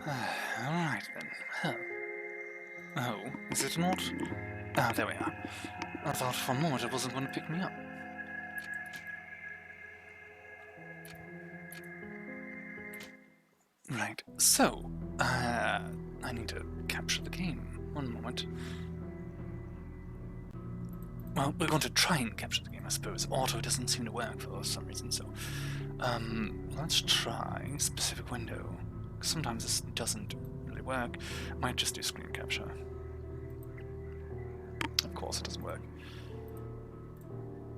Alright then. Huh. Oh, is it not? Ah, there we are. I thought for a moment it wasn't going to pick me up. Right, so, I need to capture the game. One moment. Well, we're going to try and capture the game, I suppose. Auto doesn't seem to work for some reason, so... let's try specific window. Sometimes this doesn't really work. Might just do screen capture. Of course it doesn't work.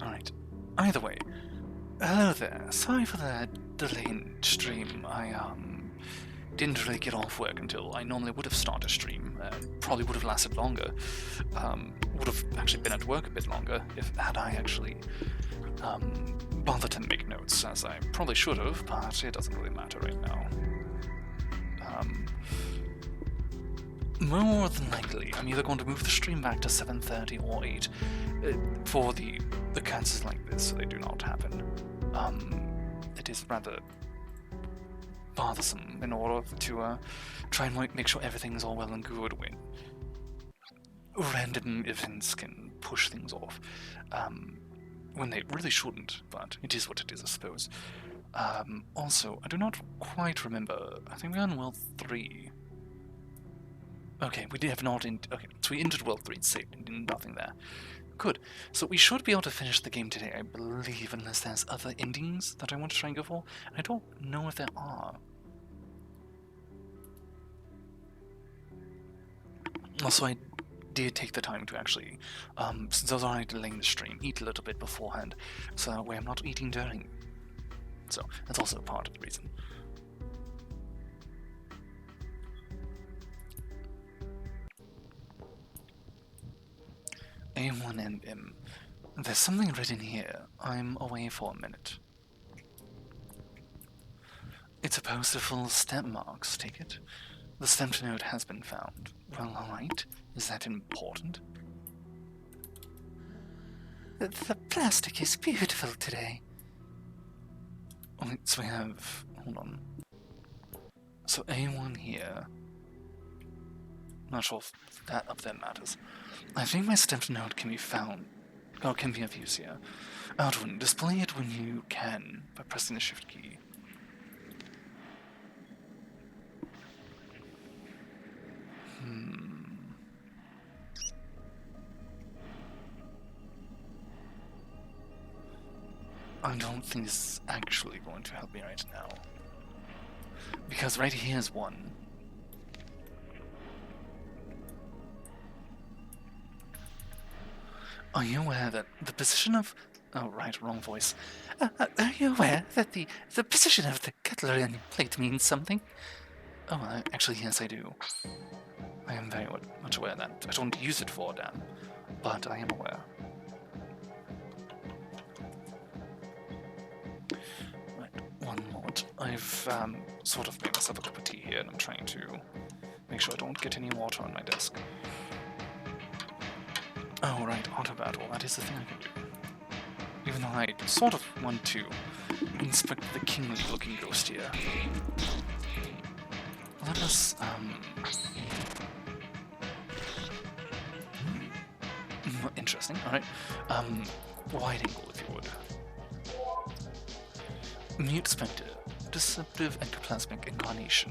Alright. Either way. Hello there. Sorry for the delay in stream. I, didn't really get off work until I normally would have started a stream. Probably would have lasted longer. Would have actually been at work a bit longer had I actually bothered to make notes, as I probably should have, but it doesn't really matter right now. More than likely, I'm either going to move the stream back to 7:30 or 8 for the occurrences like this, so they do not happen. It is rather bothersome in order to try and make sure everything's all well and good when random events can push things off when they really shouldn't, but it is what it is, I suppose. Also, I do not quite remember. I think we're on World 3. Okay, we have not okay, so we entered World 3, saved, nothing there. Good. So we should be able to finish the game today, I believe, unless there's other endings that I want to try and go for. I don't know if there are. Also, I did take the time to actually, since I was already delaying the stream, eat a little bit beforehand, so that way I'm not eating during. So that's also part of the reason. A1MM. There's something written here. I'm away for a minute. It's supposed to full stamp marks, take it. The stamped note has been found. Well, alright. Is that important? The plastic is beautiful today. Alright, so we have... hold on. So A1 here. Not sure if that up there matters. I think my stamped note can be found, or can be of use here. Outwin, display it when you can by pressing the shift key. I don't think this is actually going to help me right now. Because right here is one. Are you aware that the position of... oh, right, wrong voice. Are you aware that the position of the cutlery on your plate means something? Oh, actually, yes, I do. I am very much aware of that. I don't use it for damn, but I am aware. Right, one moment. I've sort of made myself a cup of tea here, and I'm trying to make sure I don't get any water on my desk. Oh, right, auto battle. That is the thing I can do. Even though I sort of want to inspect the kingly-looking ghost here. let us, interesting, alright. Wide angle, if you would. Mute Spectre. Deceptive Ectoplasmic Incarnation.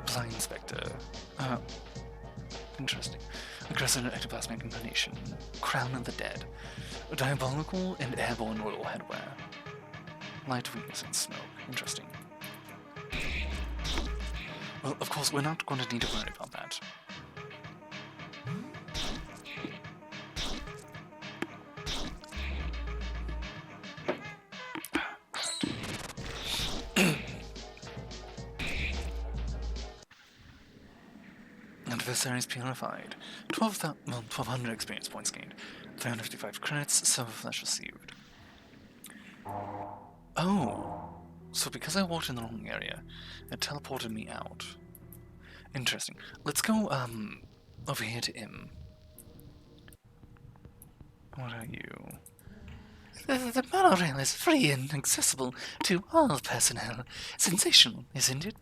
Blind Spectre. Interesting. Aggressive Ectoplasmic Incarnation. Crown of the Dead. Diabolical and Airborne Royal Headwear. Light Weakness and Smoke. Interesting. Well, of course, we're not going to need to worry about that. Adversaries purified. 1200 experience points gained. 355 credits, silver flesh received. Oh! So because I walked in the wrong area, it teleported me out. Interesting. Let's go, over here to him. What are you? The monorail is free and accessible to all personnel. Sensational, isn't it?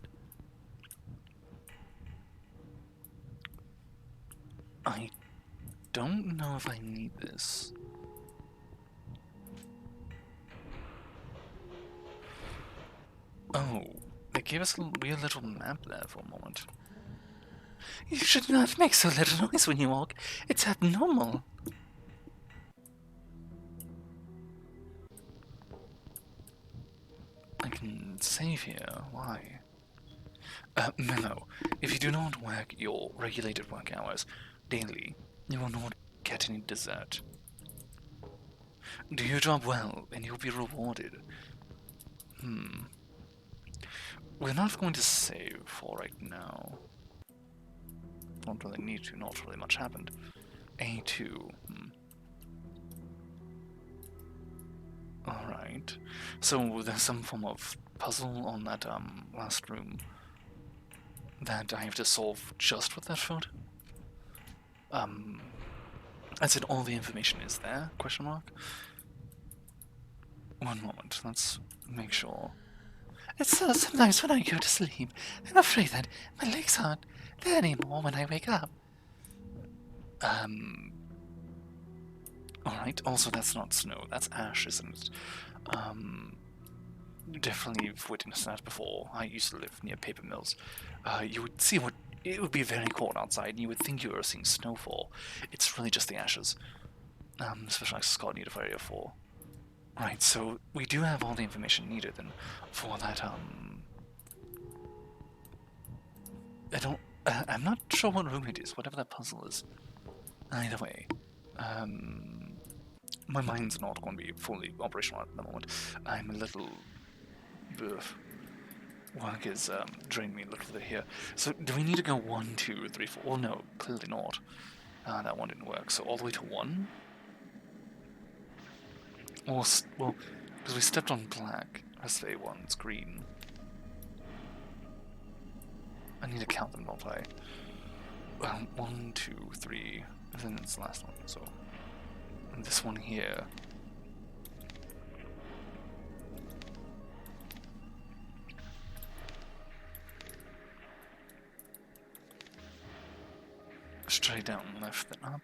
I don't know if I need this. Oh, they gave us a weird little map there for a moment. You should not make so little noise when you walk. It's abnormal. I can save here. Why? Memo. If you do not work your regulated work hours daily, you will not get any dessert. Do your job well, and you'll be rewarded. We're not going to save for right now. Don't really need to, not really much happened. A2. Alright. So there's some form of puzzle on that last room that I have to solve just with that photo. I said all the information is there, question mark. One moment, let's make sure. It's so sometimes when I go to sleep, I'm afraid that my legs aren't there anymore when I wake up. Alright, also that's not snow, that's ash, isn't it? Definitely witnessed that before. I used to live near paper mills. You would see what it would be very cold outside, and you would think you were seeing snowfall. It's really just the ashes. Specialized Scott needed for Area 4. Right, so we do have all the information needed, and for that, I'm not sure what room it is, whatever that puzzle is. Either way, my mind's not going to be fully operational at the moment. I'm a little... work is draining me a little bit here. So do we need to go 1, 2, 3, 4? Well, no, clearly not. That one didn't work. So all the way to 1? Or, well, because we stepped on black. Rest of A1's green. I need to count them, don't I? 1, 2, 3, and then it's the last one, so... And this one here... Straight down, left, then up.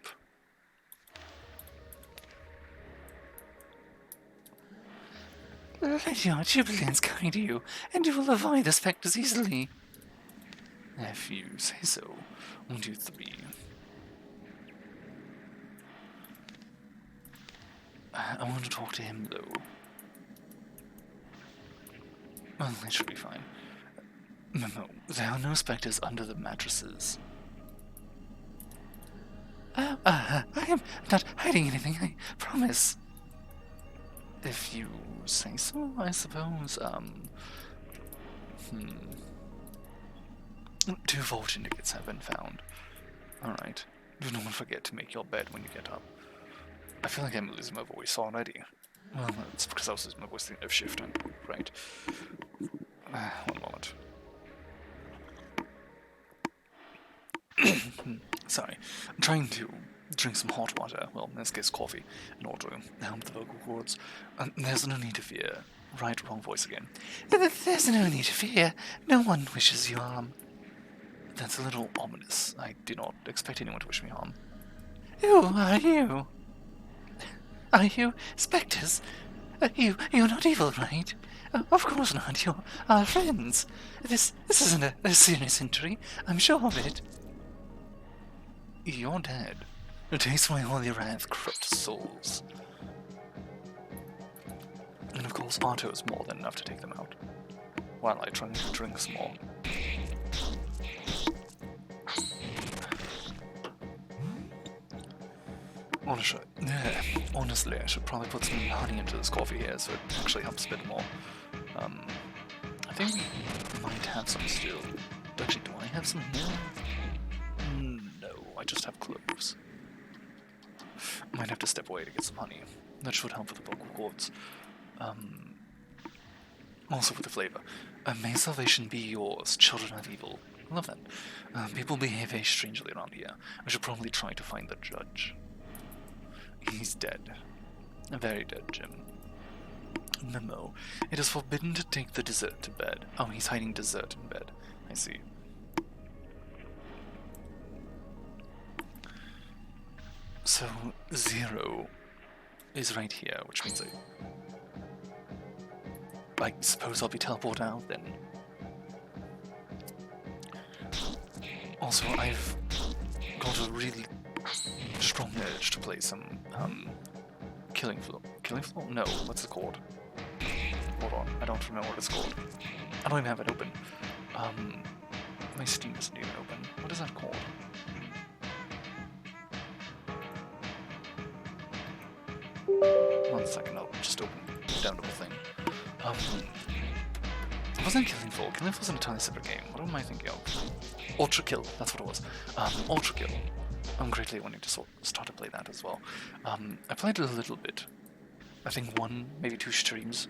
Let your jubilance guide you, and you will avoid the spectres easily. If you say so. 1, 2, 3. I want to talk to him, though. Well, it should be fine. Memo, there are no spectres under the mattresses. I am not hiding anything, I promise. If you say so, I suppose, 2 vault indicates have been found. Alright. Do not forget to make your bed when you get up. I feel like I'm losing my voice already. Well, it's because I was losing my voice in F-shift, right? One moment. Sorry. I'm trying to drink some hot water, well, in this case coffee, in order to help the vocal cords. There's no need to fear. Right, wrong voice again. There's no need to fear. No one wishes you harm. That's a little ominous. I did not expect anyone to wish me harm. Who are you? Are you spectres? You're not evil, right? Of course not. You're our friends. This isn't a serious injury. I'm sure of it. You're dead. Taste my holy wrath, corrupt souls. And of course, Otto is more than enough to take them out. While I try to drink some more. Honestly, I should probably put some honey into this coffee here so it actually helps a bit more. I think we might have some still. Actually, do I have some here? No, I just have cloves. I might have to step away to get some honey. That should help with the vocal cords. Also with the flavor. May salvation be yours, children of evil. I love that. People behave very strangely around here. I should probably try to find the judge. He's dead. Very dead, Jim. Memo. It is forbidden to take the dessert to bed. Oh, he's hiding dessert in bed. I see. So, 0 is right here, which means I suppose I'll be teleported out then. Also, I've got a really strong urge to play some Killing Floor. Killing Floor? No, what's it called? Hold on, I don't remember what it's called. I don't even have it open. My Steam isn't even open. What is that called? One second, I'll just open the downloadable thing. It wasn't Killing Floor. Killing Floor was an entirely separate game. What am I thinking of? Ultra Kill, that's what it was. Ultra Kill. I'm greatly wanting to start to play that as well. I played it a little bit. I think 1, maybe 2 streams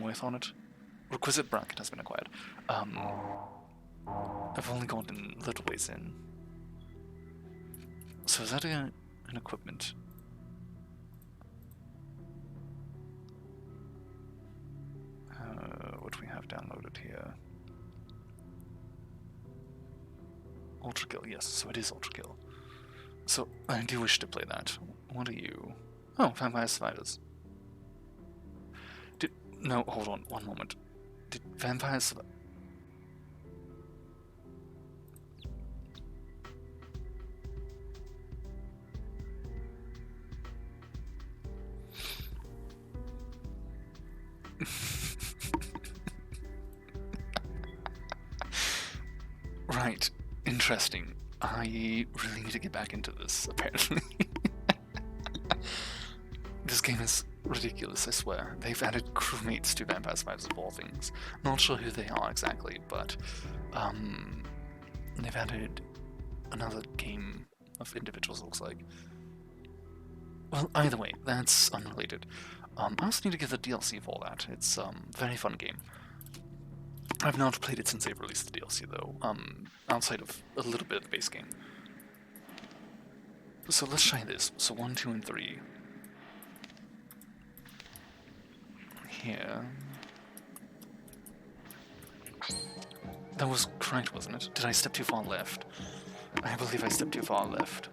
worth on it. Requisite bracket has been acquired. I've only gotten little ways in. So is that an equipment? What do we have downloaded here? Ultra Kill, yes, so it is Ultra Kill. So, I do wish to play that. What are you? Oh, Vampire Survivors. No, hold on, one moment. Did Vampire Survivors... Right, interesting. I really need to get back into this, apparently. This game is ridiculous, I swear. They've added crewmates to Vampire Survivors of all things. Not sure who they are exactly, but they've added another game of individuals, it looks like. Well, either way, that's unrelated. I also need to get the DLC for that. It's a very fun game. I've not played it since they've released the DLC, though, outside of a little bit of the base game. So let's try this. So 1, 2, and 3. Here. That was correct, wasn't it? Did I step too far left? I believe I stepped too far left.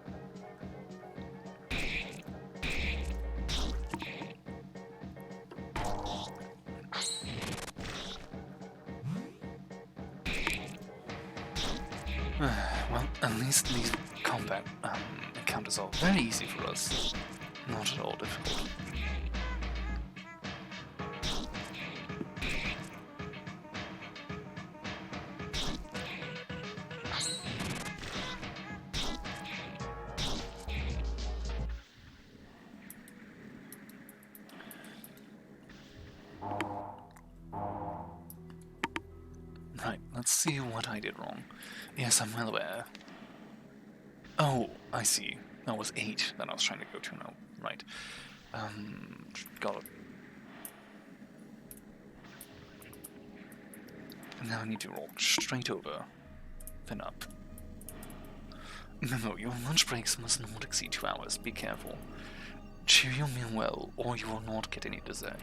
Well, at least these combat encounters are very easy for us. Not at all difficult. Right, let's see what I did wrong. Yes, I'm well aware. Oh, I see. That was 8 that I was trying to go to now. Right. Got it. And now I need to roll straight over, then up. Memo, your lunch breaks must not exceed 2 hours. Be careful. chew your meal well, or you will not get any dessert.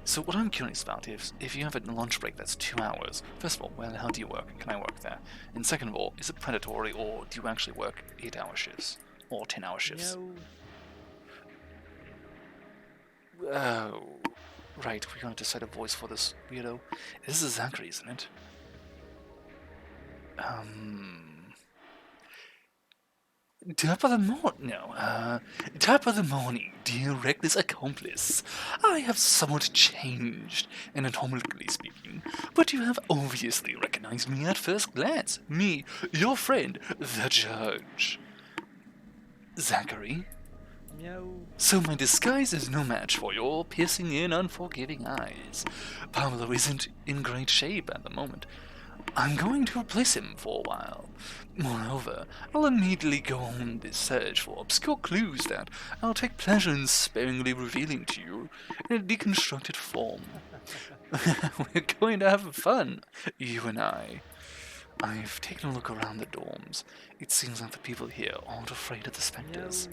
So what I'm curious about is, if you have a lunch break that's 2 hours, first of all, well, how do you work? Can I work there? And second of all, is it predatory, or do you actually work 8-hour shifts? Or 10-hour shifts? No. Oh, right, we're gonna decide a voice for this weirdo. This is Zachary, isn't it? Top of the morning, no, top of the morning, dear reckless accomplice. I have somewhat changed, anatomically speaking, but you have obviously recognized me at first glance. Me, your friend, the judge. Zachary? No. So my disguise is no match for your piercing and unforgiving eyes. Pablo isn't in great shape at the moment. I'm going to replace him for a while. Moreover, I'll immediately go on this search for obscure clues that I'll take pleasure in sparingly revealing to you in a deconstructed form. We're going to have fun, you and I. I've taken a look around the dorms. It seems like the people here aren't afraid of the specters.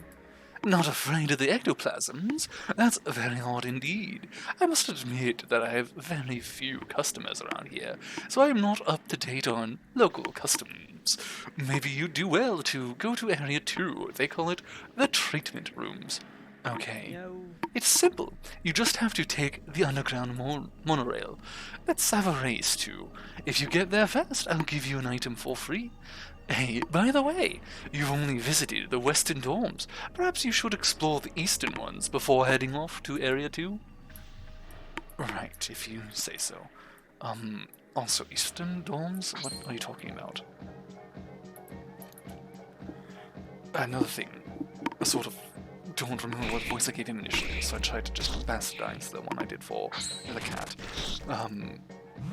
Not afraid of the ectoplasms? That's very odd indeed. I must admit that I have very few customers around here, so I am not up to date on local customs. Maybe you'd do well to go to Area 2. They call it the treatment rooms. Okay. No. It's simple. You just have to take the underground monorail. Let's have a race, too. If you get there fast, I'll give you an item for free. Hey, by the way, you've only visited the western dorms. Perhaps you should explore the eastern ones before heading off to Area 2? Right, if you say so. Also eastern dorms? What are you talking about? Another thing. I sort of don't remember what voice I gave him initially, so I tried to just bastardize the one I did for the cat.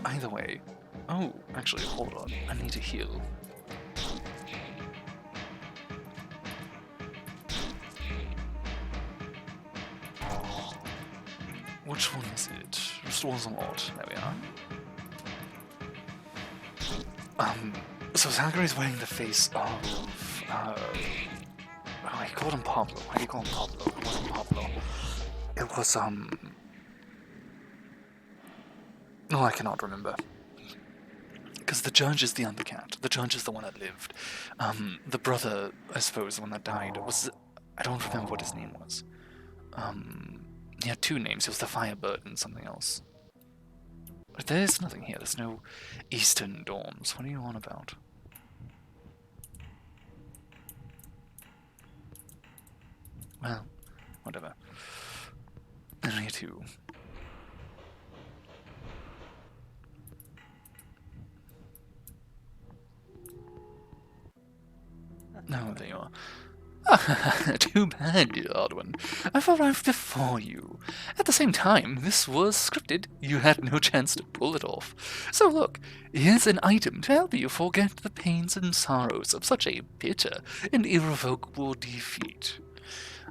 Either way... Oh, actually, hold on. I need to heal. Which one is it? Restores a lot. There we are. So Zachary's wearing the face of, I called him Pablo. Why do you call him Pablo? It wasn't Pablo. It was, no, I cannot remember. Because the judge is the undercat. The judge is the one that lived. The brother, I suppose, the one that died, was... I don't remember what his name was. He had two names. It was the Firebird and something else. But there's nothing here. There's no eastern dorms. What are you on about? Well, whatever. Area 2. No, there you are. Too bad, dear odd one. I've arrived before you. At the same time, this was scripted. You had no chance to pull it off. So look, here's an item to help you forget the pains and sorrows of such a bitter and irrevocable defeat.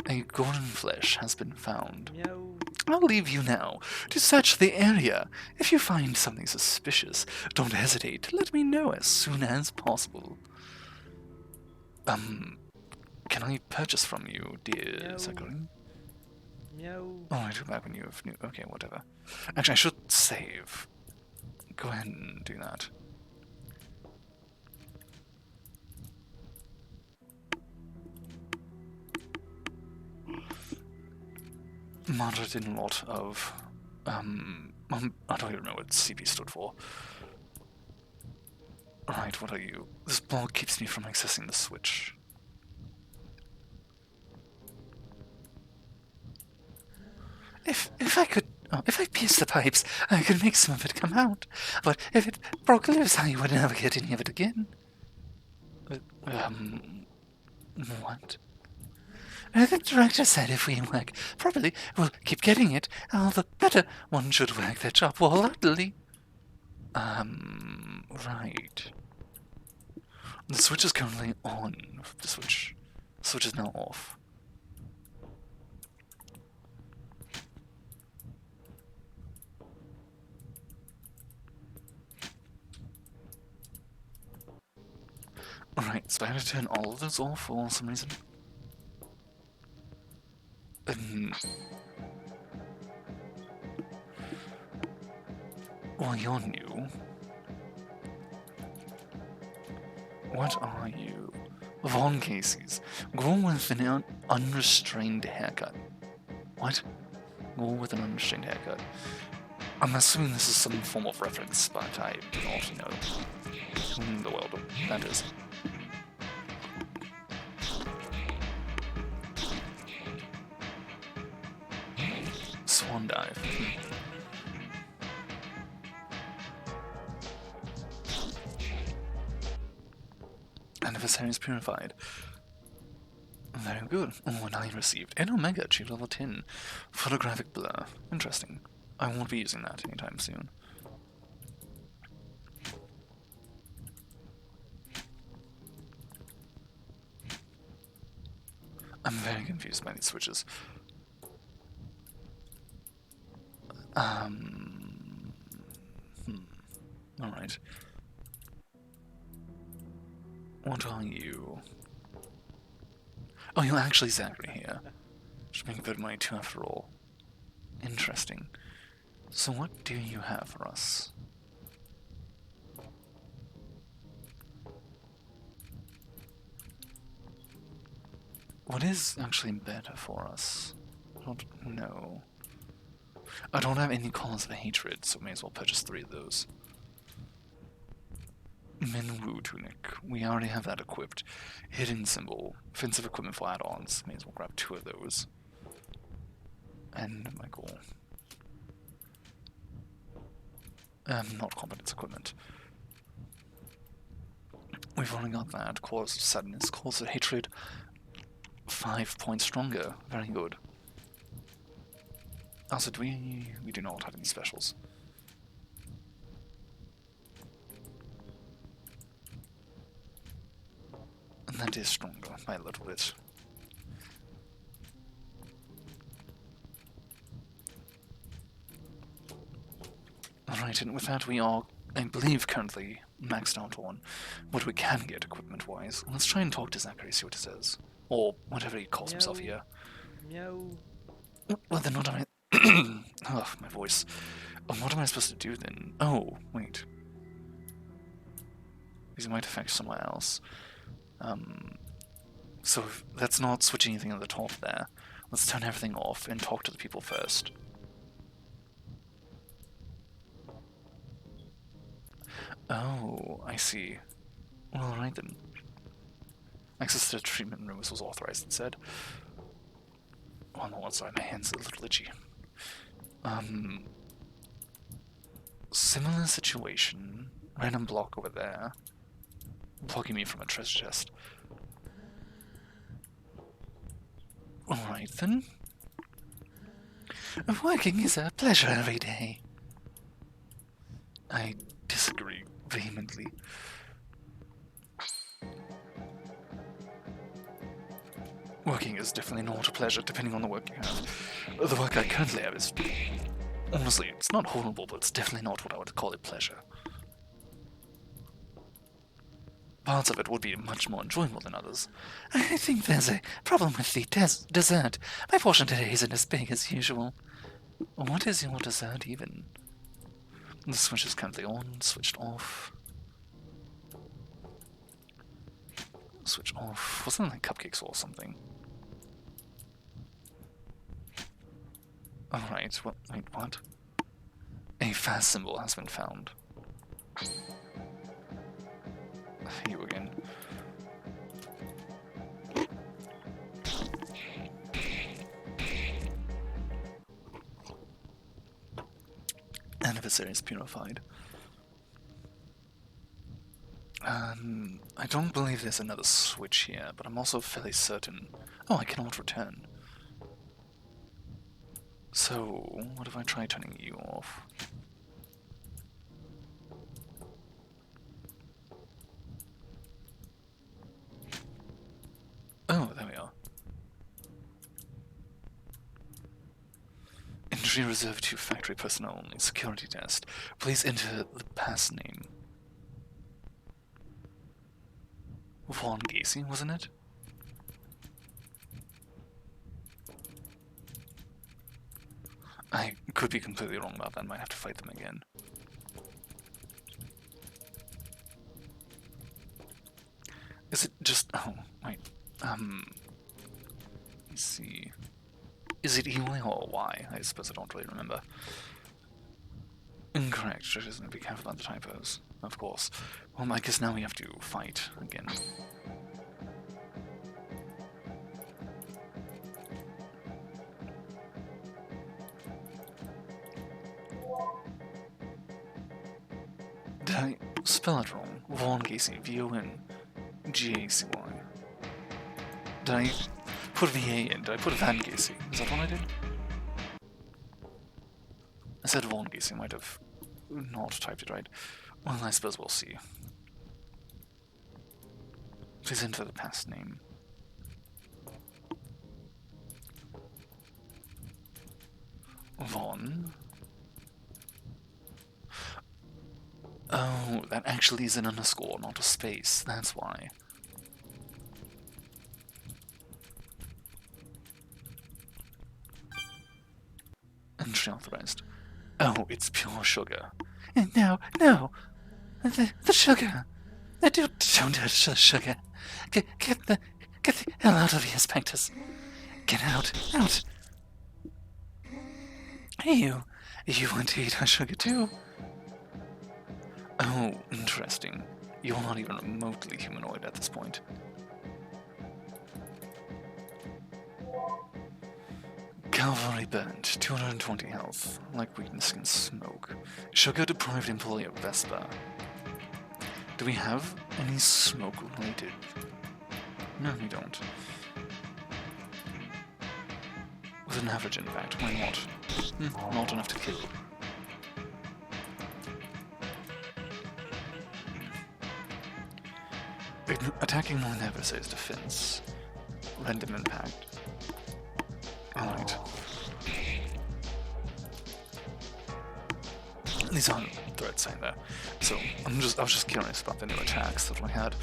A golden flesh has been found. No. I'll leave you now to search the area. If you find something suspicious, don't hesitate. Let me know as soon as possible. Can I purchase from you, dear Zachary? No. Oh, I do back when you have new... Okay, whatever. Actually, I should save. Go ahead and do that. Moderate in a lot of... I don't even remember what CP stood for. Right, what are you? This block keeps me from accessing the switch. If I could, if I pierced the pipes, I could make some of it come out. But if it broke loose, I would never get any of it again. What? The director said if we work properly, we'll keep getting it. All the better one should work their job wholeheartedly. Right. The switch is currently on. The switch is now off. Alright, so I have to turn all of those off for some reason. Well, you're new. What are you? Von Casey's. Girl with an unrestrained haircut. What? Girl with an unrestrained haircut. I'm assuming this is some form of reference, but I do not know who in the world that is. Swan dive. Adversaries purified. Very good. Oh, and I received an Omega, achieved level 10. Photographic blur. Interesting. I won't be using that anytime soon. I'm very confused by these switches. Alright. What are you? Oh, you're actually Zachary here. Should make a bit of money too after all. Interesting. So what do you have for us? What is actually better for us? I don't know. I don't have any cause for hatred, so may as well purchase 3 of those. Minwu Tunic. We already have that equipped. Hidden Symbol. Offensive equipment for add-ons. May as well grab 2 of those. And Michael. Not competence equipment. We've only got that. Cause of sadness. Cause of hatred. 5 points stronger. Very good. Also, we do not have any specials. And that is stronger by a little bit. Alright, and with that we are, I believe, currently maxed out on what we can get equipment-wise. Let's try and talk to Zachary, see what he says. Or whatever he calls himself here. Meow. Well, then what am I... oh, my voice. What am I supposed to do then? Oh, wait. Because it might affect somewhere else. So let's not switch anything at the top there. Let's turn everything off and talk to the people first. Oh, I see. Well, alright then. Access to the treatment rooms was authorized, it said. Oh no, sorry, my hand's a little itchy. Similar situation. Random block over there. Blocking me from a treasure chest. Alright then. Working is a pleasure every day. I disagree vehemently. Working is definitely not a pleasure, depending on the work you have. The work I currently have is... honestly, it's not horrible, but it's definitely not what I would call a pleasure. Parts of it would be much more enjoyable than others. I think there's a problem with the dessert. My portion today isn't as big as usual. What is your dessert, even? The switch is currently on, switched off. Switch off. Wasn't it like cupcakes or something? Alright, wait, what? A fast symbol has been found. You again. Adversary is purified. I don't believe there's another switch here, but I'm also fairly certain... Oh, I cannot return. So, what if I try turning you off? Oh, there we are. Entry reserved to factory personnel only. Security test. Please enter the pass name. Von Gacy, wasn't it? could be completely wrong about that. Might have to fight them again. Is it just... Oh, wait. Let's see. Is it EY or Y? I suppose I don't really remember. Incorrect. Just be careful about the typos. Of course. Well, I guess now we have to fight again. Did I spell it wrong? Von Gacy. V-O-N-G-A-C-Y. Did I put VA in? Did I put Van Gacy? Is that what I did? I said Von Gacy. I might have not typed it right. Well, I suppose we'll see. Please enter the past name. Von. Oh, that actually is an underscore, not a space. That's why. Entry authorized. Oh, it's pure sugar. No, no! The sugar! Don't touch the sugar! Get the hell out of here, Spectres! Get out! Out! Hey, you want to eat our sugar too? Oh, interesting. You're not even remotely humanoid at this point. Cavalry burnt, 220 health, like weakness and smoke. Sugar-deprived employee of Vespa. Do we have any smoke-related? No, we don't. With an average, in fact, why not? Not enough to kill. Attacking one adversary's defense. Random impact. Alright. These aren't threats saying there. So I was just curious about the new attacks that we had.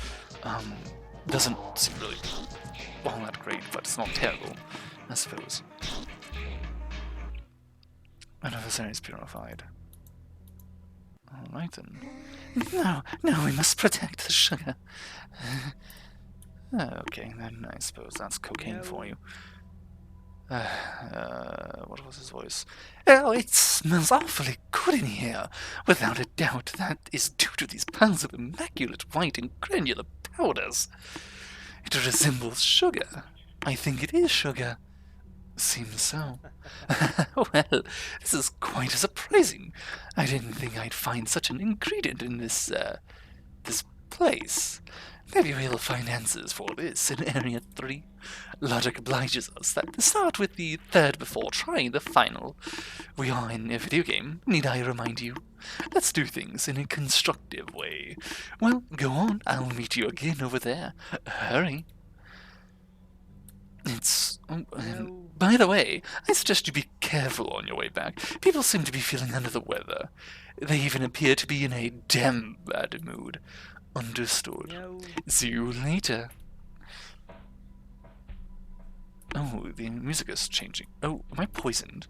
Doesn't seem really all that great, but it's not terrible, I suppose. An adversary is purified. Alright then. No, we must protect the sugar. Okay, then I suppose that's cocaine for you. What was his voice? Oh, it smells awfully good in here. Without a doubt, that is due to these piles of immaculate white and granular powders. It resembles sugar. I think it is sugar. Seems so. Well, this is quite surprising. I didn't think I'd find such an ingredient in this place. Maybe we'll find answers for this in Area 3. Logic obliges us that to start with the third before trying the final. We are in a video game, need I remind you? Let's do things in a constructive way. Well, go on, I'll meet you again over there. Hurry. By the way, I suggest you be careful on your way back. People seem to be feeling under the weather. They even appear to be in a damn bad mood. Understood. No. See you later. Oh, the music is changing. Oh, am I poisoned?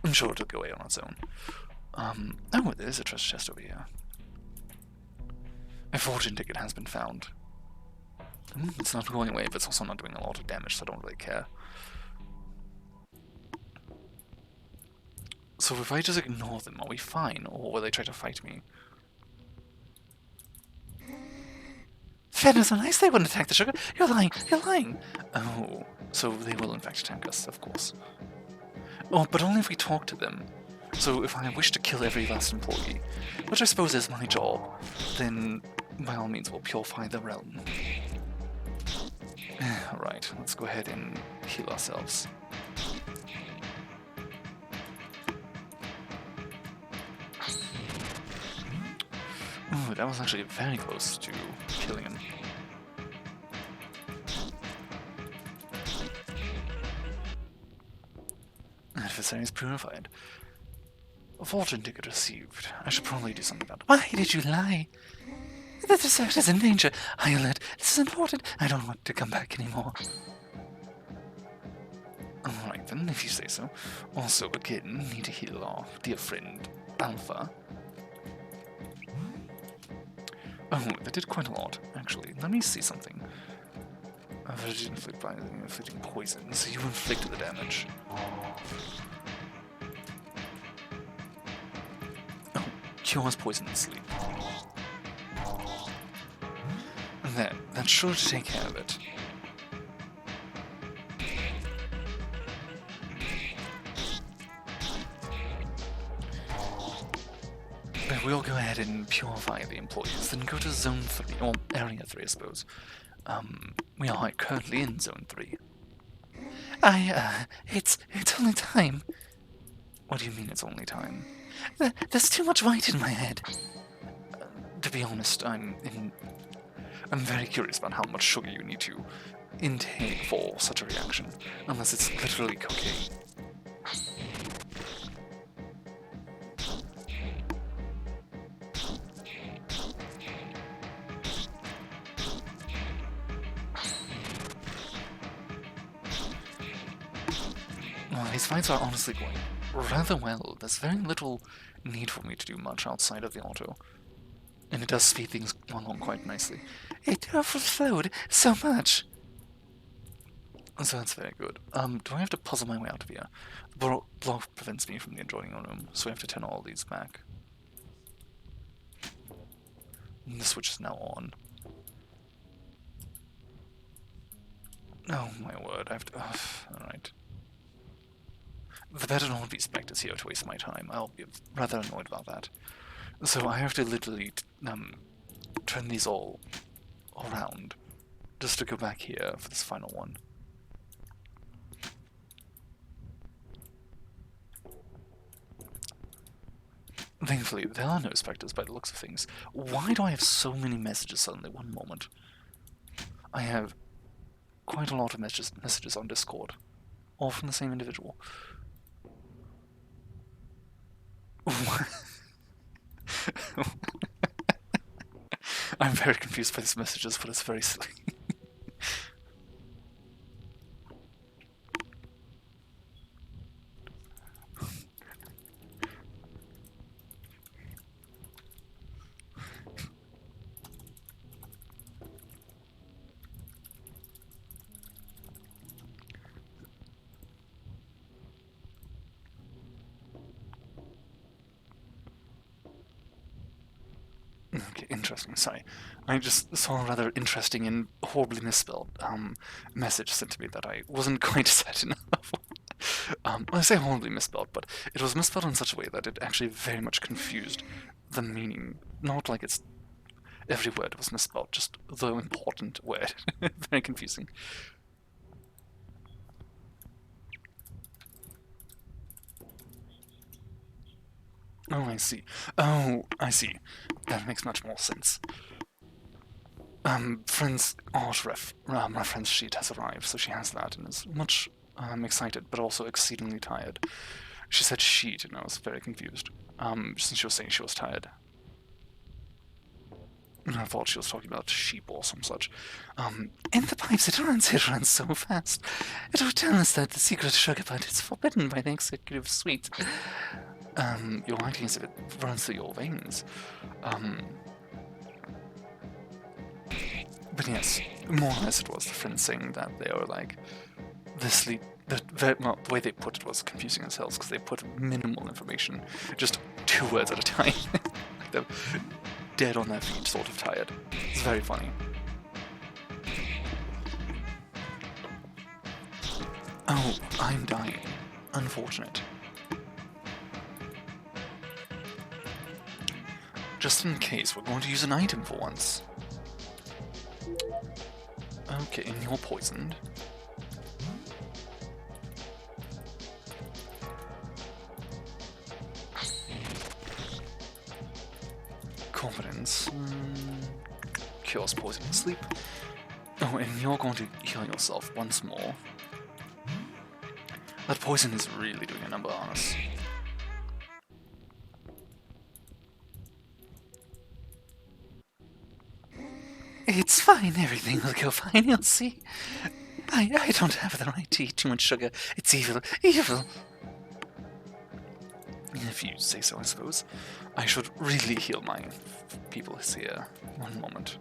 I'm sure it'll go away on its own. Oh, there's a treasure chest over here. A fortune ticket has been found. It's not going away, but it's also not doing a lot of damage, so I don't really care. So if I just ignore them, are we fine, or will they try to fight me? Fairness and ice, they wouldn't attack the sugar. You're lying, you're lying. Oh, so they will in fact attack us, of course. Oh, but only if we talk to them. So if I wish to kill every last employee, which I suppose is my job, then by all means we'll purify the realm. Alright, let's go ahead and heal ourselves. Ooh, that was actually very close to killing him. Adversary is purified. A fortune ticket received. I should probably do something about it. Why did you lie? The dessert is in danger. Islet, this is important. I don't want to come back anymore. Alright then, if you say so. Also, again, need to heal our dear friend, Alpha. Oh, they did quite a lot, actually. Let me see something. Average inflict by inflicting poison, so you inflicted the damage. Oh, cures poison in sleep. And that's sure to take care of it. But we'll go ahead and purify the employees, then go to Zone 3, or Area 3, I suppose. We are currently in Zone 3. It's only time. What do you mean it's only time? There's too much white in my head. To be honest, I'm very curious about how much sugar you need to intake for such a reaction, unless it's literally cocaine. Well, these fights are honestly going rather well. There's very little need for me to do much outside of the auto. And it does speed things along quite nicely. It overflowed so much! So that's very good. Do I have to puzzle my way out of here? The block prevents me from the adjoining room, so I have to turn all these back. And the switch is now on. Oh my word, I have to... alright. The better not be specters here to waste my time. I'll be rather annoyed about that. So I have to literally turn these all around just to go back here for this final one. Thankfully, there are no specters by the looks of things. Why do I have so many messages suddenly one moment? I have quite a lot of messages on Discord, all from the same individual. I'm very confused by these messages, but it's very silly. Okay, interesting. Sorry. I just saw a rather interesting and horribly misspelled message sent to me that I wasn't quite certain of. I say horribly misspelled, but it was misspelled in such a way that it actually very much confused the meaning. Not like it's every word was misspelled, just the important word. Very confusing. Oh, I see. Oh, I see. That makes much more sense. Friend's art reference sheet has arrived, so she has that and is much excited, but also exceedingly tired. She said sheet, and I was very confused, since she was saying she was tired. And I thought she was talking about sheep or some such. In the pipes it runs so fast. It would tell us that the secret sugar bud is forbidden by the executive suite. You're acting as if it runs through your veins. But yes, more or less it was the friends saying that they were like, the way they put it was confusing as hell, because they put minimal information, just 2 words at a time. Like they're dead on their feet, sort of tired. It's very funny. Oh, I'm dying. Unfortunate. Just in case, we're going to use an item for once. Okay, and you're poisoned. Competence. Cures poison and sleep. Oh, and you're going to heal yourself once more. That poison is really doing a number on us. It's fine, everything will go fine, you'll see. I don't have the right to eat too much sugar. It's evil. Evil! If you say so, I suppose. I should really heal my people here. One moment.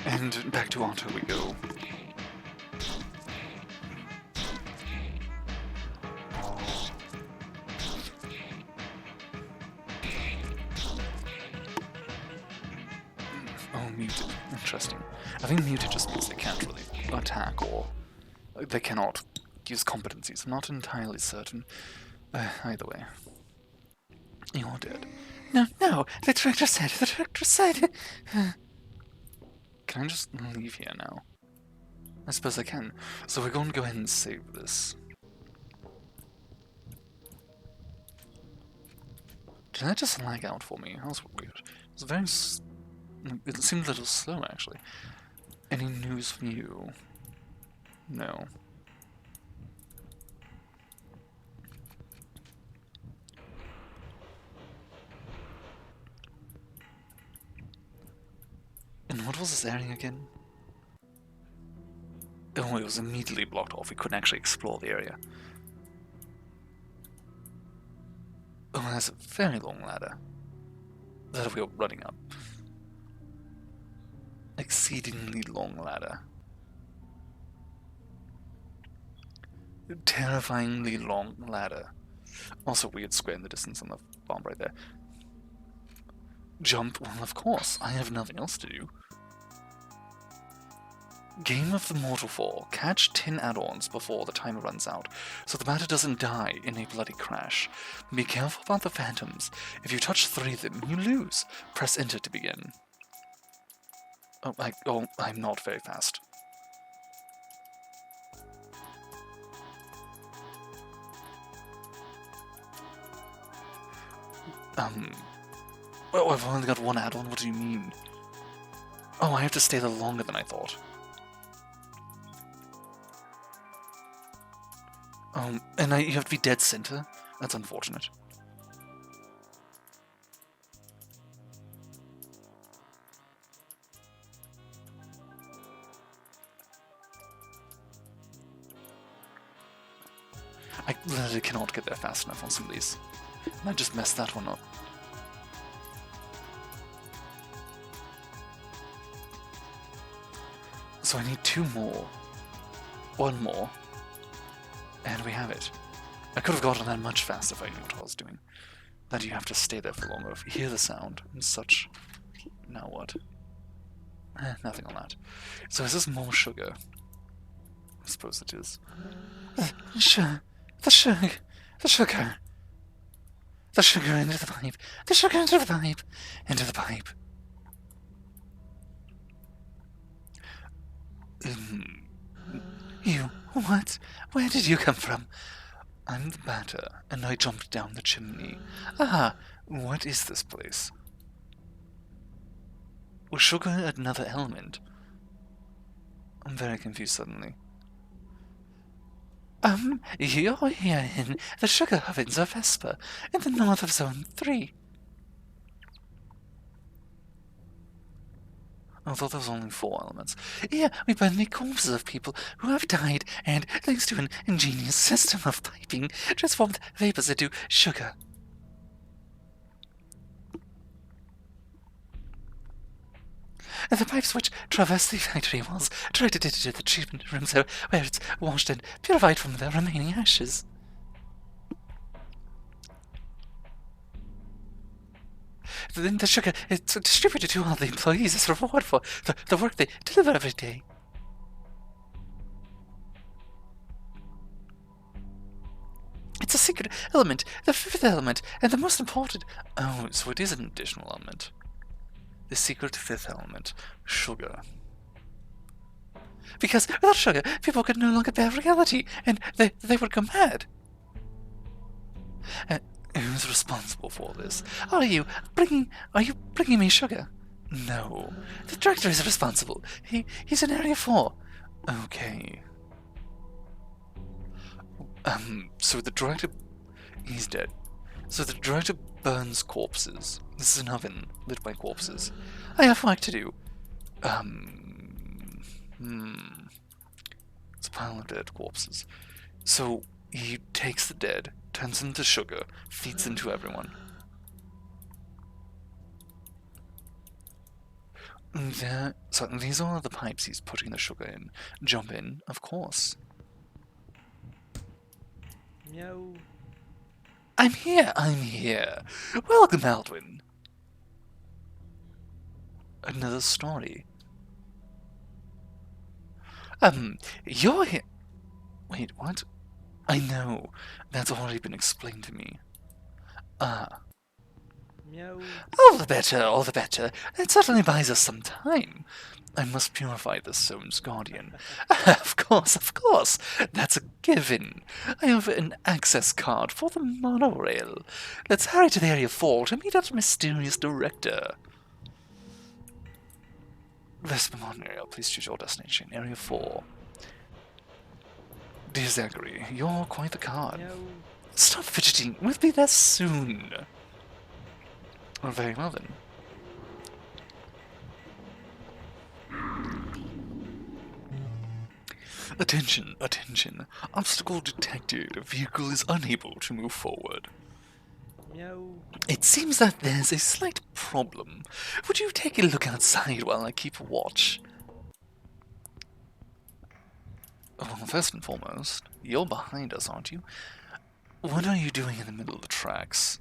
And back to Otto we go. Oh, muted. Interesting. I think muted just means they can't really attack or they cannot use competencies. I'm not entirely certain. Either way. You're dead. No, the director said. Can I just leave here now? I suppose I can. So we're going to go ahead and save this. Did that just lag out for me? That was weird. It was very... It seemed a little slow, actually. Any news from you? No. And what was this area again? Oh, it was immediately blocked off. We couldn't actually explore the area. Oh, that's a very long ladder that we are running up. Exceedingly long ladder. Terrifyingly long ladder. Also weird square in the distance on the bomb right there. Jump? Well, of course. I have nothing else to do. Game of the Mortal 4. Catch 10 add-ons before the timer runs out, so the batter doesn't die in a bloody crash. Be careful about the phantoms. If you touch 3 of them, you lose. Press enter to begin. I'm not very fast. Oh, I've only got 1 add-on, what do you mean? Oh, I have to stay there longer than I thought. And you have to be dead center? That's unfortunate. I literally cannot get there fast enough on some of these. And I just messed that one up. So I need 2 more. 1 more. And we have it. I could have gotten that much faster if I knew what I was doing. That you have to stay there for longer, hear the sound, and such. Now what? Nothing on that. So is this more sugar? I suppose it is. The sugar into the pipe. The sugar into the pipe. Into the pipe. You, what? Where did you come from? I'm the batter, and I jumped down the chimney. Ah, what is this place? Was sugar another element? I'm very confused suddenly. You're here in the sugar ovens of Vesper, in the north of Zone 3. I thought there was only 4 elements. Here we burn the corpses of people who have died, and, thanks to an ingenious system of piping, transformed vapors into sugar. The pipes which traverse the factory walls directed it into the treatment rooms where it's washed and purified from the remaining ashes. Then the sugar is distributed to all the employees as a reward for the work they deliver every day. It's a secret element, the 5th element, and the most important... Oh, so it is an additional element. The secret 5th element, sugar. Because without sugar, people could no longer bear reality, and they would go mad. Who's responsible for this? Are you bringing me sugar? No. The director is responsible. He's in Area 4. Okay. So the director, he's dead. So the director burns corpses. This is an oven lit by corpses. I have work to do. It's a pile of dead corpses. So he takes the dead, turns them to sugar, feeds them to everyone. So these are the pipes he's putting the sugar in. Jump in, of course. Meow. I'm here. Welcome, Aldwin. Another story. You're here. Wait, what? I know. That's already been explained to me. Meow. All the better. It certainly buys us some time. I must purify the stone's guardian. Of course. That's a given. I have an access card for the monorail. Let's hurry to the Area 4 to meet that mysterious director. Vespa monorail, please choose your destination. Area 4. Dear Zachary, you're quite the card. Meow. Stop fidgeting. We'll be there soon. Oh, very well then. Attention. Obstacle detected. A vehicle is unable to move forward. Meow. It seems that there's a slight problem. Would you take a look outside while I keep watch? Well, first and foremost, you're behind us, aren't you? What are you doing in the middle of the tracks?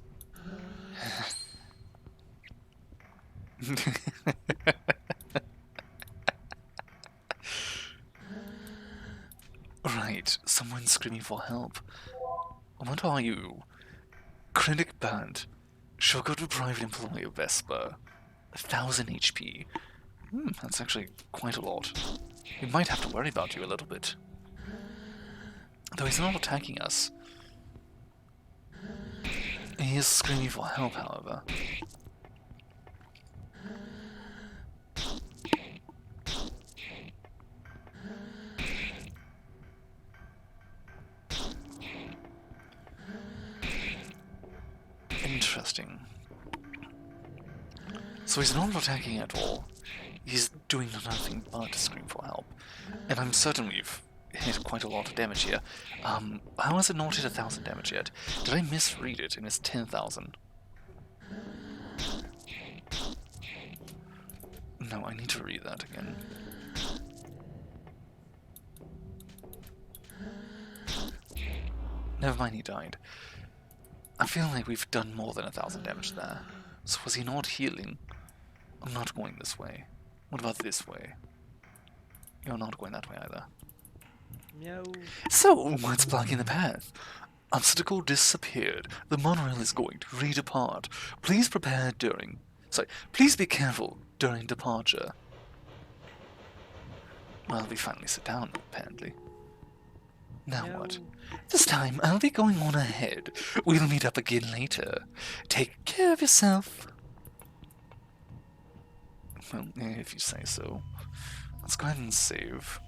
Right, someone's screaming for help. What are you? Critic band. Sugar deprived employee of Vespa. 1,000 HP. That's actually quite a lot. We might have to worry about you a little bit. Though he's not attacking us. He is screaming for help, however. Interesting. So he's not attacking at all. He's doing nothing but scream for help. And I'm certain we've hit quite a lot of damage here. How has it not hit 1,000 damage yet? Did I misread it and it's 10,000? No, I need to read that again. Never mind, he died. I feel like we've done more than 1,000 damage there. So was he not healing? I'm not going this way. What about this way? You're not going that way either. Meow. So, what's blocking the path? Obstacle disappeared. The monorail is going to redepart. Please prepare during... please be careful during departure. Well, we finally sit down, apparently. Now Meow. what? This time, I'll be going on ahead. We'll meet up again later. Take care of yourself. Well, if you say so. Let's go ahead and save.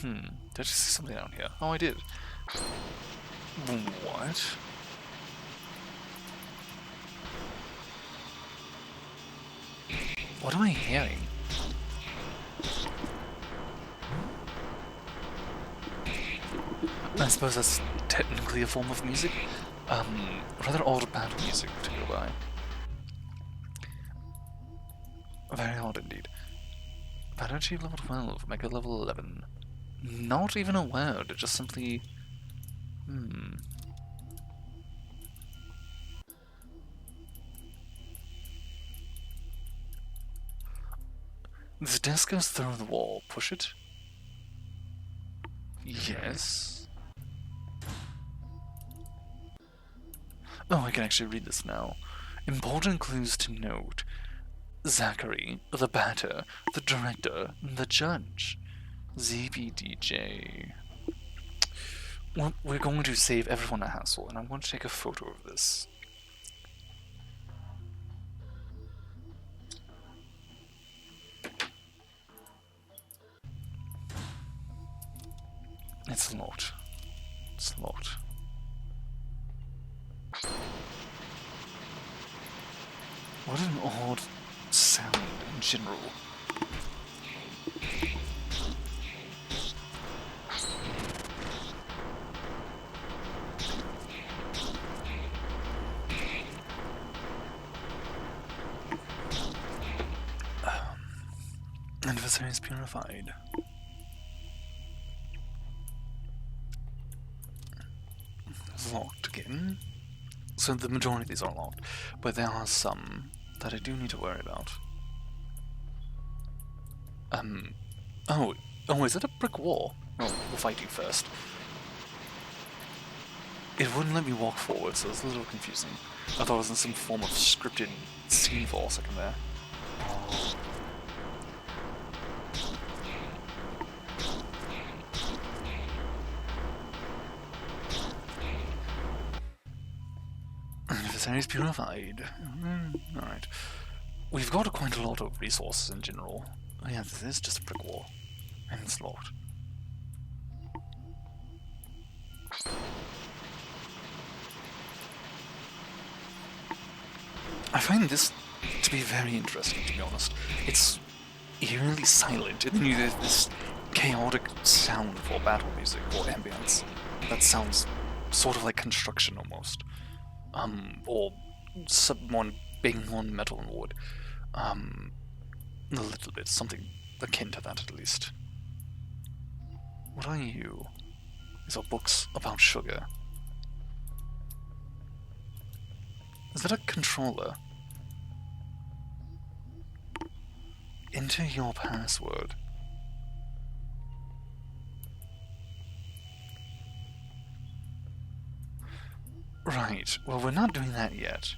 Did I just see something down here? Oh, I did. What? What am I hearing? I suppose that's technically a form of music. Rather odd battle music to go by. Very odd indeed. Battle achieve level 12, Mega level 11. Not even a word, just simply... This desk goes through the wall. Push it. Yes. Oh, I can actually read this now. Important clues to note. Zachary, the batter, the director, the judge. ZBDJ. Well, we're going to save everyone a hassle, and I'm going to take a photo of this. It's locked. It's locked. What an odd sound in general. Adversary is purified. It's locked again. So the majority of these are locked, but there are some that I do need to worry about. Oh, is it a brick wall? No, we'll fight you first. It wouldn't let me walk forward, so it's a little confusing. I thought it was in some form of scripted scene for a second there. Adversaries purified. Alright. We've got quite a lot of resources in general. Oh yeah, this is just a brick wall. And it's locked. I find this to be very interesting, to be honest. It's eerily silent, and then you get this chaotic sound for battle music or ambience that sounds sort of like construction almost. Or someone banging on metal and wood. A little bit, something akin to that at least. What are you? These are books about sugar. Is that a controller? Enter your password. Right, well we're not doing that yet.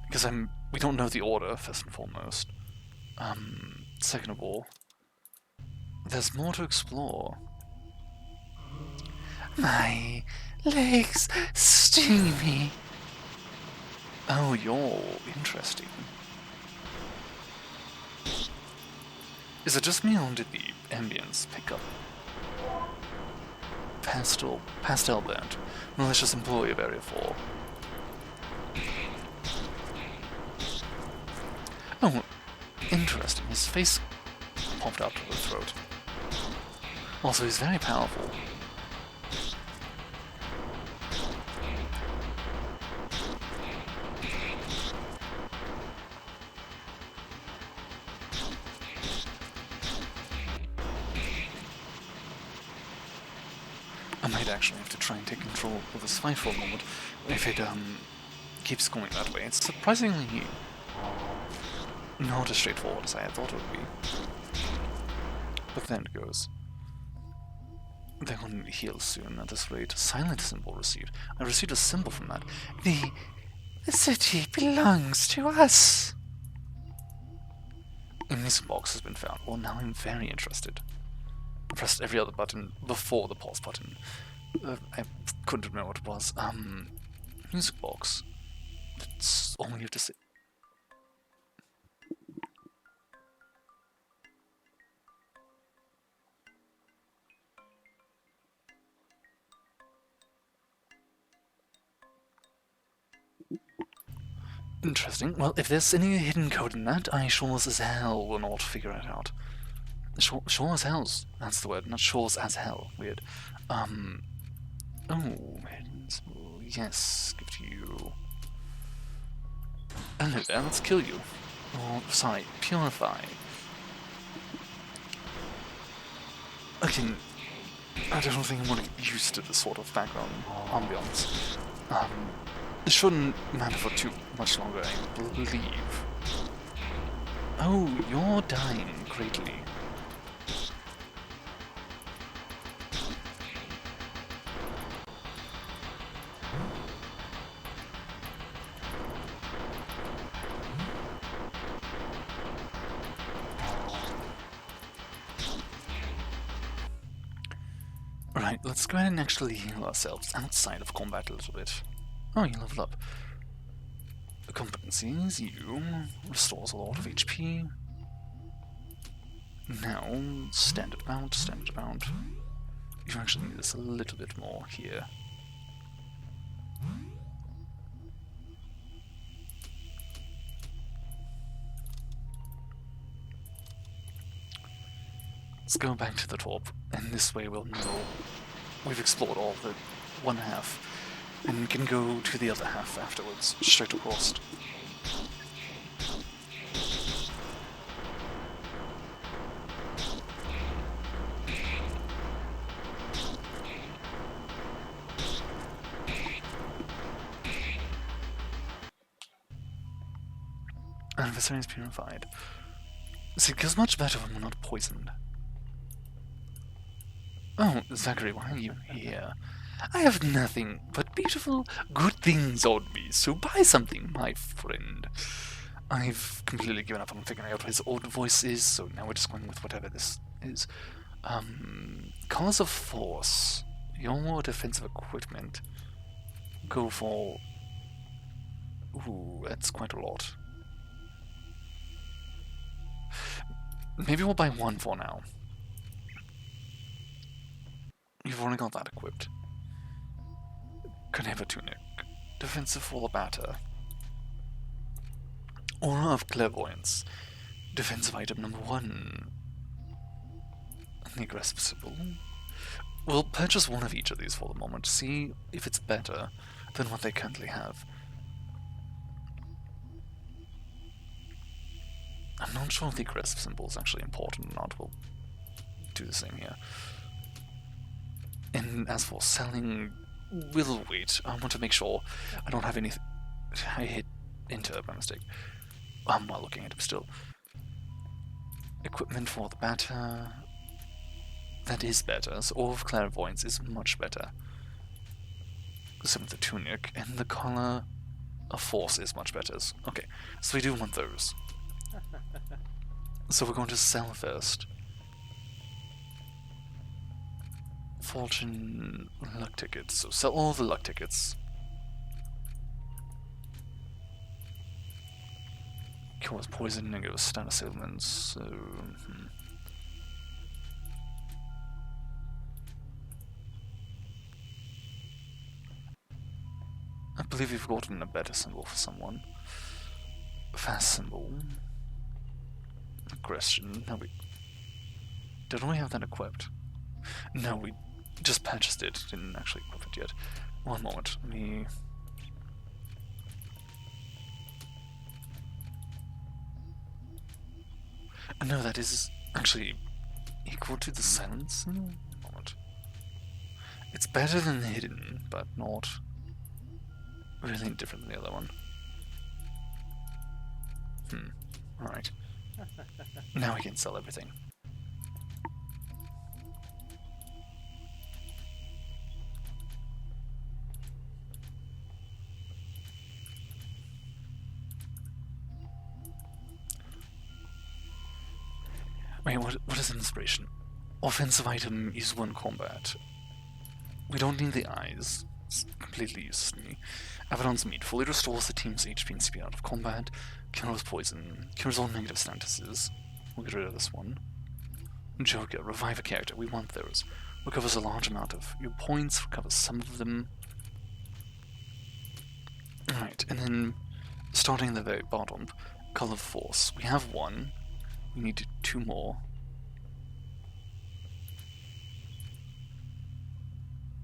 Because we don't know the order, first and foremost. Second of all, there's more to explore. My legs sting me. Oh, you're interesting. Is it just me or did the ambience pick up? Pastel burnt. Malicious employee of Area 4. Oh, interesting. His face popped out to the throat. Also, he's very powerful. I might actually have to try and take control of this fight for a moment if it keeps going that way. It's surprisingly not as straightforward as I had thought it would be. But then it goes. They're going to heal soon at this rate. Silent symbol received. I received a symbol from that. The city belongs to us. A music box has been found. Well, now I'm very interested. I pressed every other button before the pause button. I couldn't remember what it was. Music box. That's all you have to say. Interesting. Well, if there's any hidden code in that, I sure as hell will not figure it out. Sure as hell's, that's the word, not sure as hell. Weird. Oh, yes, give to you. Hello there, let's kill you. Oh, sorry, purify. Again, I don't think I'm really used to this sort of background ambience. It shouldn't matter for too much longer, I believe. Oh, you're dying greatly. Right, let's go ahead and actually heal ourselves outside of combat a little bit. Oh, you level up. The competencies, you restores a lot of HP. Now, standard amount. You actually need this a little bit more here. Let's go back to the top, and this way we'll know we've explored all the one half, and can go to the other half afterwards, straight across. Adversary is purified. So it feels much better when we're not poisoned. Oh, Zachary, why are you here? I have nothing but beautiful, good things on me, so buy something, my friend. I've completely given up on figuring out what his old voice is, so now we're just going with whatever this is. Colors of Force. Your defensive equipment. Go for... Ooh, that's quite a lot. Maybe we'll buy one for now. You've already got that equipped. Caneva Tunic. Defensive for the batter. Aura of Clairvoyance. Defensive item number 1. The aggressive symbol. We'll purchase one of each of these for the moment to see if it's better than what they currently have. I'm not sure if the aggressive symbol is actually important or not. We'll do the same here. And as for selling, we'll wait. I want to make sure I don't have anything. I hit enter by mistake. I'm not looking at him still. Equipment for the batter. That is better. So Aura of Clairvoyance is much better. Same with the tunic, and the color of Force is much better. Okay, so we do want those. So we're going to sell first. Fortune luck tickets. So sell all the luck tickets. Cures poison, negative stun assailments. So I believe we've gotten a better symbol for someone. Fast symbol. Aggression. No, we didn't we have that equipped? No, we just purchased it. Didn't actually equip it yet. One moment. Let me. No, that is actually equal to the silence. One moment. It's better than the hidden, but not really different than the other one. Alright. Now we can sell everything. Wait, what is inspiration? Offensive item, use 1 combat. We don't need the eyes. It's completely useless to me. Abaddon's meat fully restores the team's HP and CP out of combat. Cures poison. Cures all negative statuses. We'll get rid of this one. Joker, revive a character. We want those. Recovers a large amount of your points. Recovers some of them. Alright, and then starting at the very bottom. Color of Force. We have 1. We need 2 more.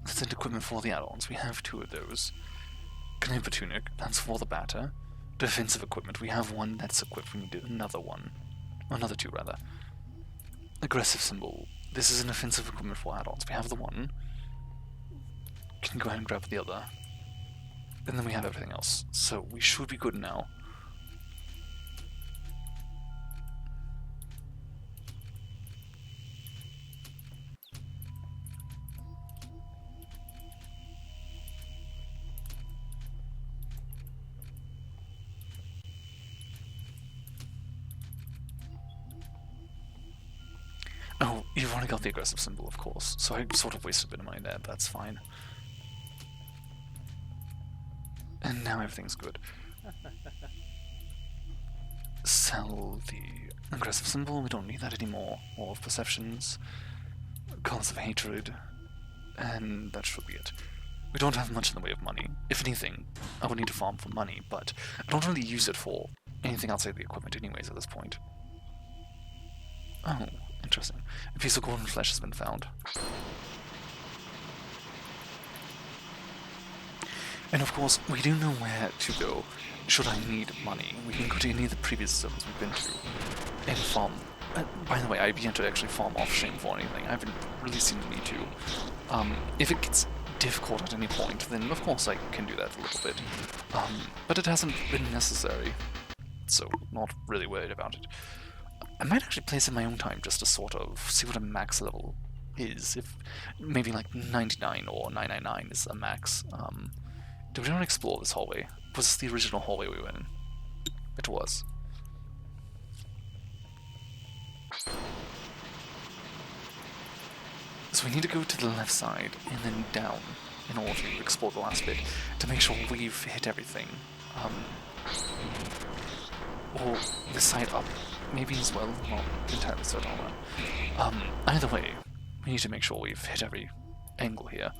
That's an equipment for the add-ons. We have 2 of those. Caneva Tunic, that's for the batter. Defensive equipment, we have 1 that's equipped. We need another 1. Another 2, rather. Aggressive symbol. This is an offensive equipment for add-ons. We have the 1. Can go ahead and grab the other. And then we have everything else. So we should be good now. Oh, you've already got the aggressive symbol, of course, so I sort of wasted a bit of money there, but that's fine. And now everything's good. Sell the aggressive symbol, we don't need that anymore. Wall of Perceptions. Colors of Hatred. and that should be it. We don't have much in the way of money. If anything, I would need to farm for money, but I don't really use it for anything outside the equipment anyways at this point. Oh, interesting. A piece of golden flesh has been found. And of course, we do know where to go should I need money. We can go to any of the previous zones we've been to and farm. By the way, I began to actually farm off Shameful or anything. I haven't really seen the need to. If it gets difficult at any point, then of course I can do that a little bit. But it hasn't been necessary, so not really worried about it. I might actually place in my own time just to sort of see what a max level is. If maybe like 99 or 999 is a max. Did we not explore this hallway? Was this the original hallway we went in? It was. So we need to go to the left side and then down in order to explore the last bit to make sure we've hit everything. Or the side up, maybe as well. Not entirely certain on that. Either way, we need to make sure we've hit every angle here.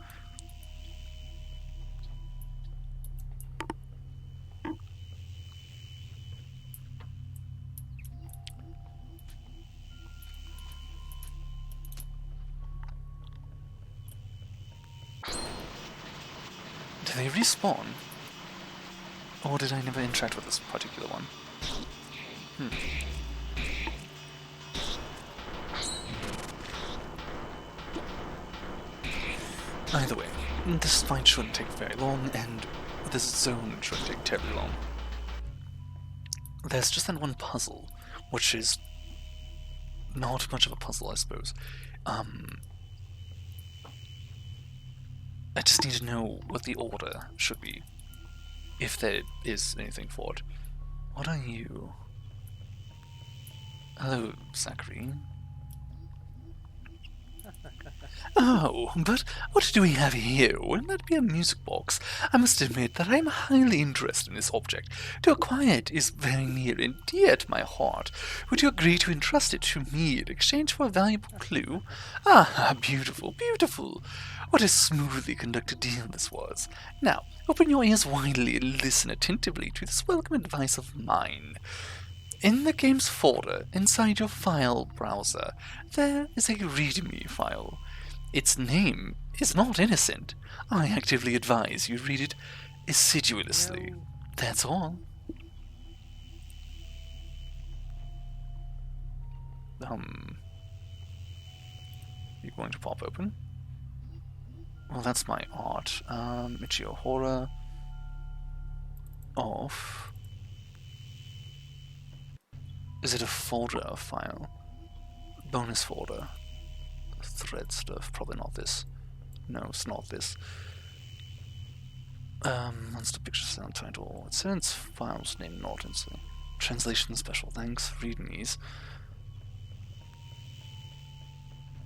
Do they respawn? Or did I never interact with this particular one? Either way, this fight shouldn't take very long, and this zone shouldn't take terribly long. There's just that one puzzle, which is not much of a puzzle, I suppose. I just need to know what the order should be, if there is anything for it. What are you? Hello, Zachary. Oh, but what do we have here? Wouldn't that be a music box? I must admit that I am highly interested in this object. To acquire it is very near and dear to my heart. Would you agree to entrust it to me in exchange for a valuable clue? Ah, beautiful, beautiful. What a smoothly conducted deal this was. Now, open your ears widely and listen attentively to this welcome advice of mine. In the game's folder, inside your file browser, there is a README file. Its name is not innocent. I actively advise you read it assiduously. No. That's all. You going to pop open? Well, that's my art. Michio Horror. Off. Is it a folder or file? Bonus folder. Thread stuff. Probably not this. No, it's not this. Monster picture sound title. It says files name not instantly. Translation special thanks. Readmes.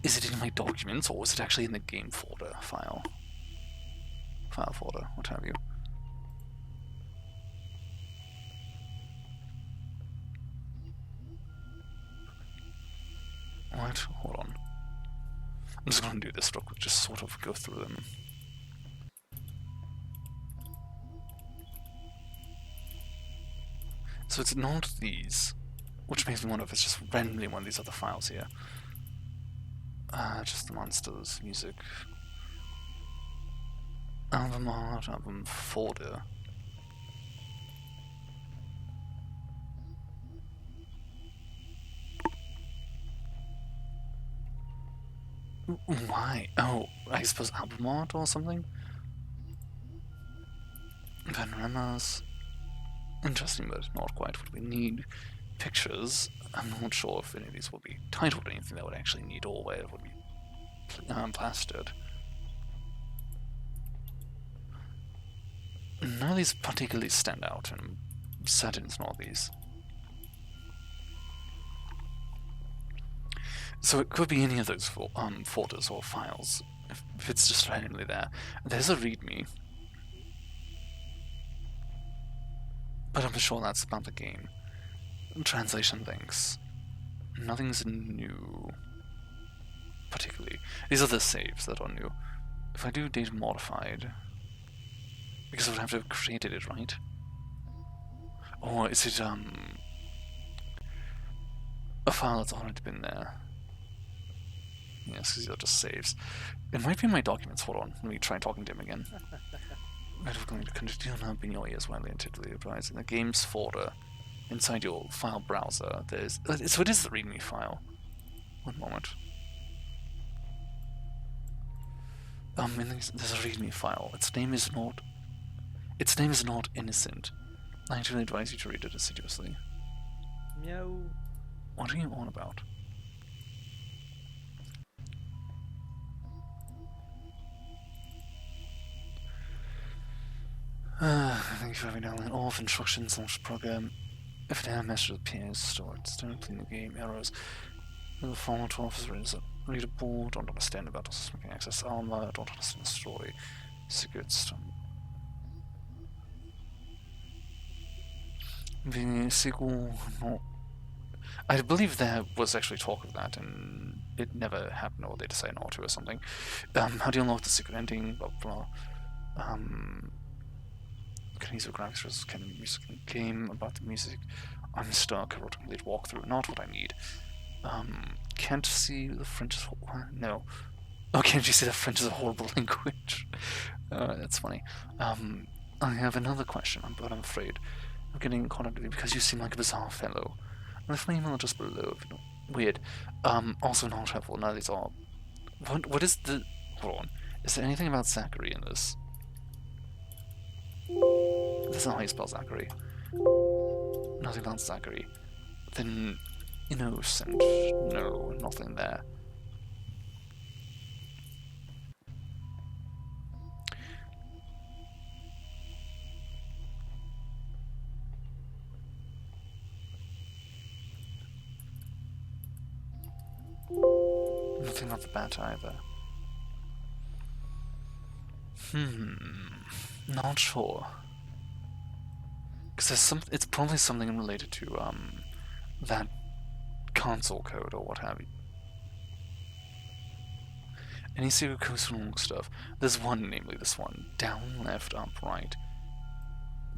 Is it in my documents or is it actually in the game folder file? File folder, what have you. Right, hold on. I'm just going to do this real quick, just sort of go through them. So it's not these, which makes me wonder if it's just randomly one of these other files here. Just the monsters, music. Album art, album folder. Why? Oh, I suppose album art or something? Panoramas. Interesting, but not quite what we need. Pictures. I'm not sure if any of these will be titled anything that would actually need or where it would be plastered. None of these particularly stand out, and I'm certain it's not these. So it could be any of those folders or files, if it's just randomly there. There's a README, but I'm sure that's about the game. Translation things. Nothing's new, particularly. These are the saves that are new. If I do data modified, because I would have to have created it, right? Or is it a file that's already been there? Yes, because these are just saves. It might be in my documents. Hold on, let me try talking to him again. I'm going to continue to open your ears while they intently apprise in the games folder inside your file browser. There's so it is the README file. One moment. There's a README file. Its name is not innocent. I do advise you to read it assiduously. Meow. What are you on about? Thank you for having downloaded all of instructions on the program. If an error message appears, start clean the game errors. The format officer is readable, don't understand about smoking access armor, don't understand the story. Secrets. The sequel, no. I believe there was actually talk of that, and it never happened, or they decided not to, or something. How do you unlock the secret ending? Blah blah. Can use the graphics, can music in the game about the music. I'm stuck. I wrote a complete walkthrough. Not what I need. Can't see the French is no. Oh, can't you see that French is a horrible language? That's funny. I have another question, but I'm afraid of getting in contact with you because you seem like a bizarre fellow. And if my email address below, if you know, weird. Also not helpful. None of these are. What is the? Hold on. Is there anything about Zachary in this? That's not how you spell Zachary. Nothing about Zachary. Then innocent. No, nothing there. Nothing about the bat either. Not sure. Because there's it's probably something related to that console code or what have you. Any secret codes from long stuff. There's one, namely this one. Down, left, up, right.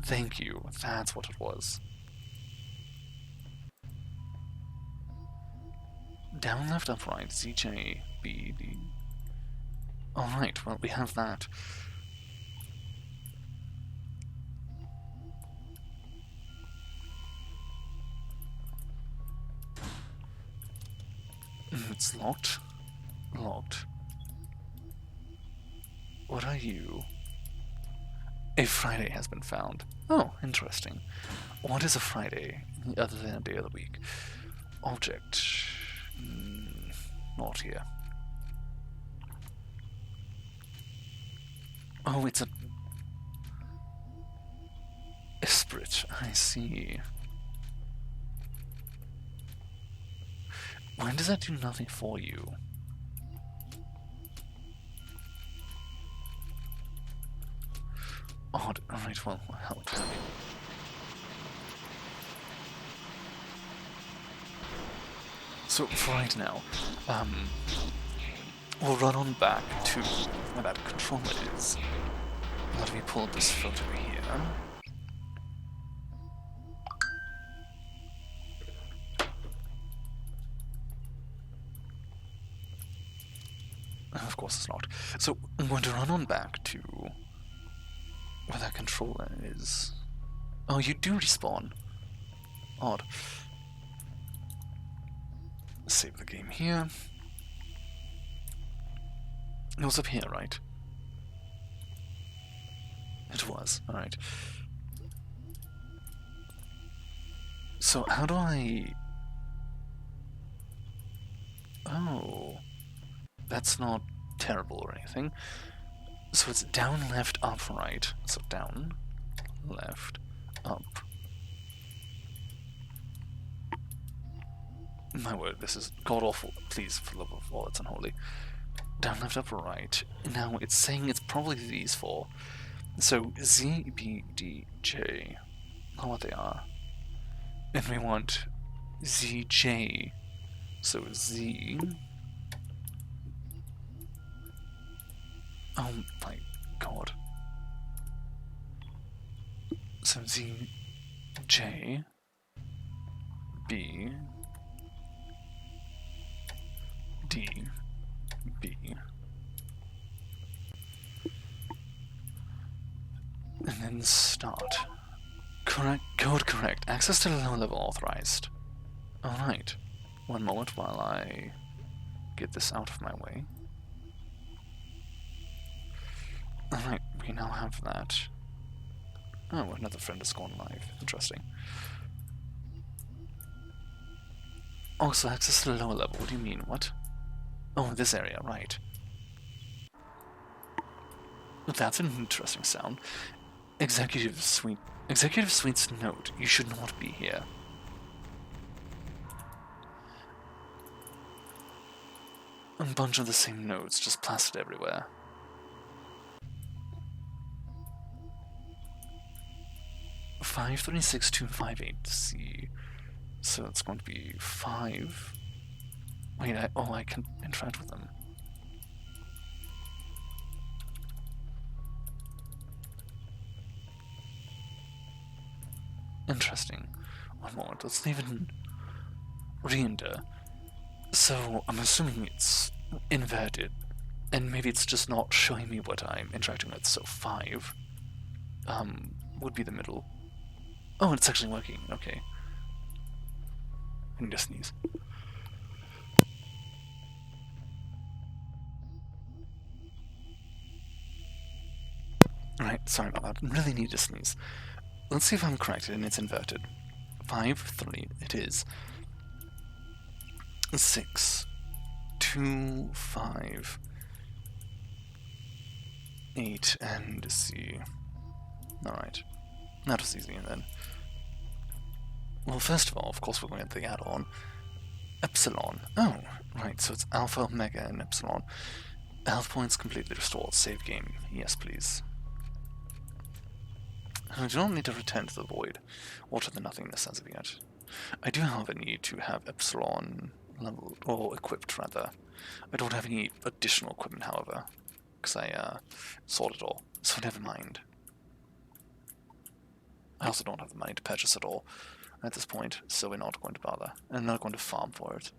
Thank you. That's what it was. Down, left, up, right. ZJ, B, D. Alright, well, we have that. It's locked. Locked. What are you? A Friday has been found. Oh, interesting. What is a Friday, other than a day of the week? Object. Not here. Oh, it's a spirit. I see. When does that do nothing for you? Odd. Alright, well, how tell me. So, for right now, we'll run on back to where that controller is. Let me pull up this photo here. Of course it's not. So, I'm going to run on back to where that controller is. Oh, you do respawn. Odd. Save the game here. It was up here, right? It was, alright. So, how do I... Oh... That's not terrible or anything. So it's down, left, up, right. So down, left, up. My word, this is god-awful. Please, for the love of all that's unholy. Down, left, up, right. Now, it's saying it's probably these four. So, Z, B, D, J. Not what they are. And we want Z, J. So, Z... Oh my god. So Z, J, B, D, B. And then start. Correct, code correct. Access to low level authorized. Alright. One moment while I get this out of my way. Alright, we now have that. Oh, another friend has gone live. Interesting. Also, access to the lower level. What do you mean? What? Oh, this area, right. That's an interesting sound. Executive Suite. Executive Suite's note. You should not be here. A bunch of the same notes, just plastered everywhere. Five 36258C. So it's going to be 5. Wait, I can interact with them. Interesting. One moment, let's leave it in re-enter. So I'm assuming it's inverted, and maybe it's just not showing me what I'm interacting with. So 5 would be the middle. Oh, it's actually working. Okay. I need to sneeze. Right, sorry about that. Really need to sneeze. Let's see if I'm correct and it's inverted. 5, 3, it is. 6, 2, 5, 8, and C. Alright. That was easy, and then... Well, first of all, of course, we're going to get the add-on. Epsilon. Oh, right, so it's Alpha, Omega, and Epsilon. Health points completely restored. Save game. Yes, please. I do not need to return to the void, or to the nothingness as of yet. I do, however, need to have Epsilon level, or equipped, rather. I don't have any additional equipment, however, because I sold it all, so never mind. I also don't have the money to purchase it all at this point, so we're not going to bother. And I'm not going to farm for it.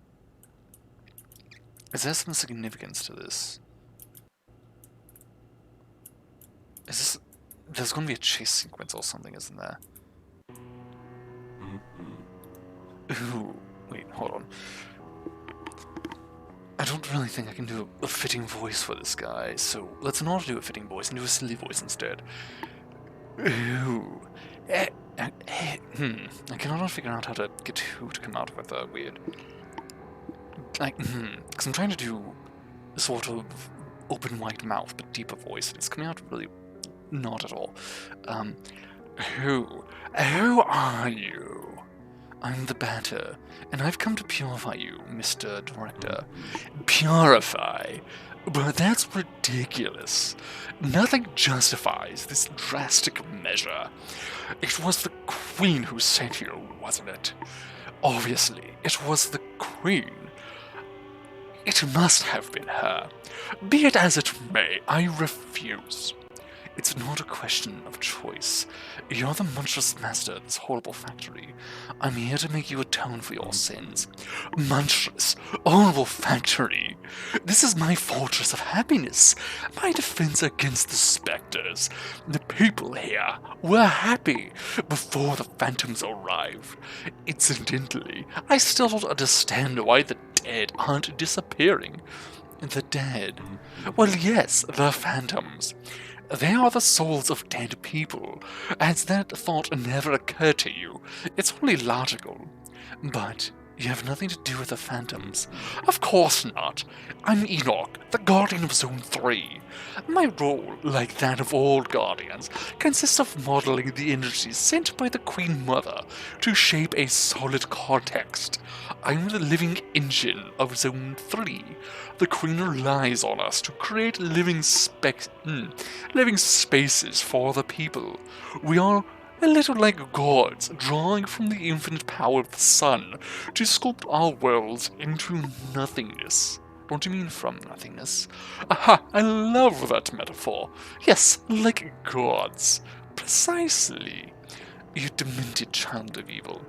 Is there some significance to this? Is this... There's going to be a chase sequence or something, isn't there? Ooh, wait, hold on. I don't really think I can do a fitting voice for this guy, so let's not do a fitting voice and do a silly voice instead. Ooh. I cannot figure out how to get who to come out with a weird... Like, because I'm trying to do a sort of open wide mouth but deeper voice, and it's coming out really not at all. Who are you? I'm the Batter, and I've come to purify you, Mr. Director. Purify? But that's ridiculous. Nothing justifies this drastic measure. It was the Queen who sent you, wasn't it? Obviously, it was the Queen. It must have been her. Be it as it may, I refuse. It's not a question of choice. You're the monstrous master of this horrible factory. I'm here to make you atone for your sins. Monstrous, horrible factory. This is my fortress of happiness, my defense against the specters. The people here were happy before the phantoms arrived. Incidentally, I still don't understand why the dead aren't disappearing. The dead? Well, yes, the phantoms. They are the souls of dead people. Has that thought never occurred to you? It's only logical. But you have nothing to do with the phantoms. Of course not. I'm Enoch, the Guardian of Zone 3. My role, like that of all Guardians, consists of modeling the energies sent by the Queen Mother to shape a solid context. I'm the living engine of Zone 3. The Queen relies on us to create living spaces for the people. We are a little like gods, drawing from the infinite power of the sun to sculpt our worlds into nothingness. What do you mean from nothingness? Aha! I love that metaphor. Yes, like gods. Precisely. You demented child of evil.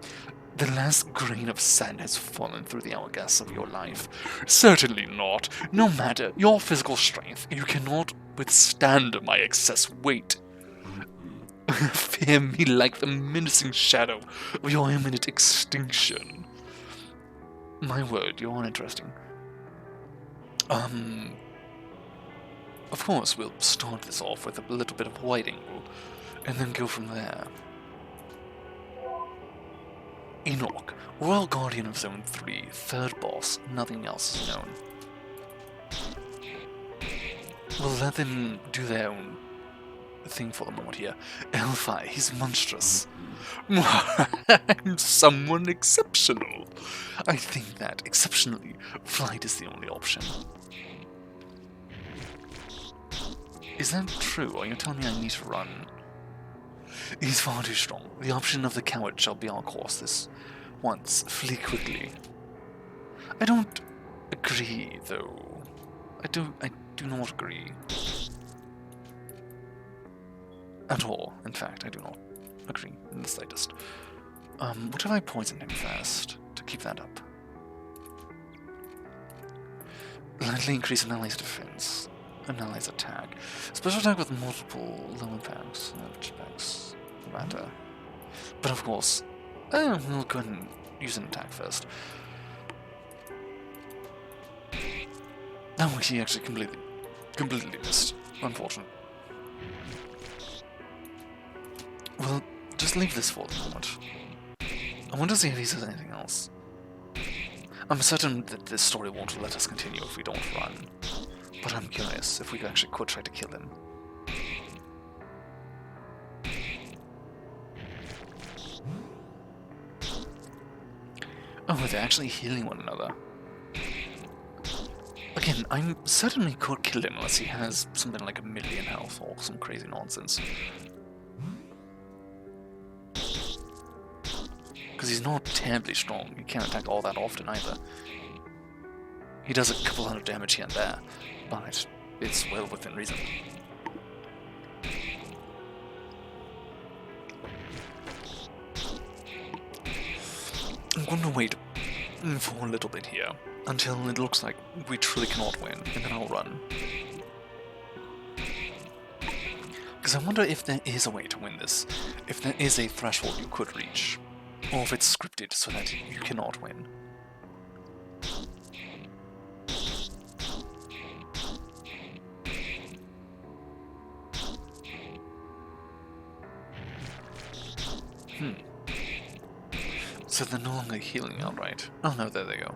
The last grain of sand has fallen through the hourglass of your life. Certainly not. No matter your physical strength, you cannot withstand my excess weight. Fear me like the menacing shadow of your imminent extinction. My word, you're uninteresting. Of course, we'll start this off with a little bit of wide angle, and then go from there. Enoch, Royal Guardian of Zone 3, third boss, nothing else is known. We'll let them do their own thing for the moment here. Elfi, he's monstrous. I'm someone exceptional. I think that, exceptionally, flight is the only option. Is that true, or are you telling me I need to run? He's far too strong. The option of the coward shall be our course this once. Flee quickly. I don't agree, though. I do not agree. At all. In fact, I do not agree in the slightest. What if I poisoned him first, to keep that up? Lightly increase an ally's defense. An ally's attack. Special attack with multiple low impacts. Impacts matter. But of course, we'll go ahead and use an attack first. Oh, he actually completely missed. Unfortunate. Well, just leave this for the moment. I want to see if he says anything else. I'm certain that this story won't let us continue if we don't run. But I'm curious if we actually could try to kill him. Oh, they're actually healing one another. Again, I certainly could kill him unless he has something like 1,000,000 health or some crazy nonsense. Because he's not terribly strong. He can't attack all that often either. He does a couple hundred damage here and there, but it's well within reason. I'm going to wait for a little bit here, until it looks like we truly cannot win, and then I'll run. Because I wonder if there is a way to win this, if there is a threshold you could reach, or if it's scripted so that you cannot win. So they're no longer healing outright. Oh no, there they go.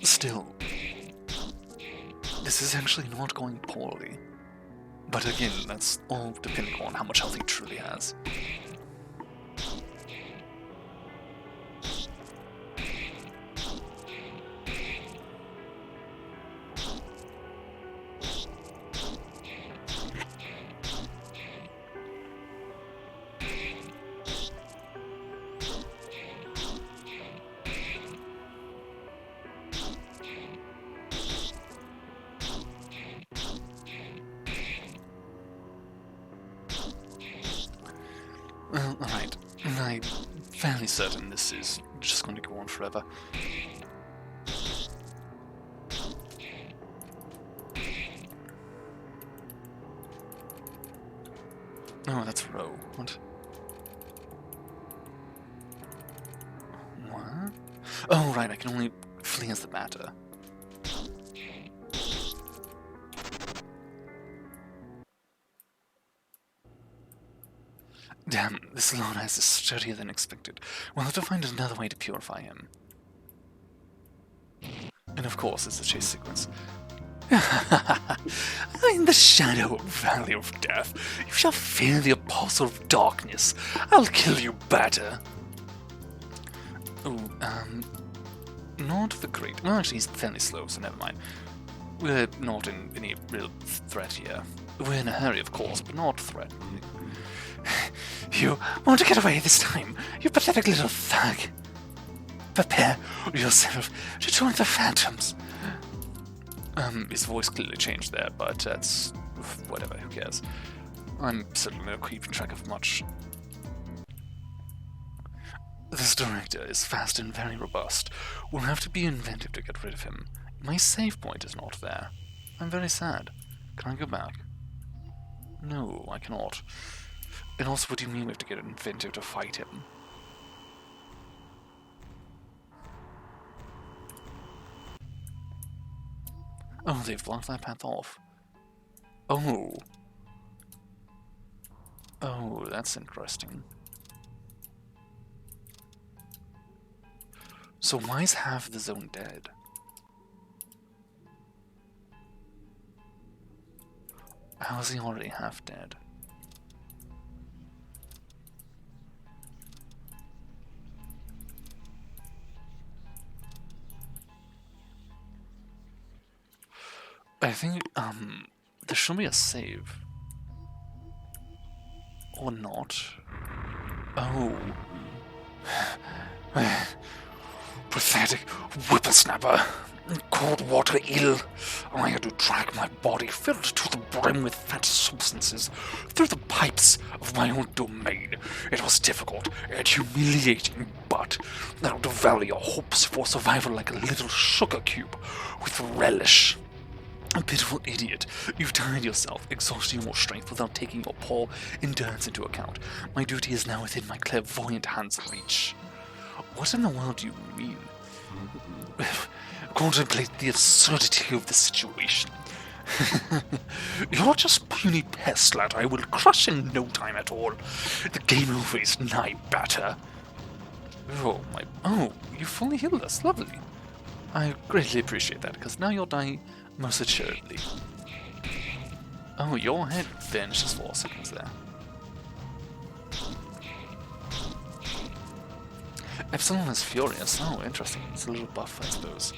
Still, this is actually not going poorly. But again, that's all depending on how much health he truly has. Well, alright. I'm fairly certain this is just going to go on forever. Oh, that's Row. What? What? Oh, right, I can only flee as the batter. Damn, this Lornas is sturdier than expected. We'll have to find another way to purify him. And of course, it's a chase sequence. In the shadow valley of death, you shall fear the apostle of darkness. I'll kill you better. Oh, not the great. Well, actually, he's fairly slow, so never mind. We're not in any real threat here. We're in a hurry, of course, but not threatening. You want to get away this time, you pathetic little thug. Prepare yourself to join the Phantoms. His voice clearly changed there, but that's... whatever, who cares? I'm certainly not keeping track of much. This director is fast and very robust. We'll have to be inventive to get rid of him. My save point is not there. I'm very sad. Can I go back? No, I cannot. And also, what do you mean we have to get inventive to fight him? Oh, they've blocked that path off. Oh. Oh, that's interesting. So why is half the zone dead? How is he already half dead? I think, there should be a save. Or not. Oh. Pathetic whippersnapper. Cold water ill. I had to drag my body filled to the brim with fat substances through the pipes of my own domain. It was difficult and humiliating, but I would devour your hopes for survival like a little sugar cube with relish. A pitiful idiot. You've tired yourself, exhausting your strength without taking your poor endurance into account. My duty is now within my clairvoyant hand's reach. What in the world do you mean? Contemplate the absurdity of the situation. You're just puny pest, lad. I will crush in no time at all. The game over is nigh batter. Oh, my... Oh, you fully healed us. Lovely. I greatly appreciate that, because now you'll die most assuredly. Oh, your head vanishes for 4 seconds there. Epsilon is furious. Oh, interesting. It's a little buff, I suppose.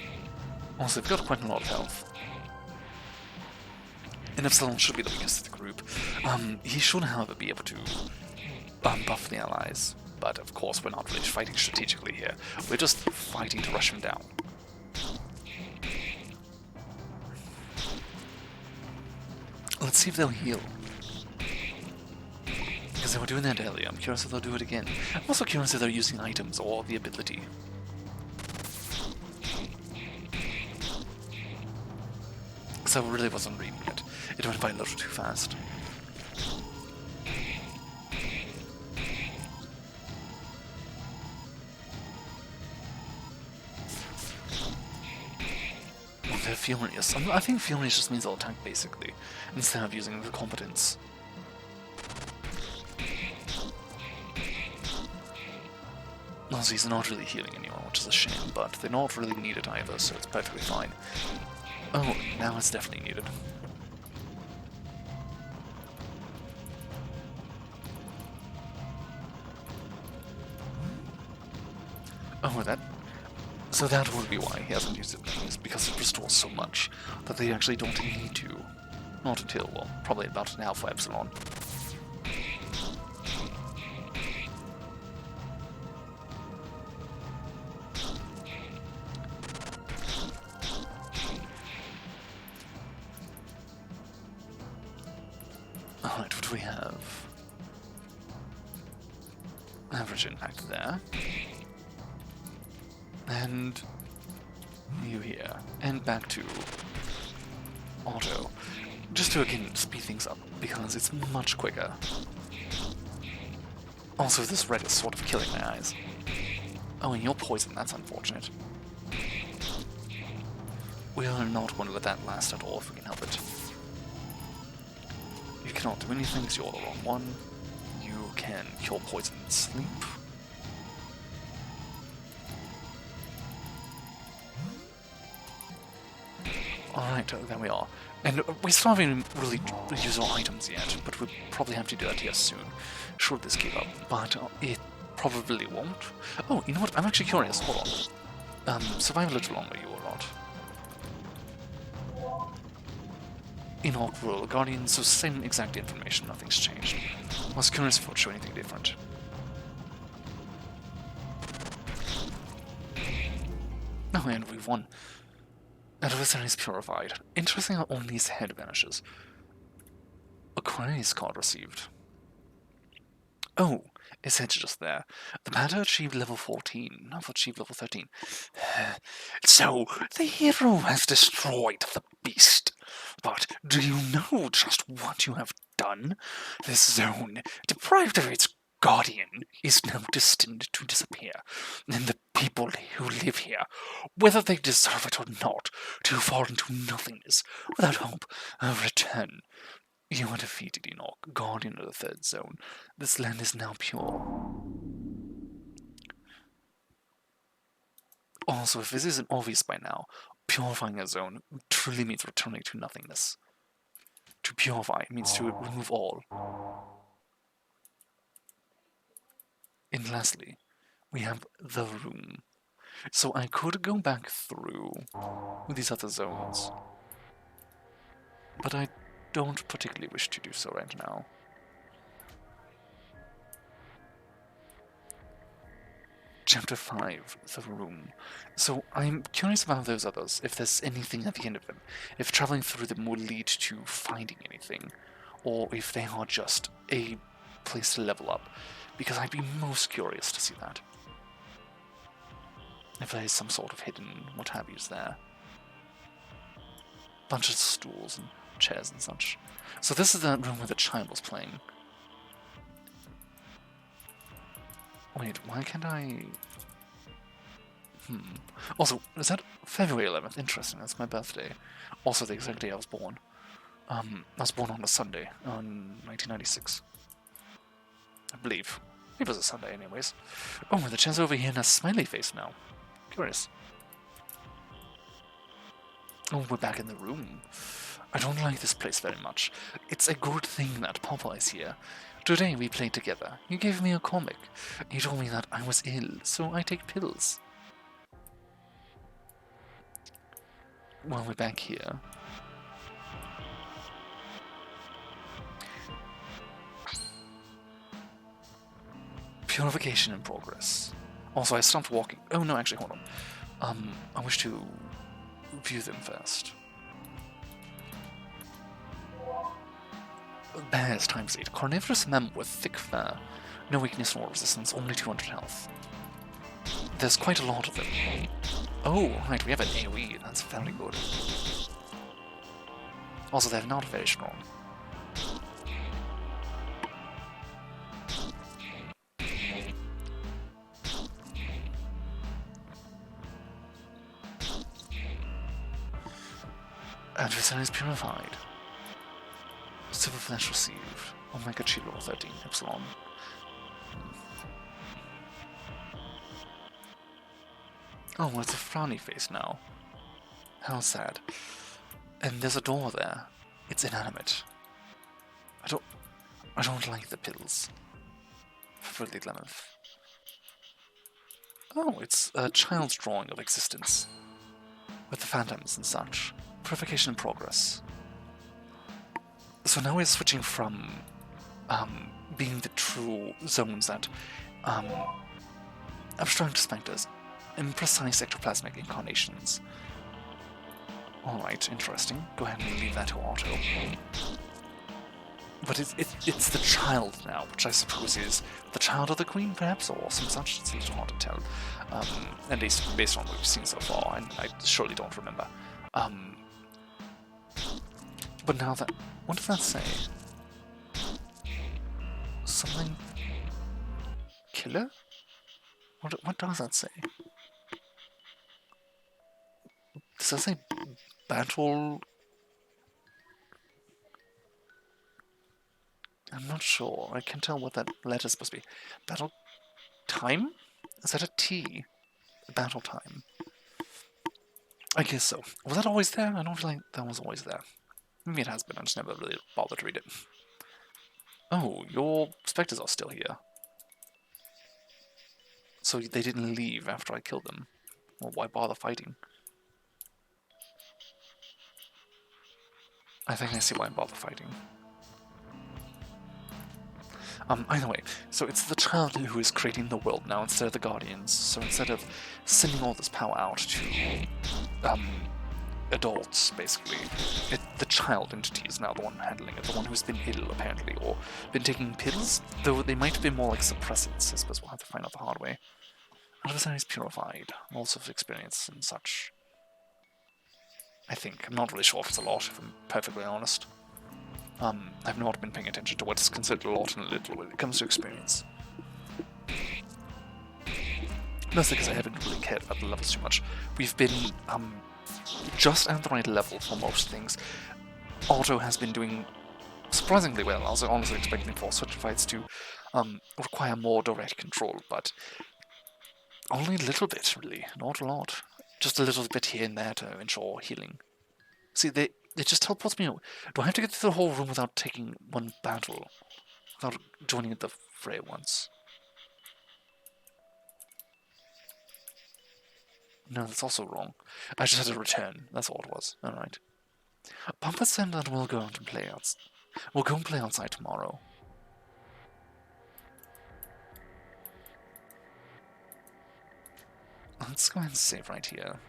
Also, they've got quite a lot of health. And Epsilon should be the weakest of the group. He should, however, be able to buff the allies. But, of course, we're not really fighting strategically here. We're just fighting to rush him down. Let's see if they'll heal. Because they were doing that earlier. I'm curious if they'll do it again. I'm also curious if they're using items or the ability. Because I really wasn't reading it. It went by a little too fast. They're furious. I think furious just means they'll attack, basically, instead of using the competence. Also, he's not really healing anyone, which is a shame, but they're not really needed either, so it's perfectly fine. Oh, now it's definitely needed. Oh, that... So that would be why he hasn't used it, is because it restores so much that they actually don't need to. Not until, well, probably about an alpha epsilon. Alright, what do we have? Average impact there. And you here. And back to auto. Just to again speed things up, because it's much quicker. Also, this red is sort of killing my eyes. Oh, and you're poisoned, that's unfortunate. We are not going to let that last at all if we can help it. You cannot do anything because you're the wrong one. You can cure poison and sleep. Alright, there we are. And we still haven't really used our items yet, but we'll probably have to do that here soon. Should this give up, but it probably won't. Oh, you know what? I'm actually curious. Hold on. Survive a little longer, you or not. inaugural Guardian, so same exact information, nothing's changed. I was curious if it would show anything different. Oh, and we've won. Adversary is purified. Interesting how only his head vanishes. A Query's card received. Oh, his head's just there. The matter achieved level 14. I've achieved level 13. So, the hero has destroyed the beast. But do you know just what you have done? This zone, deprived of its guardian, is now destined to disappear. And the people who live here, whether they deserve it or not, to fall into nothingness without hope of return. You are defeated, Enoch, guardian of the third zone. This land is now pure. Also, if this isn't obvious by now, purifying a zone truly means returning to nothingness. To purify means to remove all. And lastly, we have the room. So I could go back through these other zones, but I don't particularly wish to do so right now. Chapter 5, The Room. So I'm curious about those others, if there's anything at the end of them, if traveling through them will lead to finding anything, or if they are just a place to level up, because I'd be most curious to see that. If there is some sort of hidden what-have-yous there. Bunch of stools and chairs and such. So this is the room where the child was playing. Wait, why can't I... Also, is that February 11th? Interesting, that's my birthday. Also the exact day I was born. I was born on a Sunday, on 1996. I believe. It was a Sunday anyways. Oh, and the chair's over here in a smiley face now. Curious. Oh, we're back in the room. I don't like this place very much. It's a good thing that Papa is here. Today we played together. You gave me a comic. You told me that I was ill, so I take pills. Well, we're back here. Purification in progress. Also, I stopped walking. Oh no, actually, hold on. I wish to view them first. Bears times 8. Carnivorous mammal with thick fur. No weakness nor resistance, only 200 health. There's quite a lot of them. Oh, right, we have an AoE. That's very good. Also, they're not very strong. Adversary is purified. Silver flesh received. Omega Chi level 13, Epsilon. Oh, well, it's a frowny face now. How sad. And there's a door there. It's inanimate. I don't like the pills. February 11th. Oh, it's a child's drawing of existence. With the phantoms and such. Purification in progress. So now we're switching from being the true zones that abstract specters, imprecise ectoplasmic incarnations. Alright, interesting. Go ahead and leave that to auto. But it's the child now, which I suppose is the child of the queen, perhaps, or some such. It's a little hard to tell. At least based on what we've seen so far, and I surely don't remember. But now that... What does that say? Something... Killer? What does that say? Does that say battle... I'm not sure. I can't tell what that letter's supposed to be. Battle... Time? Is that a T? Battle time. I guess so. Was that always there? I don't feel like that was always there. Maybe it has been, I just never really bothered to read it. Oh, your specters are still here. So they didn't leave after I killed them. Well, why bother fighting? I think I see why I bother fighting. Either way, so it's the child who is creating the world now instead of the Guardians. So instead of sending all this power out to adults, basically, the child entity is now the one handling it, the one who's been ill, apparently, or been taking pills, though they might have been more like suppressants. I suppose we'll have to find out the hard way. Adversary is purified, lots of experience and such. I think. I'm not really sure if it's a lot, if I'm perfectly honest. I've not been paying attention to what's considered a lot and a little when it comes to experience. Mostly because I haven't really cared about the levels too much. We've been just at the right level for most things. Auto has been doing surprisingly well. I was honestly expecting for certain fights to require more direct control, but only a little bit, really. Not a lot. Just a little bit here and there to ensure healing. See, it just teleports me out. Do I have to get through the whole room without taking one battle? Without joining the fray once? No, that's also wrong. I just had to return. That's all it was. Alright. Papa said that we'll go out and play outside. We'll go and play outside tomorrow. Let's go and save right here.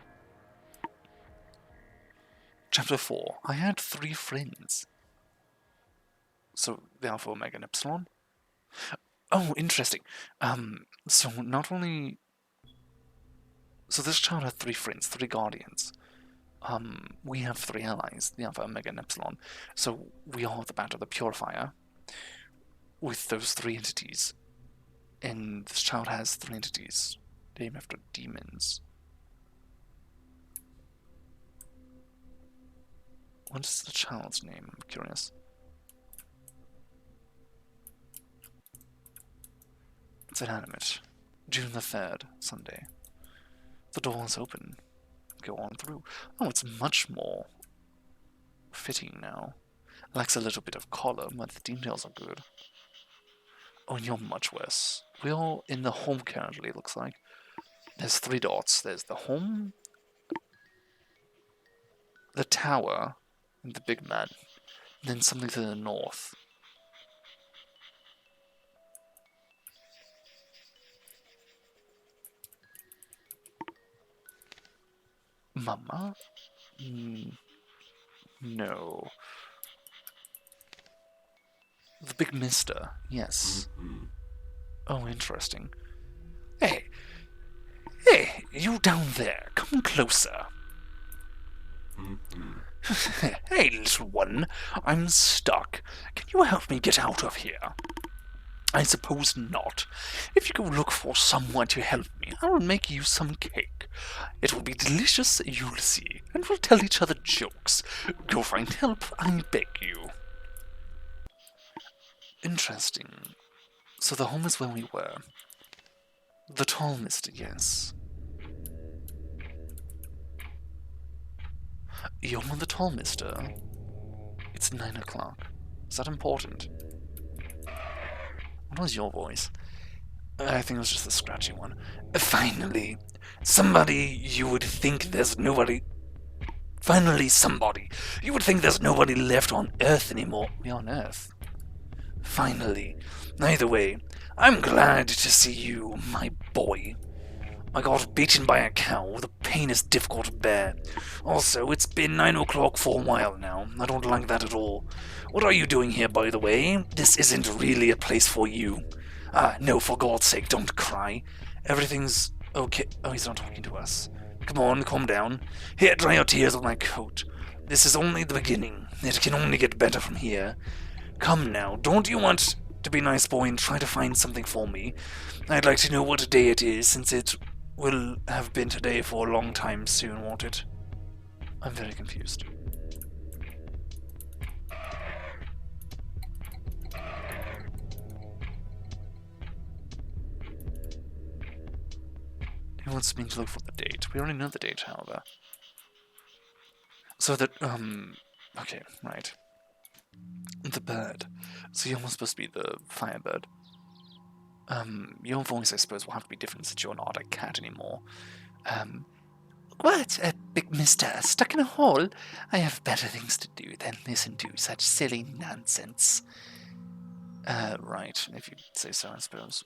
Chapter 4. I had 3 friends. So, the Alpha, Omega, and Epsilon? Oh, interesting. So not only... So this child had 3 friends, 3 guardians. We have 3 allies, the Alpha, Omega, and Epsilon. So we are the Battle of the Purifier with those 3 entities. And this child has 3 entities named after demons. What is the child's name? I'm curious. It's inanimate. June the 3rd, Sunday. The door is open. Go on through. Oh, it's much more fitting now. Lacks a little bit of color, but the details are good. Oh, and you're much worse. We're in the home currently, it looks like. There's 3 dots. There's the home, the tower, and the big man. And then something to the north. Mama? No. The big mister, yes. Oh, interesting. Hey! Hey, you down there, come closer. Hey, little one, I'm stuck. Can you help me get out of here? I suppose not. If you go look for someone to help me, I will make you some cake. It will be delicious, you'll see, and we'll tell each other jokes. Go find help, I beg you. Interesting. So the home is where we were. The tall mister, yes. You're the tall mister. It's 9 o'clock. Is that important? What was your voice? I think it was just the scratchy one. Finally, somebody you would think there's nobody... Finally, somebody. You would think there's nobody left on Earth anymore. We're on Earth. Finally. Either way, I'm glad to see you, my boy. I got beaten by a cow. The pain is difficult to bear. Also, it's been 9 o'clock for a while now. I don't like that at all. What are you doing here, by the way? This isn't really a place for you. Ah, no, for God's sake, don't cry. Everything's okay. Oh, he's not talking to us. Come on, calm down. Here, dry your tears with my coat. This is only the beginning. It can only get better from here. Come now, don't you want to be a nice boy and try to find something for me? I'd like to know what day it is, since it will have been today for a long time soon, won't it? I'm very confused. He wants me to look for the date. We already know the date, however. So that, okay, right. The bird. So you're supposed to be the firebird. Your voice, I suppose, will have to be different since you're not a cat anymore. What? Big mister, stuck in a hole? I have better things to do than listen to such silly nonsense. Right, if you say so, I suppose.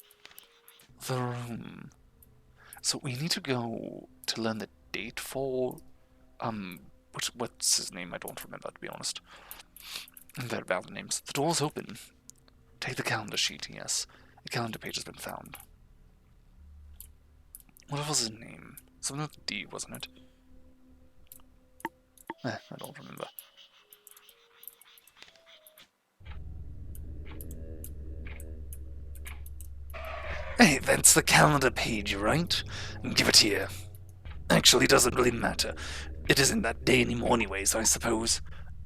The room. So we need to go to learn the date for, what's his name? I don't remember, to be honest. They're valid names. The door's open. Take the calendar sheet, yes. A calendar page has been found. What was his name? Something with D, wasn't it? I don't remember. Hey, that's the calendar page, right? Give it here. Actually, it doesn't really matter. It isn't that day anymore anyways, I suppose.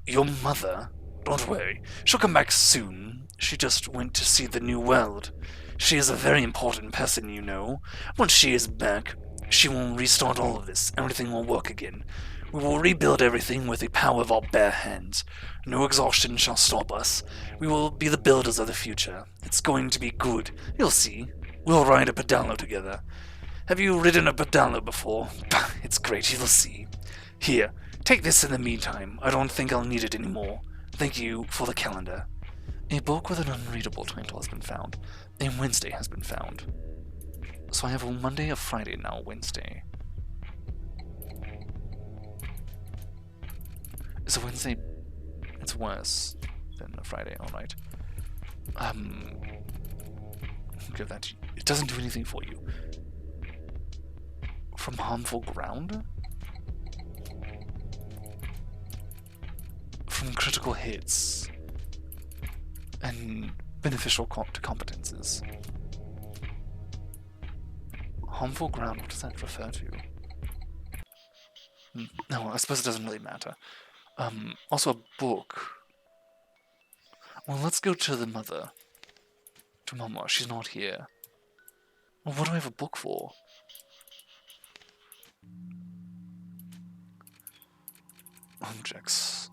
Your mother? Don't worry. She'll come back soon. She just went to see the new world. She is a very important person, you know. Once she is back, she will restart all of this. Everything will work again. We will rebuild everything with the power of our bare hands. No exhaustion shall stop us. We will be the builders of the future. It's going to be good. You'll see. We'll ride a pedalo together. Have you ridden a pedalo before? It's great, you'll see. Here, take this in the meantime. I don't think I'll need it anymore. Thank you for the calendar. A book with an unreadable title has been found. A Wednesday has been found. So I have a Monday, a Friday, now a Wednesday. Is a Wednesday... It's worse than a Friday, alright. Give that to you. It doesn't do anything for you. From harmful ground? From critical hits. And beneficial to competences. Harmful ground, what does that refer to? No, I suppose it doesn't really matter. Also a book. Well, let's go to the mother. To Mama, she's not here. Well, what do I have a book for? Objects.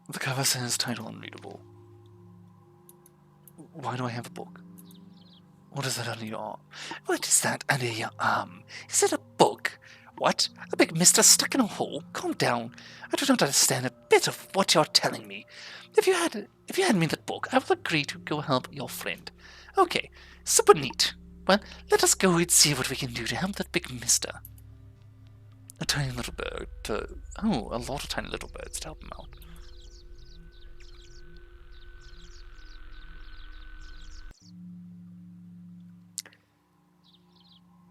The cover says title unreadable. Why do I have a book? What is that under your arm? What is that under your arm? Is it a book? What? A big mister stuck in a hole? Calm down. I do not understand a bit of what you're telling me. If you had me that book, I will agree to go help your friend. Okay, super neat. Well, let us go and see what we can do to help that big mister. A tiny little bird to... Oh, a lot of tiny little birds to help him out.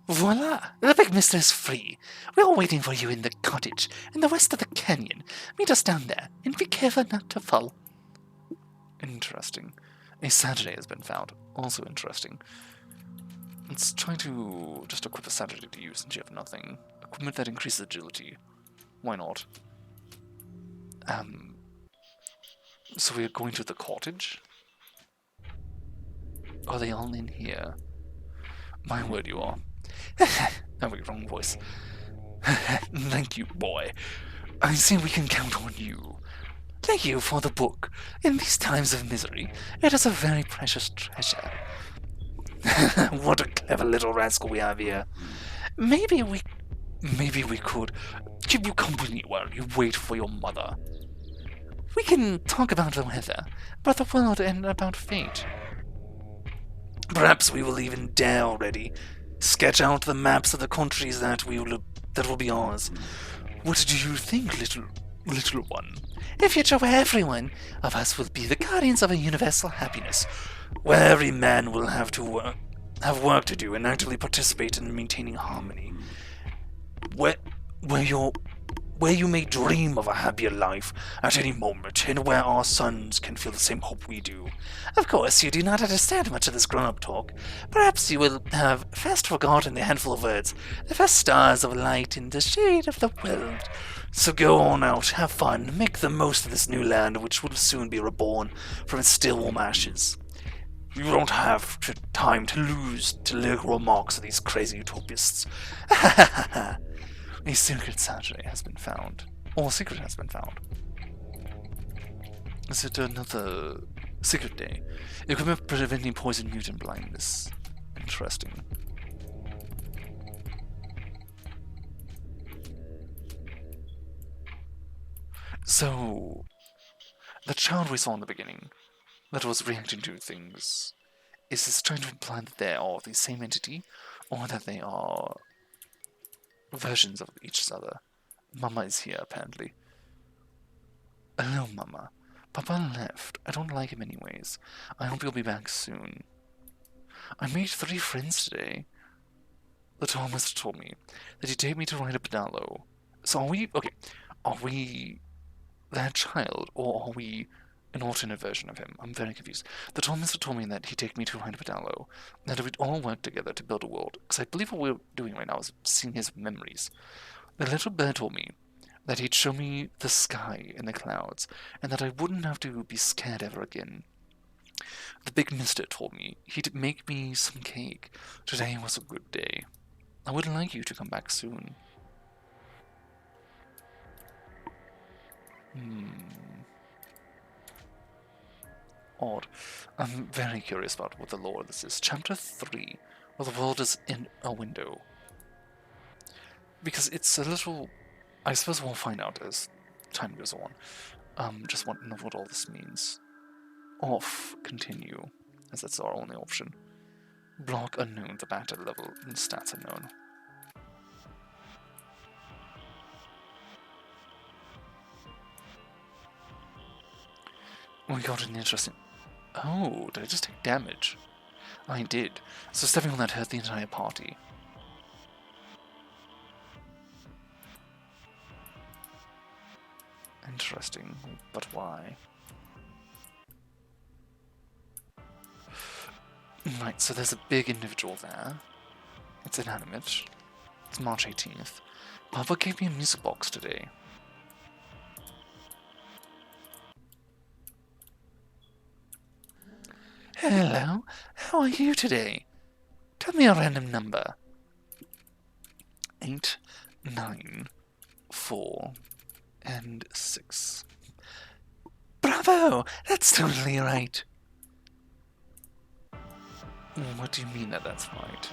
Voila! The big mister is free. We are waiting for you in the cottage, in the west of the canyon. Meet us down there, and be careful not to fall. Interesting. A Saturday has been found. Also interesting. Let's try to just equip a Saturday to use since you have nothing. Equipment that increases agility. Why not? So we are going to the cottage? Are they all in here? My word, you are. Oh, wait, wrong voice. Thank you, boy. I see we can count on you. Thank you for the book. In these times of misery, it is a very precious treasure. What a clever little rascal we have here. Maybe we could keep you company while you wait for your mother. We can talk about the weather, about the world, and about fate. Perhaps we will even dare already sketch out the maps of the countries that will be ours. What do you think, little one? A future where every one of us will be the guardians of a universal happiness, where every man will have work to do and actively participate in maintaining harmony. Where you may dream of a happier life at any moment, and where our sons can feel the same hope we do. Of course, you do not understand much of this grown-up talk. Perhaps you will have fast forgotten the handful of words, the first stars of light in the shade of the world. So go on out, have fun, make the most of this new land which will soon be reborn from its still warm ashes. You don't have time to lose to lyrical remarks of these crazy utopists. A secret Saturday has been found. Or a secret has been found. Is it another secret day? Equipment preventing poison, mutant blindness. Interesting. So, the child we saw in the beginning that was reacting to things, is this trying to imply that they are the same entity, or that they are versions of each other? Mama is here, apparently. Hello, Mama. Papa left. I don't like him anyways. I hope he'll be back soon. I made 3 friends today. The Thomas told me that he'd take me to ride a pedalo. So are we... Okay, are we that child, or are we an alternate version of him? I'm very confused. The Thomas told me that he'd take me to ride a pedalo, that we'd all work together to build a world, because I believe what we're doing right now is seeing his memories. The little bear told me that he'd show me the sky and the clouds, and that I wouldn't have to be scared ever again. The big mister told me he'd make me some cake. Today was a good day. I would like you to come back soon. Odd. I'm very curious about what the lore of this is. Chapter 3, where the world is in a window. Because it's a little... I suppose we'll find out as time goes on. Just want to know what all this means. Off, continue, as that's our only option. Block unknown, the battle level, and stats unknown. We got an interesting... Oh, did I just take damage? I did. So stepping on that hurt the entire party. Interesting, but why? Right, so there's a big individual there. It's inanimate. It's March 18th. Papa gave me a music box today. Hello, how are you today? Tell me a random number. 8, 9, 4, and 6. Bravo! That's totally right. What do you mean that that's right?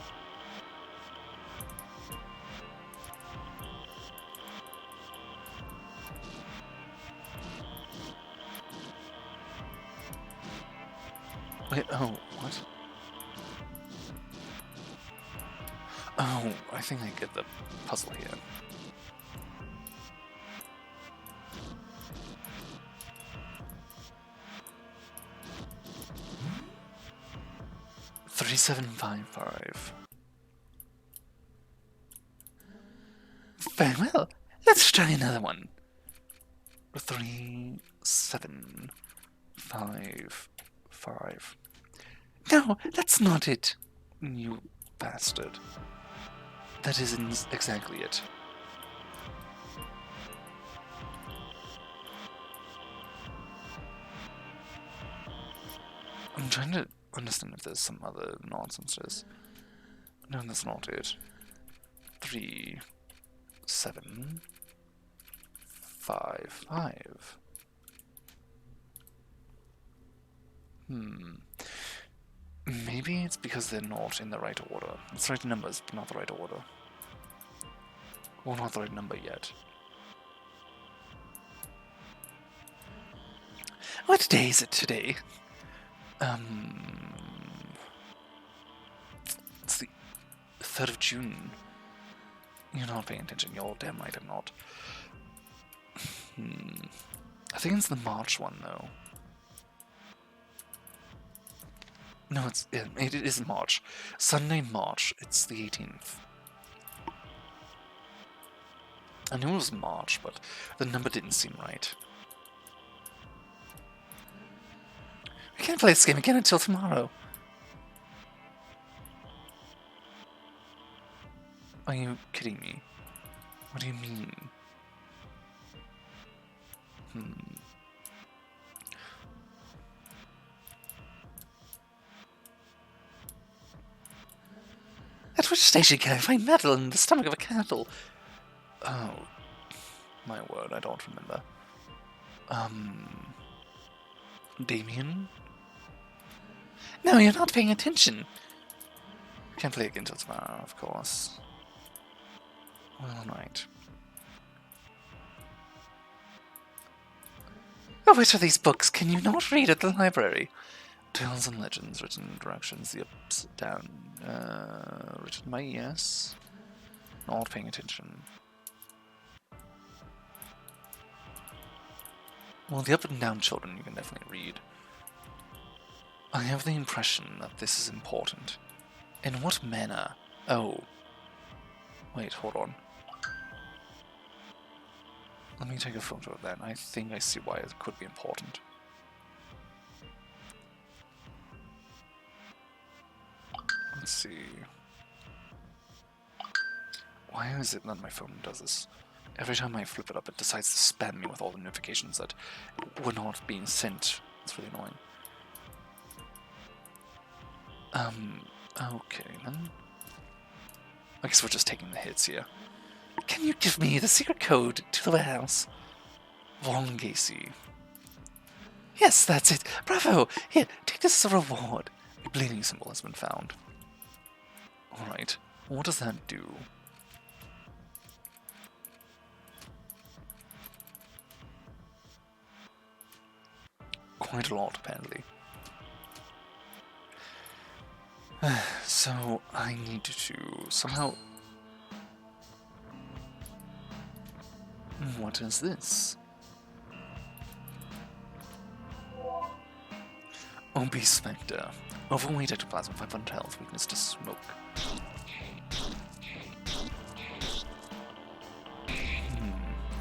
Wait, oh, what? Oh, I think I get the puzzle here. $3755. Very well. Let's try another one. 3755. No, that's not it. You bastard. That isn't exactly it. I'm trying to understand if there's some other nonsense to this. No, that's not it. 3, 7, 5, 5. Maybe it's because they're not in the right order. It's the right numbers, but not the right order. Or not the right number yet. What day is it today? It's the 3rd of June. You're not paying attention. You're damn right I'm not. I think it's the March one, though. No, it is March. Sunday, March. It's the 18th. I knew it was March, but the number didn't seem right. We can't play this game again until tomorrow. Are you kidding me? What do you mean? At which station can I find metal in the stomach of a cattle? Oh, my word, I don't remember. Damien? No, you're not paying attention. Can't play again till tomorrow, of course. Well, right. Oh, which of these books can you not read at the library? Tales and legends, written directions, the ups, down, written by yes. Not paying attention. Well, the up and down children you can definitely read. I have the impression that this is important. In what manner? Oh. Wait, hold on. Let me take a photo of that. I think I see why it could be important. Let's see. Why is it that my phone does this? Every time I flip it up, it decides to spam me with all the notifications that were not being sent. It's really annoying. Okay then. I guess we're just taking the hits here. Can you give me the secret code to the warehouse? Von Gacy. Yes, that's it. Bravo! Here, take this as a reward. A bleeding symbol has been found. Alright, what does that do? Quite a lot, apparently. So, I need to somehow... What is this? Obese Spectre. Overweight ectoplasm, 500 health, weakness to smoke.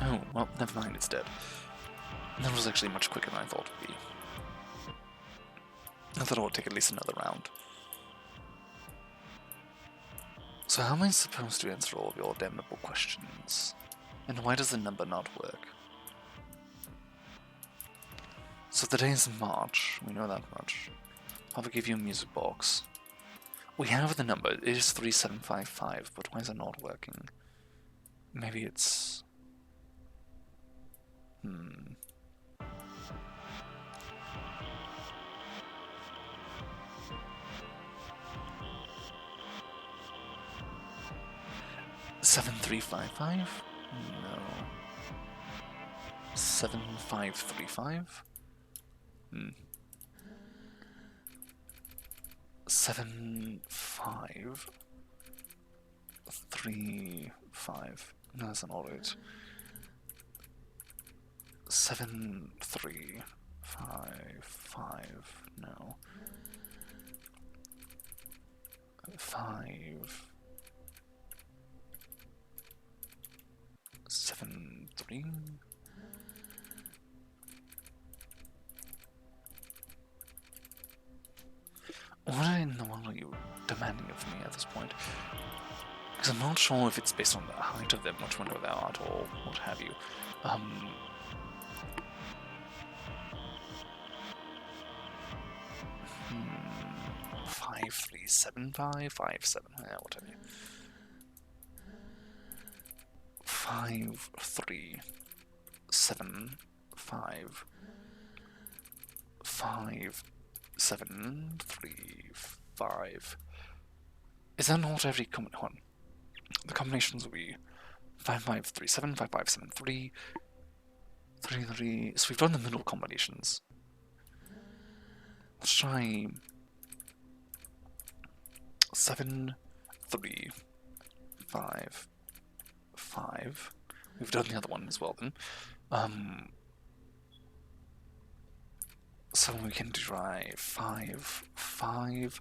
Oh, well, never mind, it's dead. That was actually much quicker than I thought it would be. I thought it would take at least another round. So how am I supposed to answer all of your damnable questions? And why does the number not work? So the day is March, we know that much. I will give you a music box. We have the number, it is 3755, but why is it not working? Maybe it's... 7355? No. 7535? 7535. No, that's not it. 7355. No. 573. What in the world are you demanding of me at this point? Because I'm not sure if it's based on the height of them, which window they are at, or what have you. 5375, 57, whatever. 5375, 5735. Is that not every combination? The combinations will be 5537, 5573, 33. So we've done the middle combinations. Let's try 7, 3, 5, 5. We've done the other one as well then. So we can try 5, 5.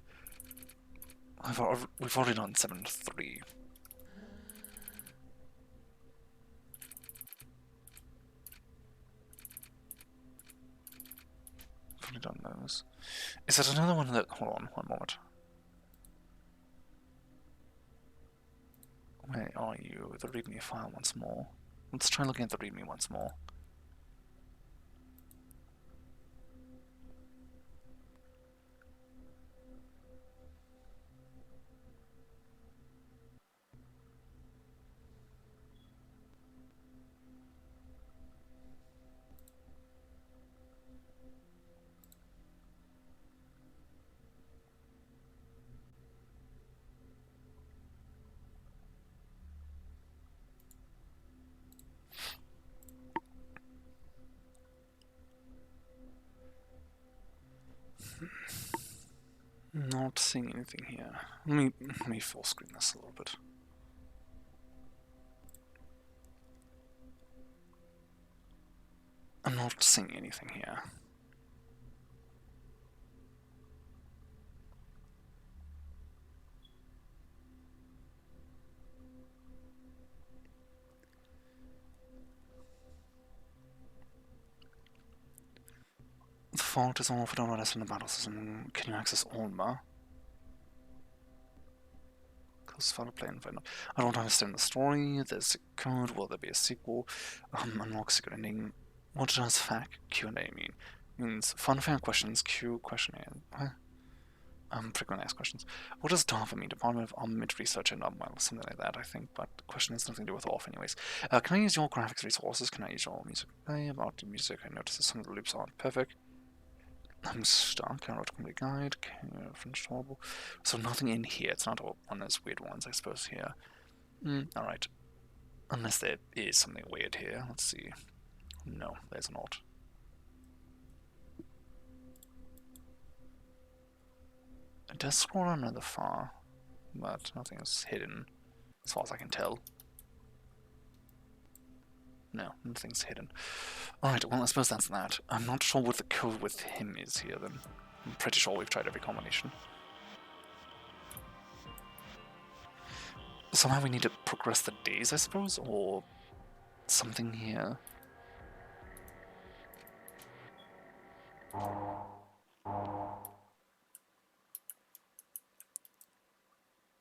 We've already done 7, 3. We've already done those. Is that another one that... Hold on, one moment. Where are you? The readme file once more. Let's try looking at the readme once more. Not seeing anything here. Let me full screen this a little bit. I'm not seeing anything here. The fort is offered on us in the battle system. Can you access Olma? Close file plane. I don't understand the story. There's a code. Will there be a sequel? Unlock secret ending. What does FAQ Q&A mean? It means fun fan questions, Q questionnaire. Frequently asked questions. What does DARPA mean? Department of Armament Research and well, something like that, I think. But the question has nothing to do with off, anyways. Can I use your graphics resources? Can I use your music? About the music, I noticed that some of the loops aren't perfect. I'm stuck. I wrote a complete guide. French horrible. So nothing in here. It's not one of those weird ones, I suppose. Here. Alright. Unless there is something weird here. Let's see. No, there's not. It does scroll on rather far, but nothing is hidden, as far as I can tell. No, nothing's hidden. Alright, well, I suppose that's that. I'm not sure what the code with him is here, then. I'm pretty sure we've tried every combination. Somehow we need to progress the days, I suppose, or something here.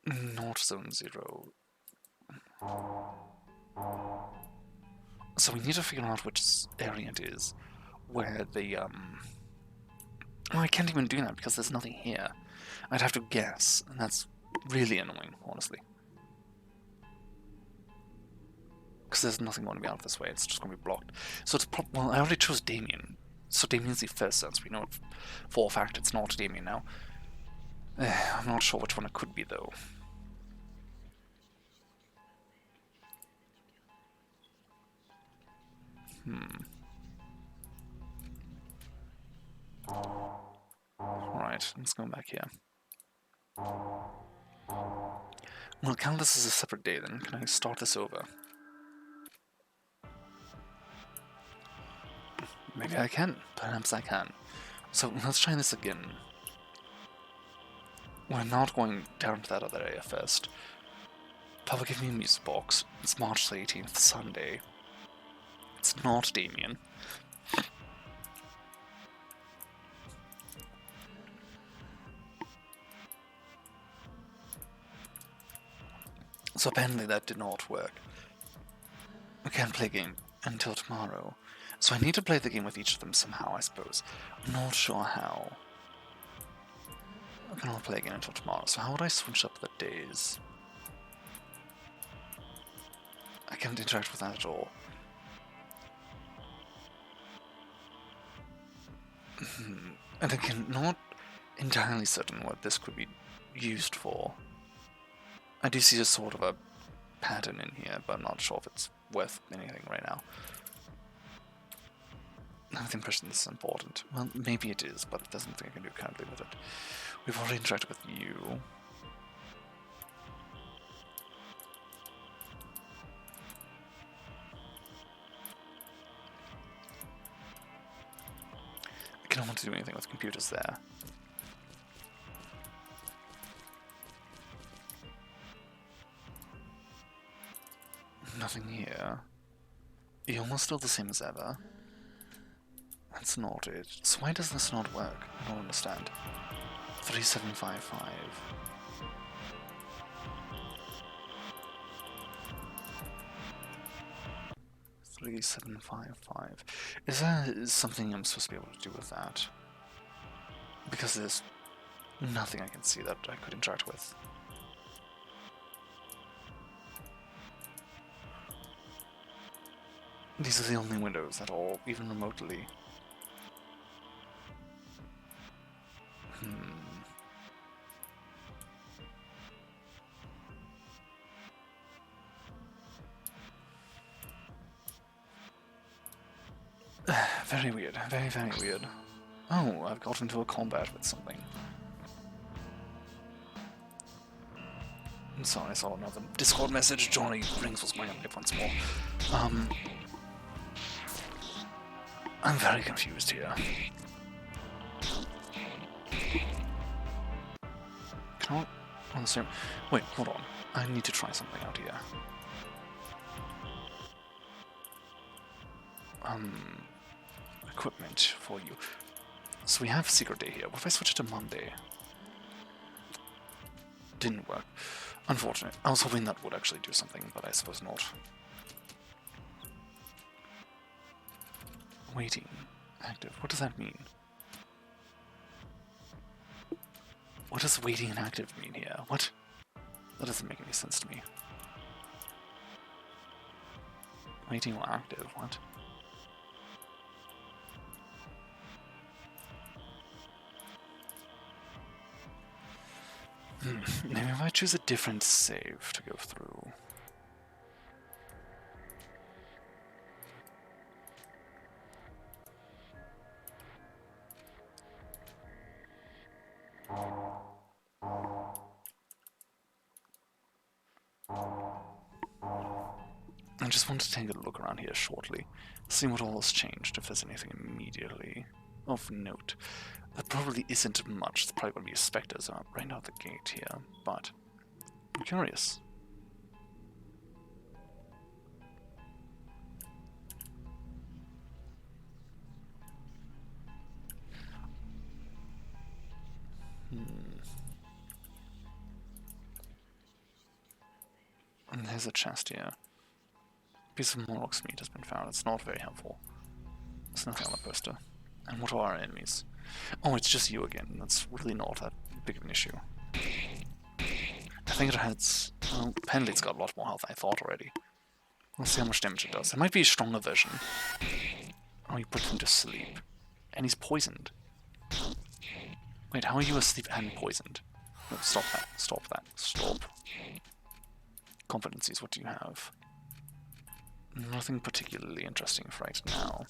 Not zone 0. So we need to figure out which area it is where the, Oh, I can't even do that because there's nothing here. I'd have to guess, and that's really annoying, honestly. Because there's nothing going to be out this way, it's just going to be blocked. So it's well, I already chose Damien. So Damien's the first sense. We know for a fact it's not Damien now. I'm not sure which one it could be, though. Alright, let's go back here. Well, count this as a separate day then. Can I start this over? Maybe I can. Perhaps I can. So let's try this again. We're not going down to that other area first. Papa, give me a music box. It's March the 18th, Sunday. It's not Damien. So apparently that did not work. We can't play a game until tomorrow. So I need to play the game with each of them somehow, I suppose. I'm not sure how. I cannot play again until tomorrow, so how would I switch up the days? I can't interact with that at all. And again, not entirely certain what this could be used for. I do see a sort of a pattern in here, but I'm not sure if it's worth anything right now. I have the impression this is important. Well, maybe it is, but there's nothing I can do currently with it. We've already interacted with you. I don't want to do anything with computers there. Nothing here. You're almost still the same as ever. That's not it. So why does this not work? I don't understand. 3755. Is there something I'm supposed to be able to do with that? Because there's nothing I can see that I could interact with. These are the only windows that are even remotely. Very weird. Very, very weird. Oh, I've got into a combat with something. I'm sorry, I saw another Discord message. Johnny Rings was going on live once more. I'm very confused here. Can I... On the same... Wait, hold on. I need to try something out here. Equipment for you. So we have Secret Day here. What if I switch it to Monday? Didn't work. Unfortunate. I was hoping that would actually do something, but I suppose not. Waiting. Active. What does that mean? What does waiting and active mean here? What? That doesn't make any sense to me. Waiting or active? What? Maybe if I choose a different save to go through. I just want to take a look around here shortly, see what all has changed, if there's anything immediately of note. There probably isn't much. There's probably going to be specters right out the gate here, but I'm curious. And there's a chest here. A piece of Morlock's meat has been found. It's not very helpful. There's nothing on the poster. And what are our enemies? Oh, it's just you again. That's really not that big of an issue. I think it has... Well, apparently it's got a lot more health than I thought already. Let's see how much damage it does. It might be a stronger version. Oh, you put him to sleep. And he's poisoned. Wait, how are you asleep and poisoned? No, stop that. Stop that. Stop. Competencies, what do you have? Nothing particularly interesting for right now.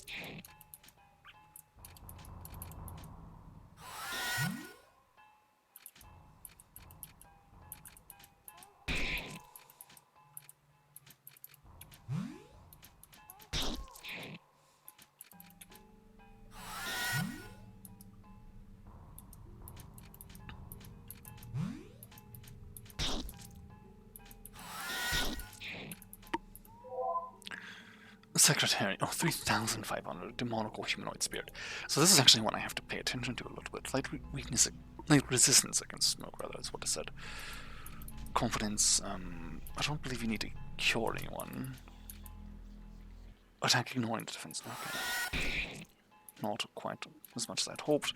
Secretary, oh, 3,500, demonical humanoid spirit. So this is actually one I have to pay attention to a little bit. Light weakness, light resistance against smoke, rather, is what it said. Confidence, I don't believe you need to cure anyone. Attack ignoring the defense, okay. Not quite as much as I'd hoped.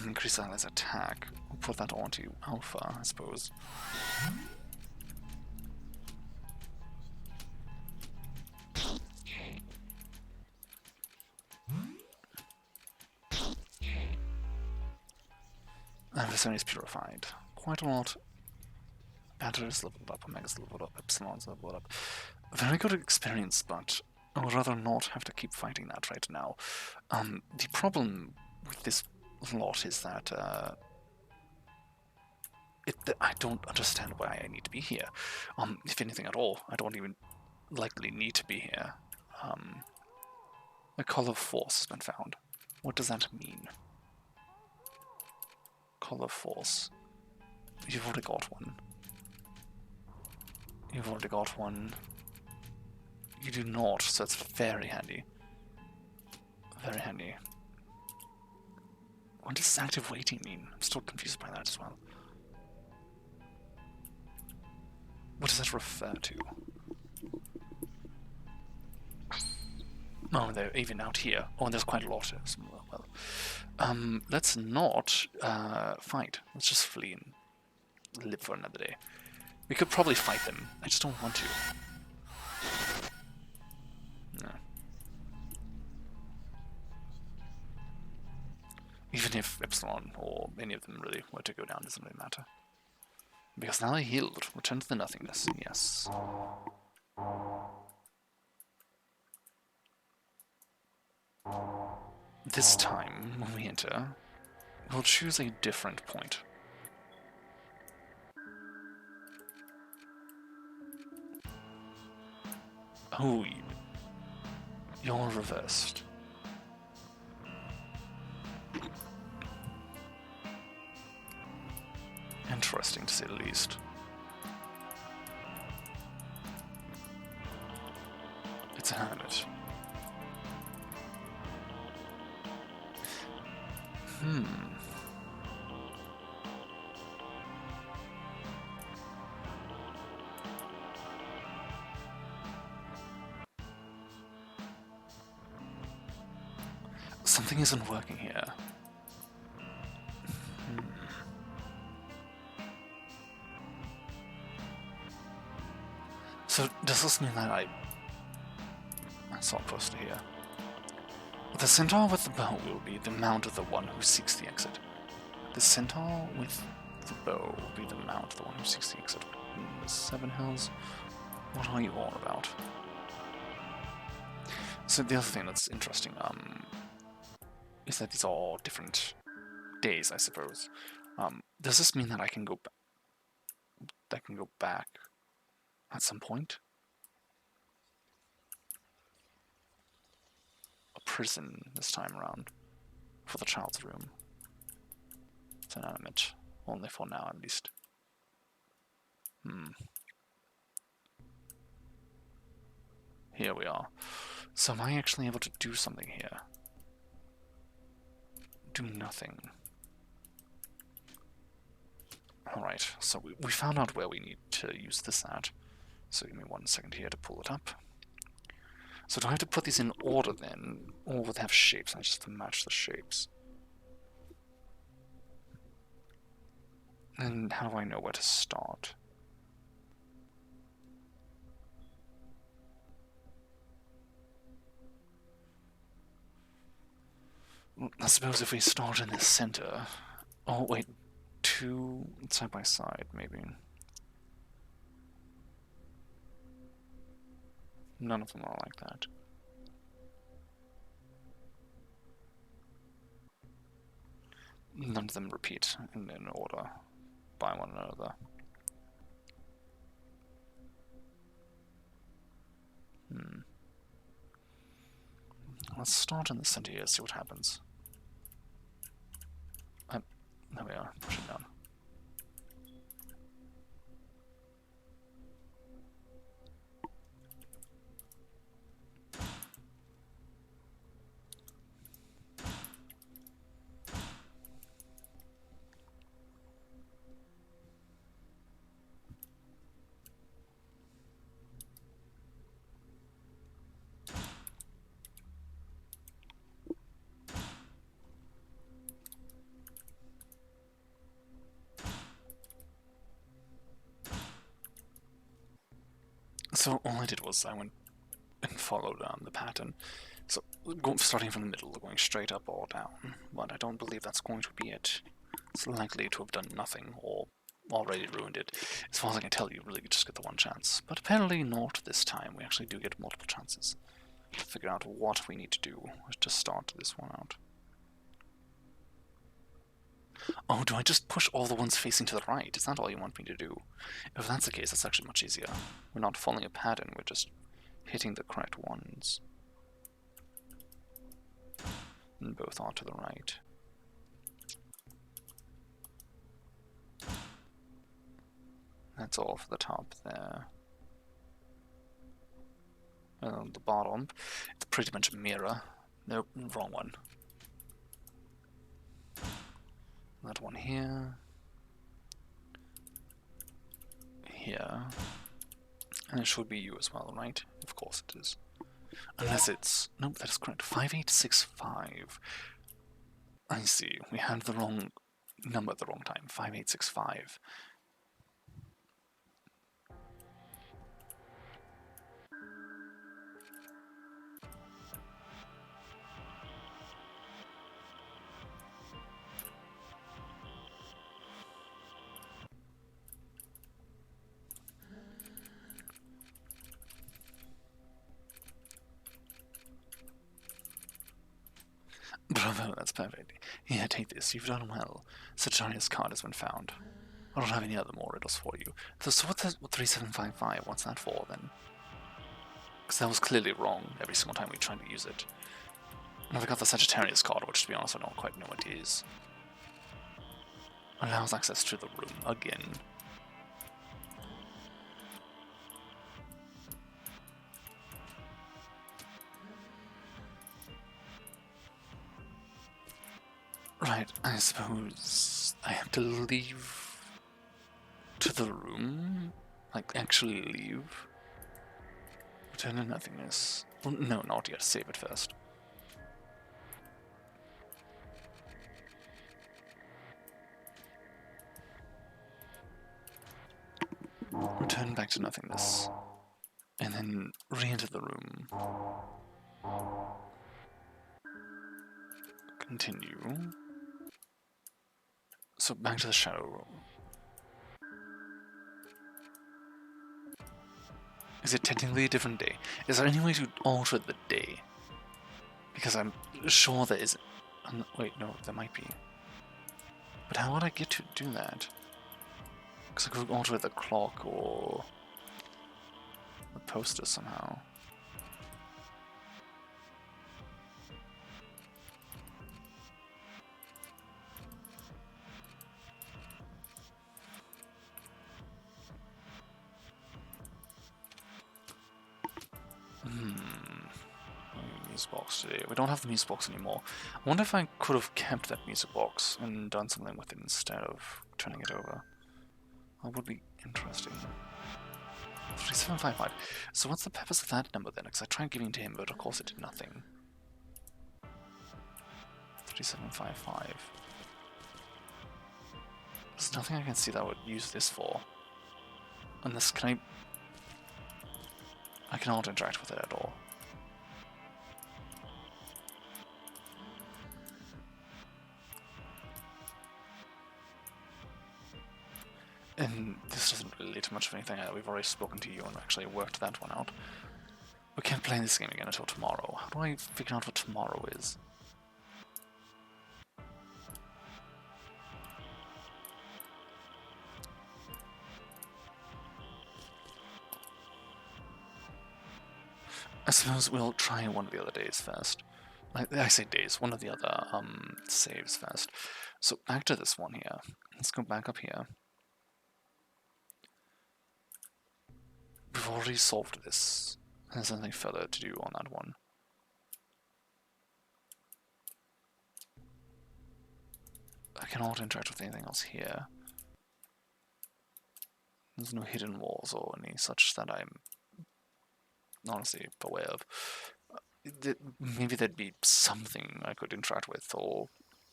Increase allies attack. We'll put that onto Alpha, I suppose. Adversary is purified. Quite a lot. Banter is leveled up, Omega's leveled up, Epsilon's leveled up. Very good experience, but I would rather not have to keep fighting that right now. The problem with this lot is that I don't understand why I need to be here. If anything at all, I don't even likely need to be here. A Call of Force has been found. What does that mean? Call of Force. You've already got one. You've already got one. You do not, so it's very handy. Very handy. What does active waiting mean? I'm still confused by that as well. What does that refer to? Oh, they're even out here. Oh, and there's quite a lot as well. Let's not fight. Let's just flee and live for another day. We could probably fight them. I just don't want to. No. Even if Epsilon or any of them really were to go down, doesn't really matter. Because now they're healed. Return to the nothingness. Yes. This time, when we enter, we'll choose a different point. Oh, you're reversed. Interesting, to say the least. It's a habit. Something isn't working here. So does this mean that that's not close to here. The centaur with the bow will be the mount of the one who seeks the exit. The centaur with the bow will be the mount of the one who seeks the exit. The Seven Hells? What are you all about? So the other thing that's interesting, is that these are all different days, I suppose. Does this mean that I can go back at some point? A prison this time around for the child's room. It's inanimate, only for now at least. Here we are. So am I actually able to do something here? Do nothing. Alright, so we found out where we need to use this at. So give me 1 second here to pull it up. So do I have to put these in order then? Or will they have shapes? I just have to match the shapes. And how do I know where to start? I suppose if we start in the center... Oh, wait. 2 side by side, maybe. None of them are like that. None of them repeat in order by one another. Let's start in the center here, see what happens. There we are, push it down. So all I did was I went and followed the pattern. So starting from the middle, going straight up or down. But I don't believe that's going to be it. It's likely to have done nothing or already ruined it. As far as I can tell, you really just get the one chance. But apparently not this time. We actually do get multiple chances to figure out what we need to do to start this one out. Oh, do I just push all the ones facing to the right? Is that all you want me to do? If that's the case, that's actually much easier. We're not following a pattern, we're just hitting the correct ones. And both are to the right. That's all for the top there. And the bottom, it's pretty much a mirror. Nope, wrong one. That one here. Here. And it should be you as well, right? Of course it is. Unless it's... Nope, that is correct. 5865. I see. We had the wrong number at the wrong time. 5865. Bravo, that's perfect. Here, take this. You've done well. Saturnia's card has been found. I don't have any other more riddles for you. So what's 3755? What's that for, then? Because that was clearly wrong every single time we tried to use it. And I got the Sagittarius card, which to be honest I don't quite know what it is. Allows access to the room again. Right, I suppose I have to leave to the room? Like, actually leave? Return to nothingness. Well, no, not yet. Save it first. Return back to nothingness. And then re-enter the room. Continue. So back to the shadow room. Is it technically a different day? Is there any way to alter the day? Because I'm sure there isn't. Wait, no, there might be. But how would I get to do that? Because I could alter the clock or the poster somehow. Music box today. We don't have the music box anymore. I wonder if I could have kept that music box and done something with it instead of turning it over. That would be interesting. 3755. So what's the purpose of that number then? Because I tried giving it to him, but of course it did nothing. 3755. There's nothing I can see that I would use this for. Unless, I cannot interact with it at all. And this doesn't really lead to much of anything. We've already spoken to you and actually worked that one out. We can't play this game again until tomorrow. How do I figure out what tomorrow is? I suppose we'll try one of the other days first. I say days, one of the other saves first. So back to this one here. Let's go back up here. We've already solved this. There's nothing further to do on that one. I cannot interact with anything else here. There's no hidden walls or any such that I'm honestly aware of. Maybe there'd be something I could interact with or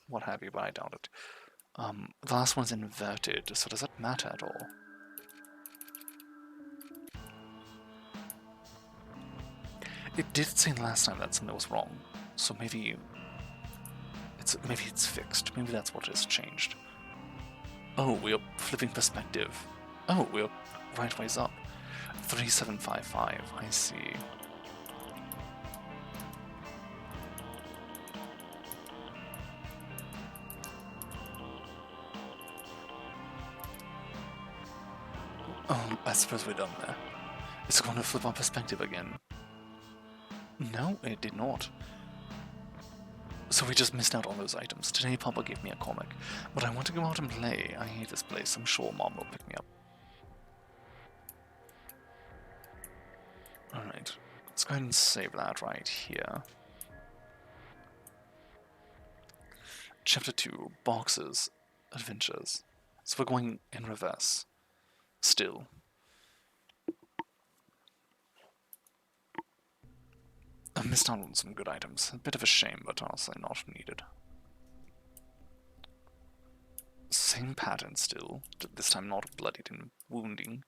what have you, but I doubt it. The last one's inverted, so does that matter at all? It did say last time that something was wrong, so maybe it's fixed. Maybe that's what has changed. Oh, we're flipping perspective. Oh, we're right ways up. 3755, I see. Oh, I suppose we're done there. It's going to flip our perspective again. No, it did not. So we just missed out on those items. Today Papa gave me a comic, but I want to go out and play. I hate this place. I'm sure Mom will pick me up. Alright, let's go ahead and save that right here. Chapter 2, Boxes, Adventures. So we're going in reverse. Still. I missed out on some good items. A bit of a shame, but honestly not needed. Same pattern still, this time not bloodied and wounding.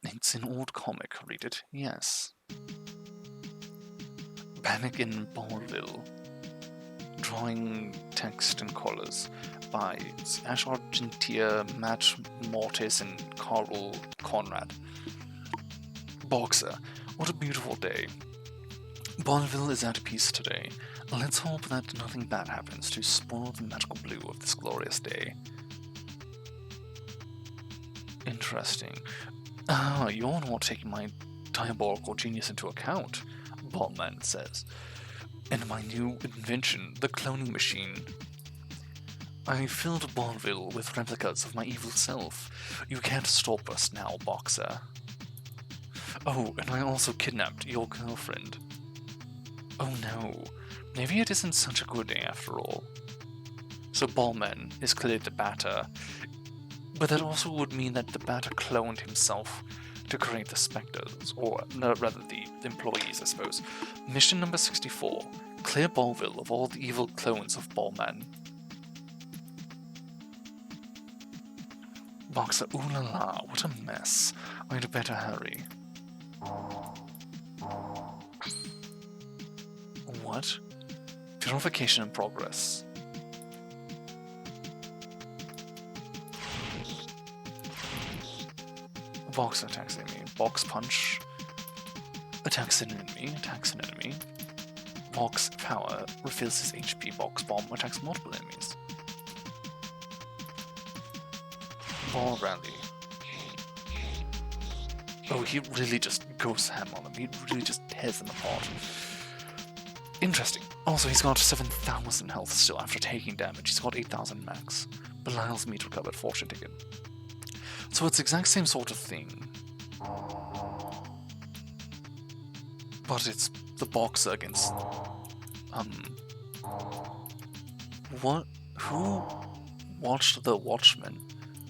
It's an old comic, read it? Yes. Panic in Ballville. Drawing text and colors by Ash Argentia, Matt Mortis, and Carl Conrad. Boxer. What a beautiful day. Bonneville is at peace today. Let's hope that nothing bad happens to spoil the magical blue of this glorious day. Interesting. Ah, you're not taking my diabolical genius into account, Ballman says. And my new invention, the cloning machine. I filled Ballville with replicas of my evil self. You can't stop us now, Boxer. Oh, and I also kidnapped your girlfriend. Oh no, maybe it isn't such a good day after all. So Ballman is clearly the Batter, but that also would mean that the Batter cloned himself to create the Spectres, or rather the employees, I suppose. Mission number 64, clear Ballville of all the evil clones of Ballman. Boxer, ooh la la, what a mess. I'd better hurry. What? Purification in progress. Box attacks enemy. Box punch. Attacks an enemy. Attacks an enemy. Box power refills his HP. Box bomb attacks multiple enemies. Ball rally. Oh, he really just goes ham on them. He really just tears them apart. Interesting. Also, he's got 7,000 health still after taking damage. He's got 8,000 max. Belial's meat recovered. Fortune ticket. So it's the exact same sort of thing. But it's the Boxer against... What? Who watched The Watchmen?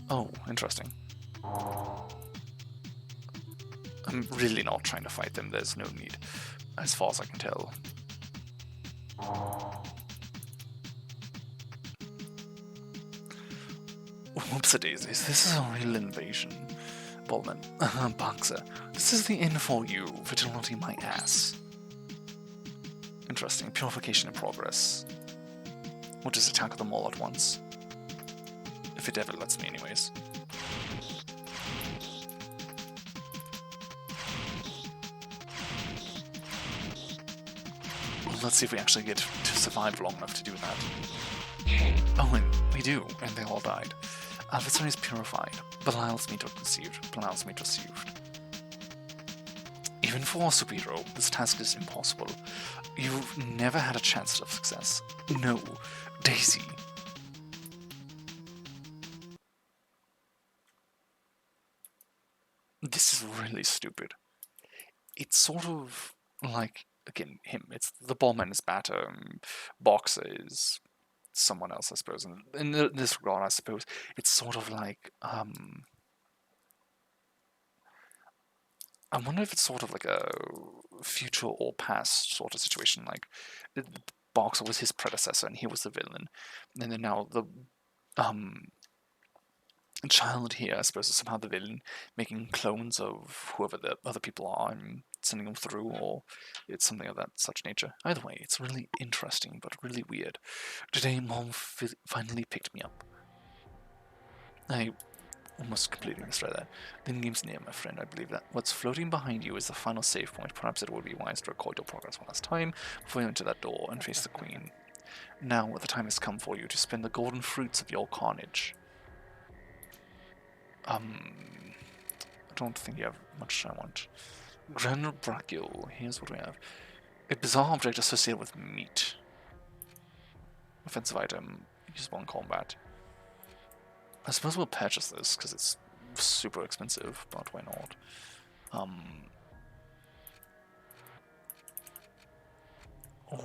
Oh, interesting. I'm really not trying to fight them, there's no need, as far as I can tell. Whoopsie-daisies, this is a real invasion. Ballman, Boxer, this is the end for you, vigilante my ass. Interesting, purification in progress. We'll just attack them all at once. If it ever lets me anyways. Let's see if we actually get to survive long enough to do that. Oh, and we do, and they all died. Adversary is purified. Belial's meat received. Belial's meat received. Even for a superhero, this task is impossible. You've never had a chance of success. No, Daisy. This is really stupid. It's sort of like, again, him. It's the Ballman is Batter, Boxer is someone else, I suppose. And in this regard, I suppose it's sort of like I wonder if it's sort of like a future or past sort of situation. Like Boxer was his predecessor, and he was the villain, and then now the child here, I suppose, is somehow the villain, making clones of whoever the other people are and sending them through, or it's something of that such nature. Either way, it's really interesting, but really weird. Today, Mom finally picked me up. I almost completely misread that. The game's near, my friend, I believe that. What's floating behind you is the final save point. Perhaps it would be wise to record your progress one last time before you enter that door and face the Queen. Now, the time has come for you to spend the golden fruits of your carnage. I don't think you have much I want. Granular Brachio, here's what we have. A bizarre object associated with meat. Offensive item, usable in combat. I suppose we'll purchase this, because it's super expensive, but why not?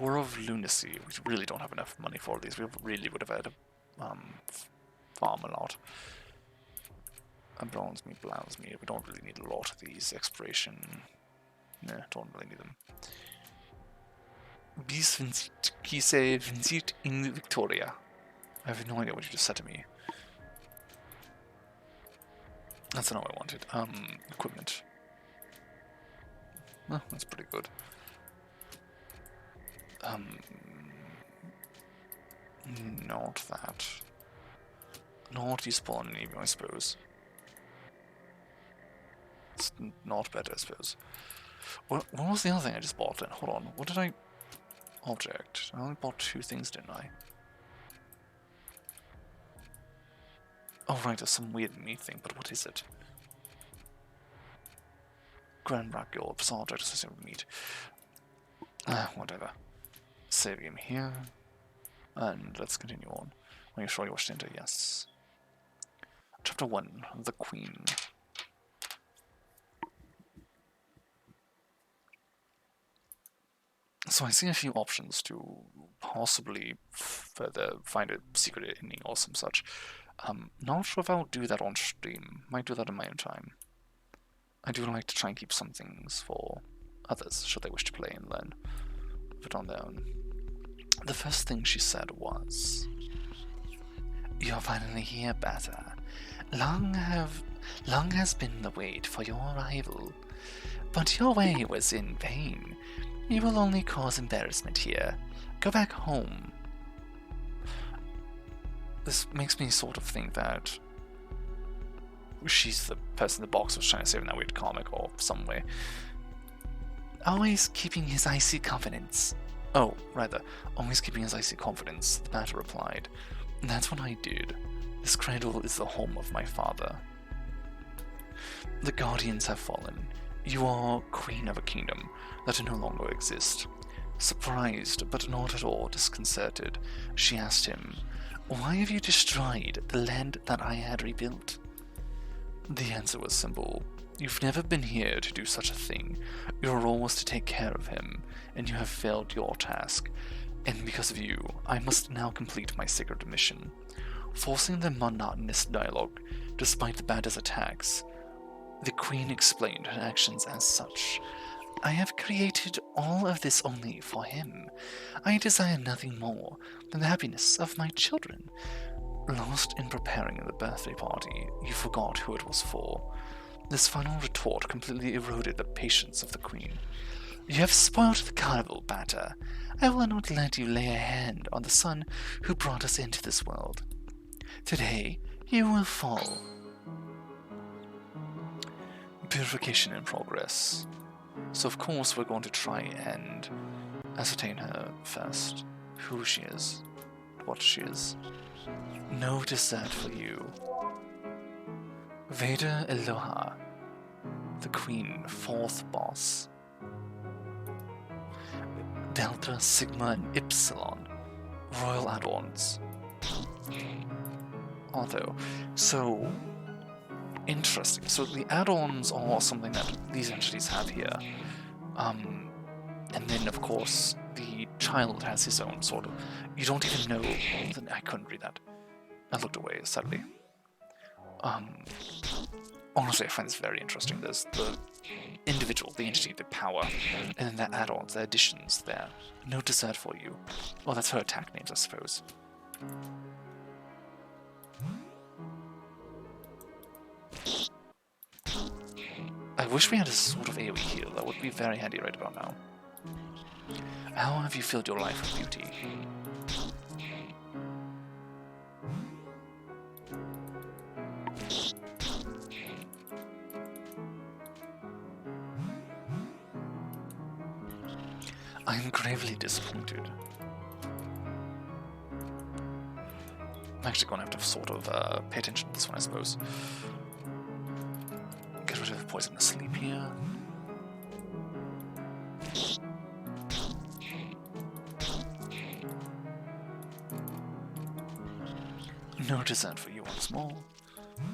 War of Lunacy, we really don't have enough money for these. We really would have had to farm a lot. Bronze meat, blouse meat, we don't really need a lot of these. Expiration, nah, don't really need them. Bis vincit, qui se vincit in Victoria. I have no idea what you just said to me. That's not what I wanted. Equipment. Oh, that's pretty good. Not that. Not despawn Navy, I suppose. It's not better, I suppose. What was the other thing I just bought then? Hold on, what did I... Object. I only bought 2 things, didn't I? Oh right, there's some weird meat thing, but what is it? Grand Brachio, subject associated with meat. Whatever. Save him here. And let's continue on. Are you sure you wish to enter? Yes. Chapter 1, The Queen. So I see a few options to possibly further find a secret ending or some such. Not sure if I'll do that on stream. Might do that in my own time. I do like to try and keep some things for others, should they wish to play and learn of it on their own. The first thing she said was, "You're finally here, Bata. Long has been the wait for your arrival. But your way was in vain. You will only cause embarrassment here. Go back home." This makes me sort of think that she's the person the box was trying to save in that weird comic or some way. "Always keeping his icy confidence." Oh, rather, always keeping his icy confidence, the Bata replied. "That's what I did. This cradle is the home of my father. The Guardians have fallen. You are queen of a kingdom that no longer exists." Surprised, but not at all disconcerted, she asked him, "Why have you destroyed the land that I had rebuilt?" The answer was simple. "You've never been here to do such a thing. Your role was to take care of him, and you have failed your task. And because of you, I must now complete my sacred mission." Forcing the monotonous dialogue, despite the Bata's attacks, the queen explained her actions as such. "I have created all of this only for him. I desire nothing more than the happiness of my children." Lost in preparing the birthday party, you forgot who it was for. This final retort completely eroded the patience of the queen. "You have spoiled the carnival, Bata. I will not let you lay a hand on the son who brought us into this world. Today, you will fall." Purification in progress. So of course we're going to try and ascertain her first. Who she is. What she is. No dessert for you. Veda Eloha, the queen, fourth boss. Delta, Sigma, and Epsilon, royal add-ons. Although, so interesting. So the add-ons are something that these entities have here. And then of course the child has his own sort of. You don't even know. I couldn't read that. I looked away sadly. Honestly, I find this very interesting. There's the individual, the entity, the power, and then their add-ons, their additions there. No dessert for you. Well, that's her attack names, I suppose. I wish we had a sort of AoE heal. That would be very handy right about now. How have you filled your life with beauty? I am gravely disappointed. I'm actually going to have to sort of pay attention to this one, I suppose. Get rid of the poisonous sleep here. No dessert for you once more.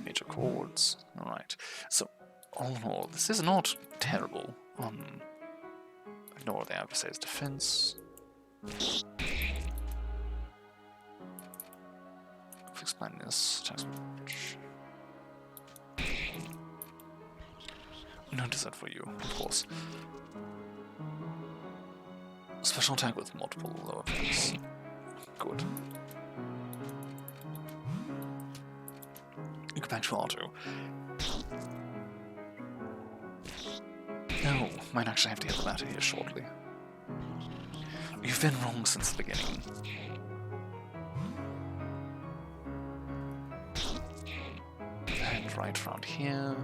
Major chords. Alright. So, all in all, this is not terrible. Ignore the adversary's defense. Explain this. No dessert for you, of course. Special attack with multiple lower attacks. Good. You go back to auto. No, might actually have to heal the matter here shortly. You've been wrong since the beginning. And right around here.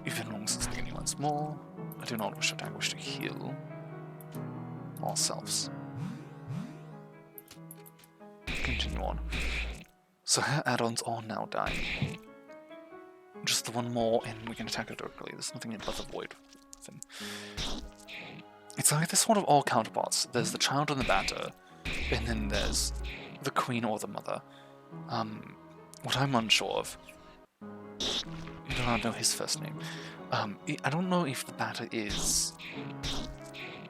You've been wrong since the beginning once more. I do not wish to attack, I wish to heal ourselves. Continue on. So her add-ons are now dying. Just the one more, and we can attack it directly. There's nothing but the void with him. It's like there's sort of all counterparts. There's the child and the batter, and then there's the queen or the mother. What I'm unsure of, I do not know his first name. I don't know if the batter is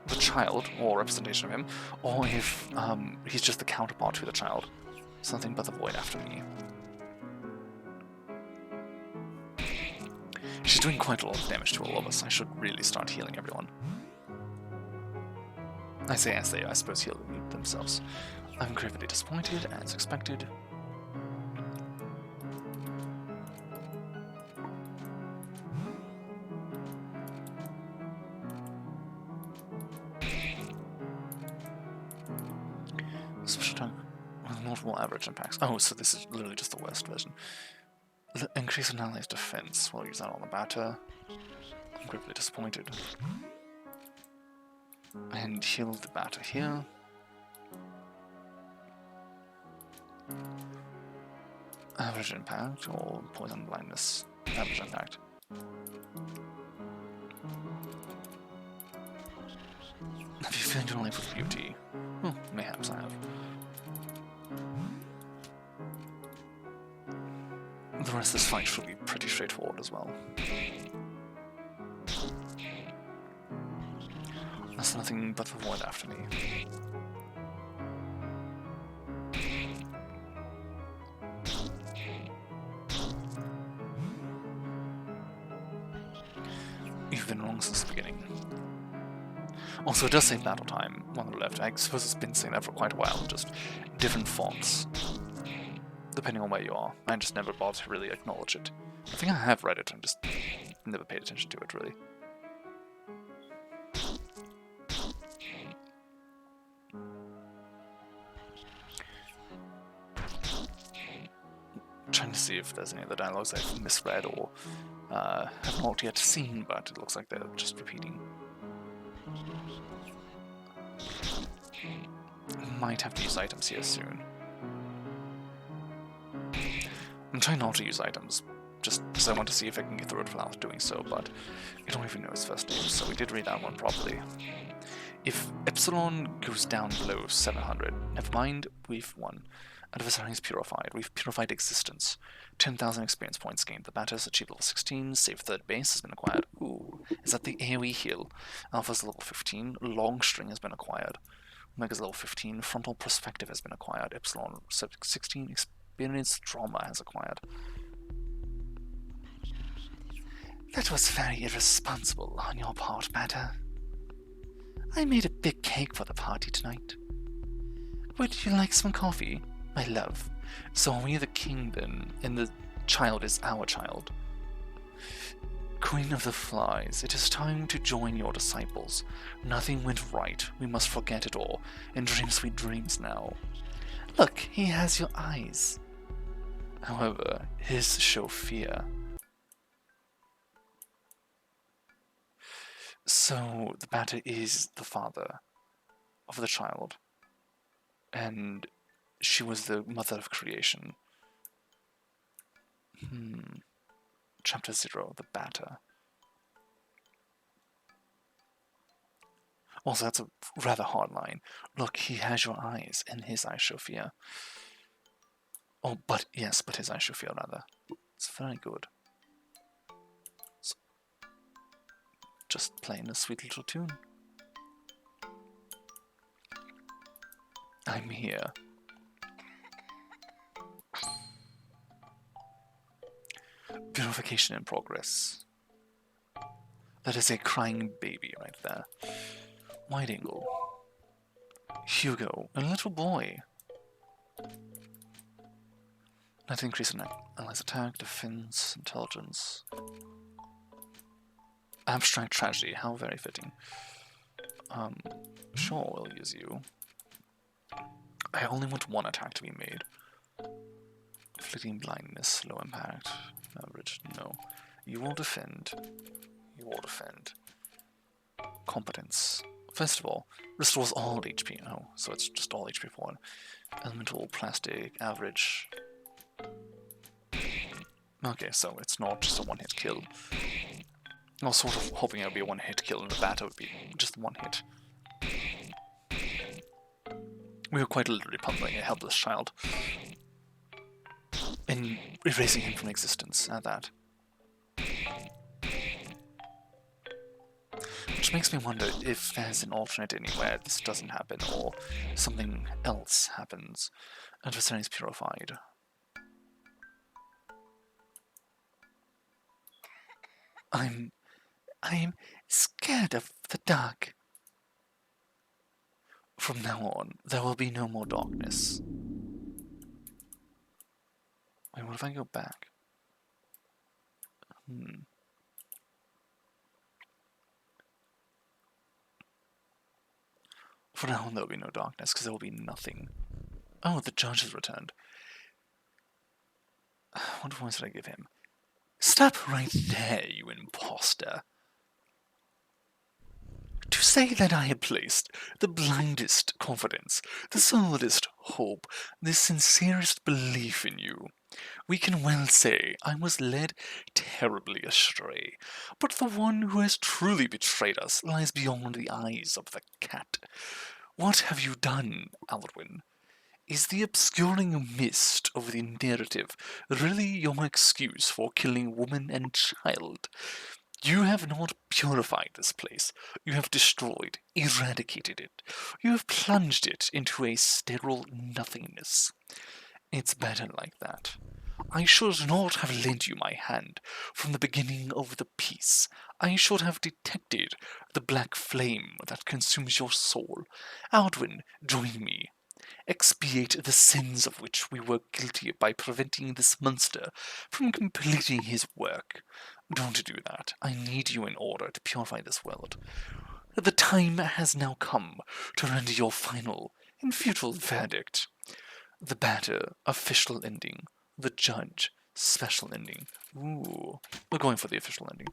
the child, or representation of him, or if he's just the counterpart to the child. Something but the void after me. She's doing quite a lot of damage to all of us. I should really start healing everyone. I say as they, I suppose, heal themselves. I'm gravely disappointed, as expected. Special attack with multiple average impacts. Oh, so this is literally just the worst version. Increase an ally's defense. We'll use that on the batter. I'm gravely disappointed. And heal the batter here. Average impact or poison blindness. Average impact. Have you filled your life with beauty? Oh, mayhaps I have. The rest of this fight should be pretty straightforward as well. There's nothing but the void after me. You've been wrong since the beginning. Also, it does say battle time on the left. I suppose it's been saying that for quite a while, just different fonts. Depending on where you are. I just never bothered to really acknowledge it. I think I have read it and just never paid attention to it, really. Trying to see if there's any other dialogues I've misread or have not yet seen, but it looks like they're just repeating. Might have to use items here soon. I'm trying not to use items, just because I want to see if I can get through it without doing so, but I don't even know his first name, so we did read that one properly. If Epsilon goes down below 700, never mind, we've won. Adversary is purified. We've purified existence. 10,000 experience points gained. The batter's achieved level 16. Save third base has been acquired. Ooh, is that the AoE heal? Alpha's level 15. Long string has been acquired. Omega's level 15. Frontal perspective has been acquired. Epsilon 16. Experience trauma has acquired. That was very irresponsible on your part, Batter. I made a big cake for the party tonight. Would you like some coffee? My love. So are we the king then, and the child is our child? Queen of the Flies, it is time to join your disciples. Nothing went right, we must forget it all, and dream sweet dreams now. Look, he has your eyes. However, his show fear. So, the batter is the father of the child, and she was the mother of creation. Chapter 0, the batter. Also, that's a rather hard line. Look, he has your eyes, and his eyes show fear. Oh, but yes, but his eyes show fear, rather. It's very good. So, just playing a sweet little tune. I'm here. Purification in progress. That is a crying baby right there. Wide angle. Hugo, a little boy. Let's increase in allies attack, defense, intelligence. Abstract tragedy, how very fitting. Sure, we'll use you. I only want one attack to be made. Fleeting blindness, low impact, average, no. You will defend. You will defend. Competence. First of all, restores all HP. Oh, so it's just all HP for one. Elemental, plastic, average. Okay, so it's not just a one-hit kill. I was sort of hoping it would be a one-hit kill and the batter would be just one hit. We were quite literally pummeling a helpless child. And erasing him from existence at that. Which makes me wonder if there's an alternate anywhere this doesn't happen, or something else happens. Adversary is purified. I'm scared of the dark. From now on, there will be no more darkness. Wait, what if I go back? From now on, there will be no darkness, because there will be nothing. Oh, the judge has returned. What voice did I give him? Stop right there, you imposter. To say that I had placed the blindest confidence, the solidest hope, the sincerest belief in you, we can well say I was led terribly astray. But the one who has truly betrayed us lies beyond the eyes of the cat. What have you done, Alwyn? Is the obscuring mist of the narrative really your excuse for killing woman and child? You have not purified this place. You have destroyed, eradicated it. You have plunged it into a sterile nothingness. It's better like that. I should not have lent you my hand from the beginning of the piece. I should have detected the black flame that consumes your soul. Aldwin, join me. Expiate the sins of which we were guilty by preventing this monster from completing his work. Don't do that. I need you in order to purify this world. The time has now come to render your final and futile verdict. The batter, official ending. The judge, special ending. Ooh, we're going for the official ending.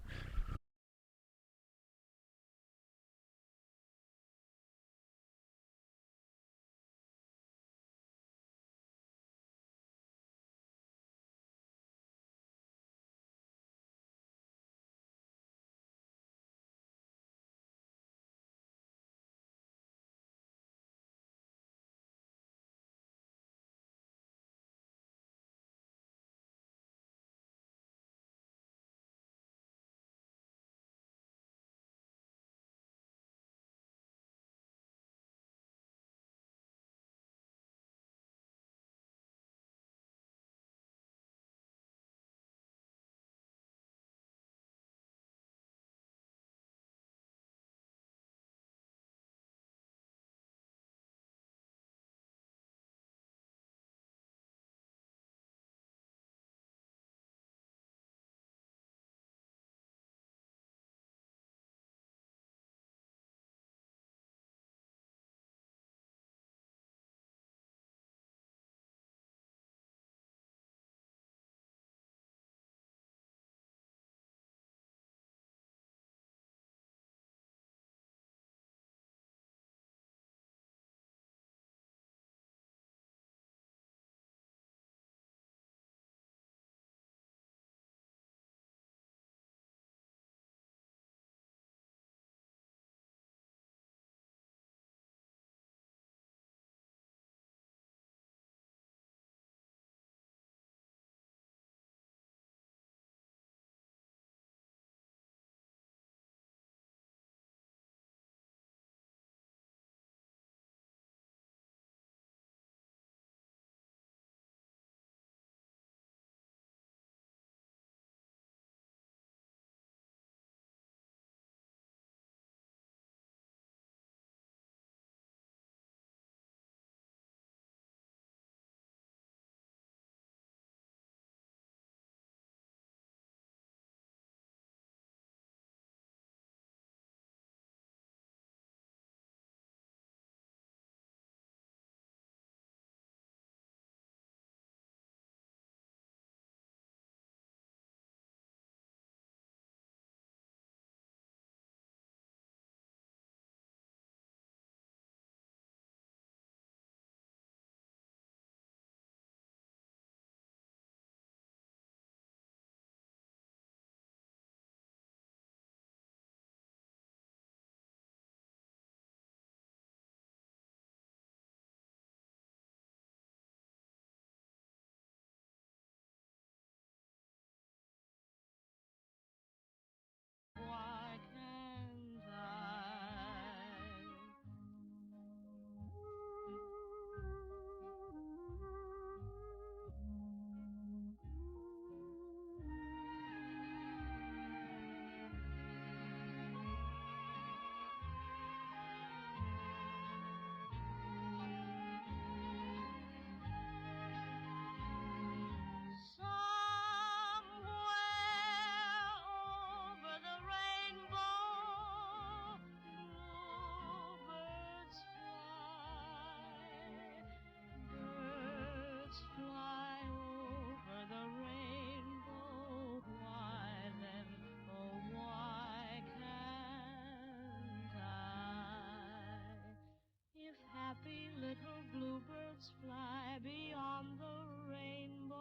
happy little bluebirds fly beyond the rainbow.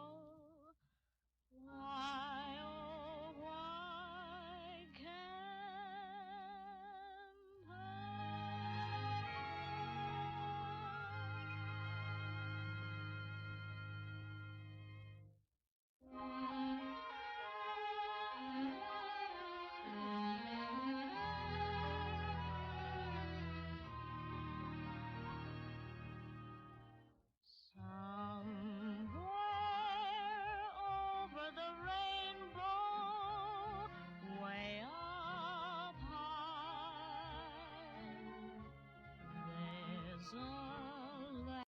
Why, oh, why can't Somewhere over the rainbow, way up high, there's a land.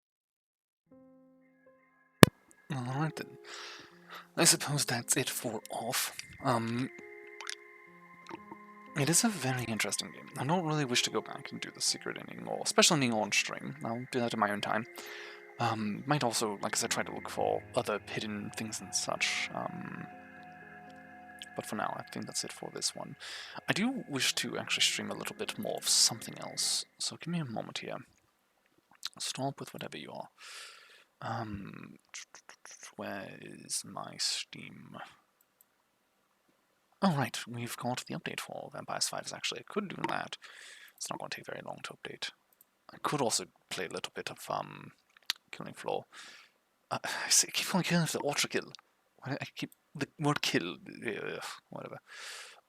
Alright then. I suppose that's it for off. It is a very interesting game. I don't really wish to go back and do the secret anymore, especially being on stream. I'll do that in my own time. Might also, like I said, try to look for other hidden things and such. But for now, I think that's it for this one. I do wish to actually stream a little bit more of something else, so give me a moment here. Stop with whatever you are. Where is my Steam? Oh right, we've got the update for Vampire Survivors actually. I could do that. It's not going to take very long to update. I could also play a little bit of Killing Floor. I keep on killing the ultra kill. I keep the word kill. Whatever.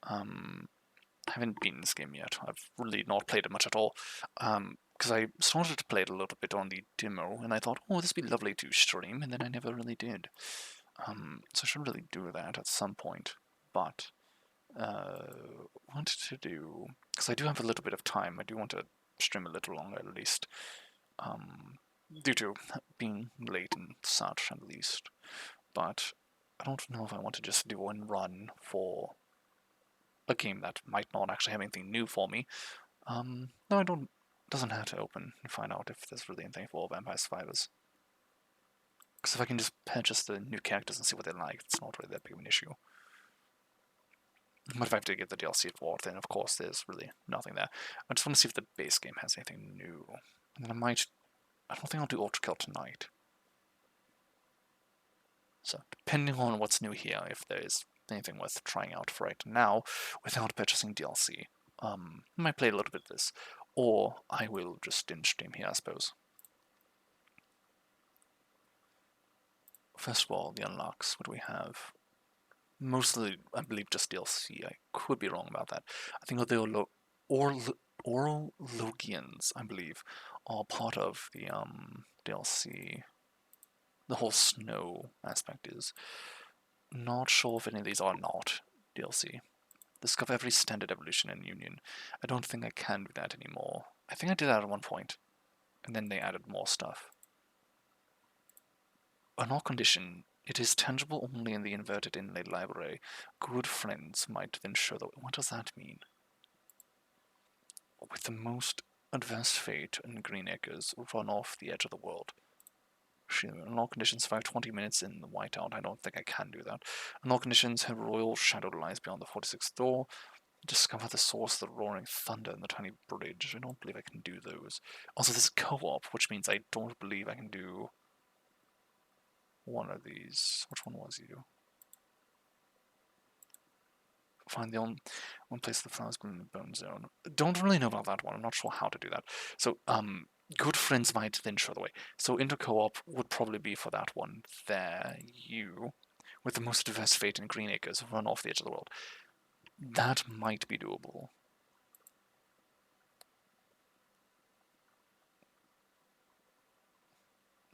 I haven't beaten this game yet. I've really not played it much at all. Because I started to play it a little bit on the demo, and I thought, oh, this would be lovely to stream, and then I never really did. So I should really do that at some point. But wanted to do, because I do have a little bit of time, I do want to stream a little longer at least, due to being late and such at least. But I don't know if I want to just do one run for a game that might not actually have anything new for me. No, I don't. Doesn't have to open and find out if there's really anything for Vampire Survivors. Because if I can just purchase the new characters and see what they like, it's not really that big of an issue. But if I have to get the DLC for it, then of course there's really nothing there. I just want to see if the base game has anything new. And then I don't think I'll do Ultra Kill tonight. So, depending on what's new here, if there is anything worth trying out for right now, without purchasing DLC, I might play a little bit of this. Or I will just stream here, I suppose. First of all, the unlocks, what do we have? Mostly, I believe, just DLC. I could be wrong about that. I think the Orologians, I believe, are part of the DLC. The whole snow aspect is. Not sure if any of these are not DLC. Discover every standard evolution in Union. I don't think I can do that anymore. I think I did that at one point, and then they added more stuff. Unlock condition. It is tangible only in the inverted inlay library. Good friends might then show the... What does that mean? With the most adverse fate and Green Acres, run off the edge of the world. Unlock conditions 520 minutes in the whiteout. I don't think I can do that. Unlock conditions have royal shadow lies beyond the 46th door. Discover the source of the roaring thunder in the tiny bridge. I don't believe I can do those. Also, there's co-op, which means I don't believe I can do one of these. Which one was you? Find the one place the flowers bloom in the bone zone. Don't really know about that one. I'm not sure how to do that. So, good friends might then show the way. So, inter co-op would probably be for that one. There, you, with the most diverse fate in Green Acres, run off the edge of the world. That might be doable.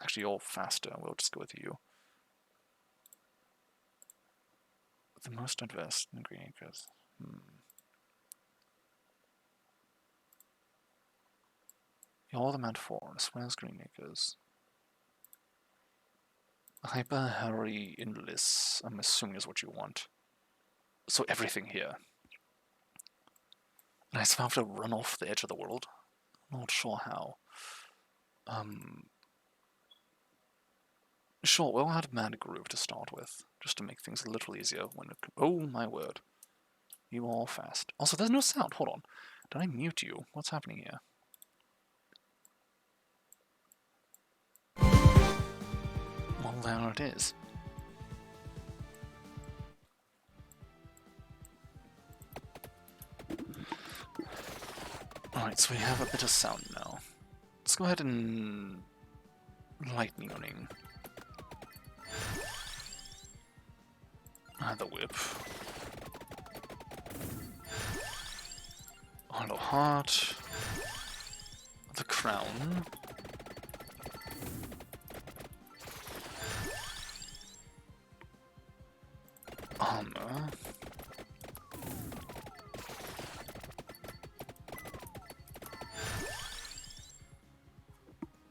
Actually, you're faster. We'll just go with you. The most adverse in Green Acres. You're the Mad Forest. Where's Green Acres? Hyper Harry Inlis, I'm assuming is what you want. So everything here. And I still have to run off the edge of the world. Not sure how. Sure, we'll add Mad Groove to start with, just to make things a little easier when it... Oh my word. You are fast. Also, there's no sound. Hold on. Did I mute you? What's happening here? Well, there it is. Alright, so we have a bit of sound now. Let's go ahead and lightning ring. The whip. Hollow heart. The crown. Armor.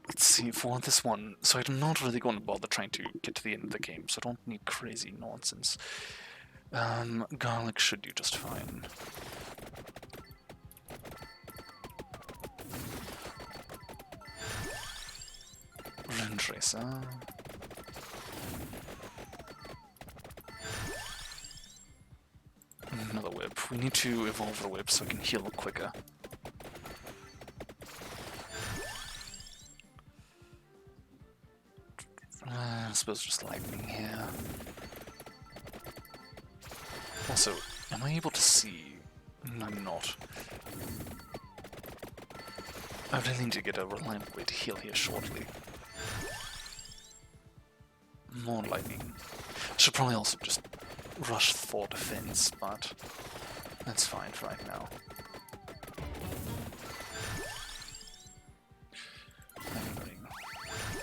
Let's see, for this one, so I'm not really going to bother trying to get to the end of the game, so I don't need crazy nonsense. Garlic should do just fine. Rune Tracer. Another whip. We need to evolve the whip so we can heal quicker. I suppose just lightning here. Also, am I able to see? I'm not. I really need to get a reliable way to heal here shortly. More lightning. Should probably also just rush for defense, but that's fine for right now.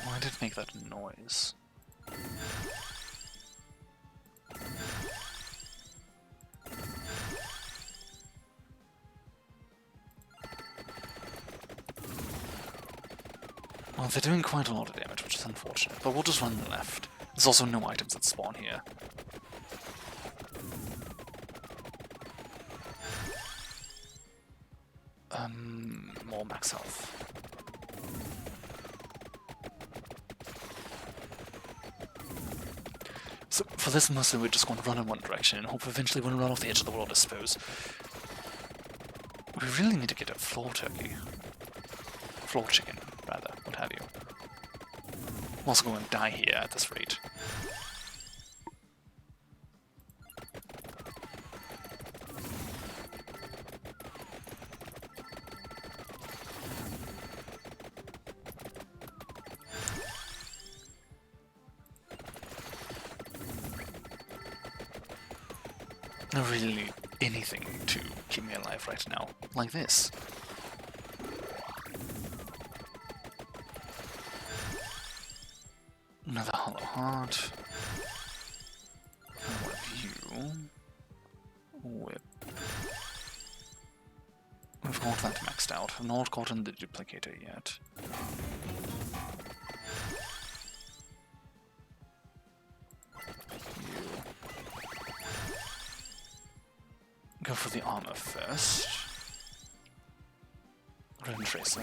Why did it make that noise? Well, they're doing quite a lot of damage, which is unfortunate, but we'll just run left. There's also no items that spawn here. More max health. So, for this mostly we're just going to run in one direction and hope eventually we'll run off the edge of the world, I suppose. We really need to get a floor turkey. Floor chicken, rather, what have you. I'm also going to die here at this rate. I really need anything to keep me alive right now, like this. Another hollow heart. And one of you. Whip. We've got that maxed out. I've not gotten the duplicator yet. Go for the armor first. Rune Tracer.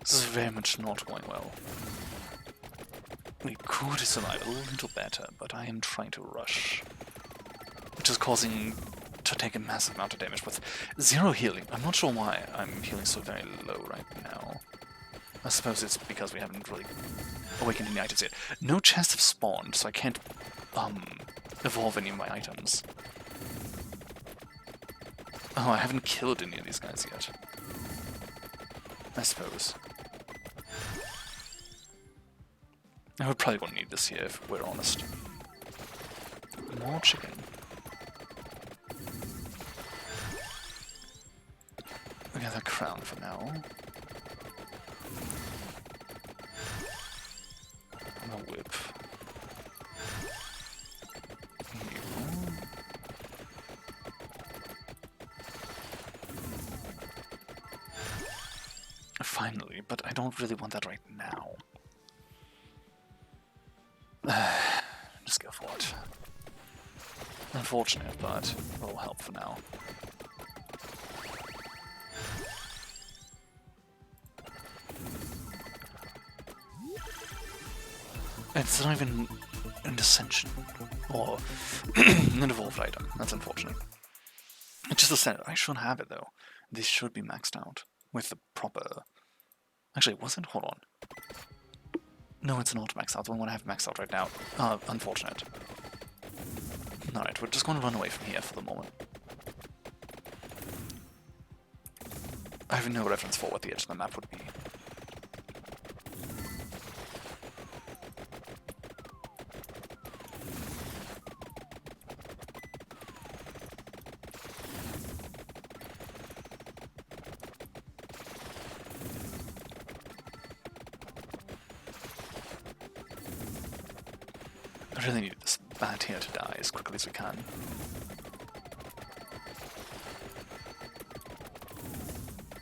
This is very much not going well. We could survive a little better, but I am trying to rush. Which is causing to take a massive amount of damage with zero healing. I'm not sure why I'm healing so very low right now. I suppose it's because we haven't really awakened any items yet. No chests have spawned, so I can't evolve any of my items. Oh, I haven't killed any of these guys yet. I suppose. We're probably gonna need this here if we're honest. More chicken. We got that crown for now. And a whip. You. Finally, but I don't really want that right now. Just go for it. Unfortunate, but it'll help for now. It's not even an ascension or an evolved item. That's unfortunate. It's just a standard. I should have it though. This should be maxed out. with the proper... Actually, was it? Hold on. No, it's not maxed out. The one I have maxed out right now. Unfortunate. Alright, we're just going to run away from here for the moment. I have no reference for what the edge of the map would be. I really need this bat here to die as quickly as we can.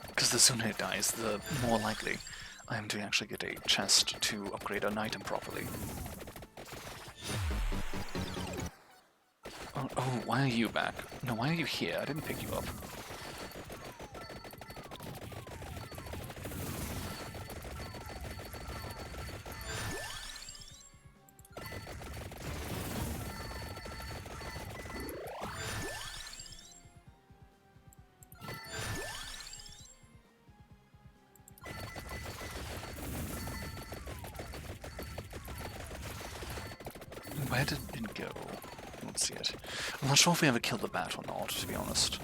Because the sooner it dies, the more likely I am to actually get a chest to upgrade an item properly. Oh, why are you back? No, why are you here? I didn't pick you up. Where did it go? I don't see it. I'm not sure if we ever killed the bat or not, to be honest.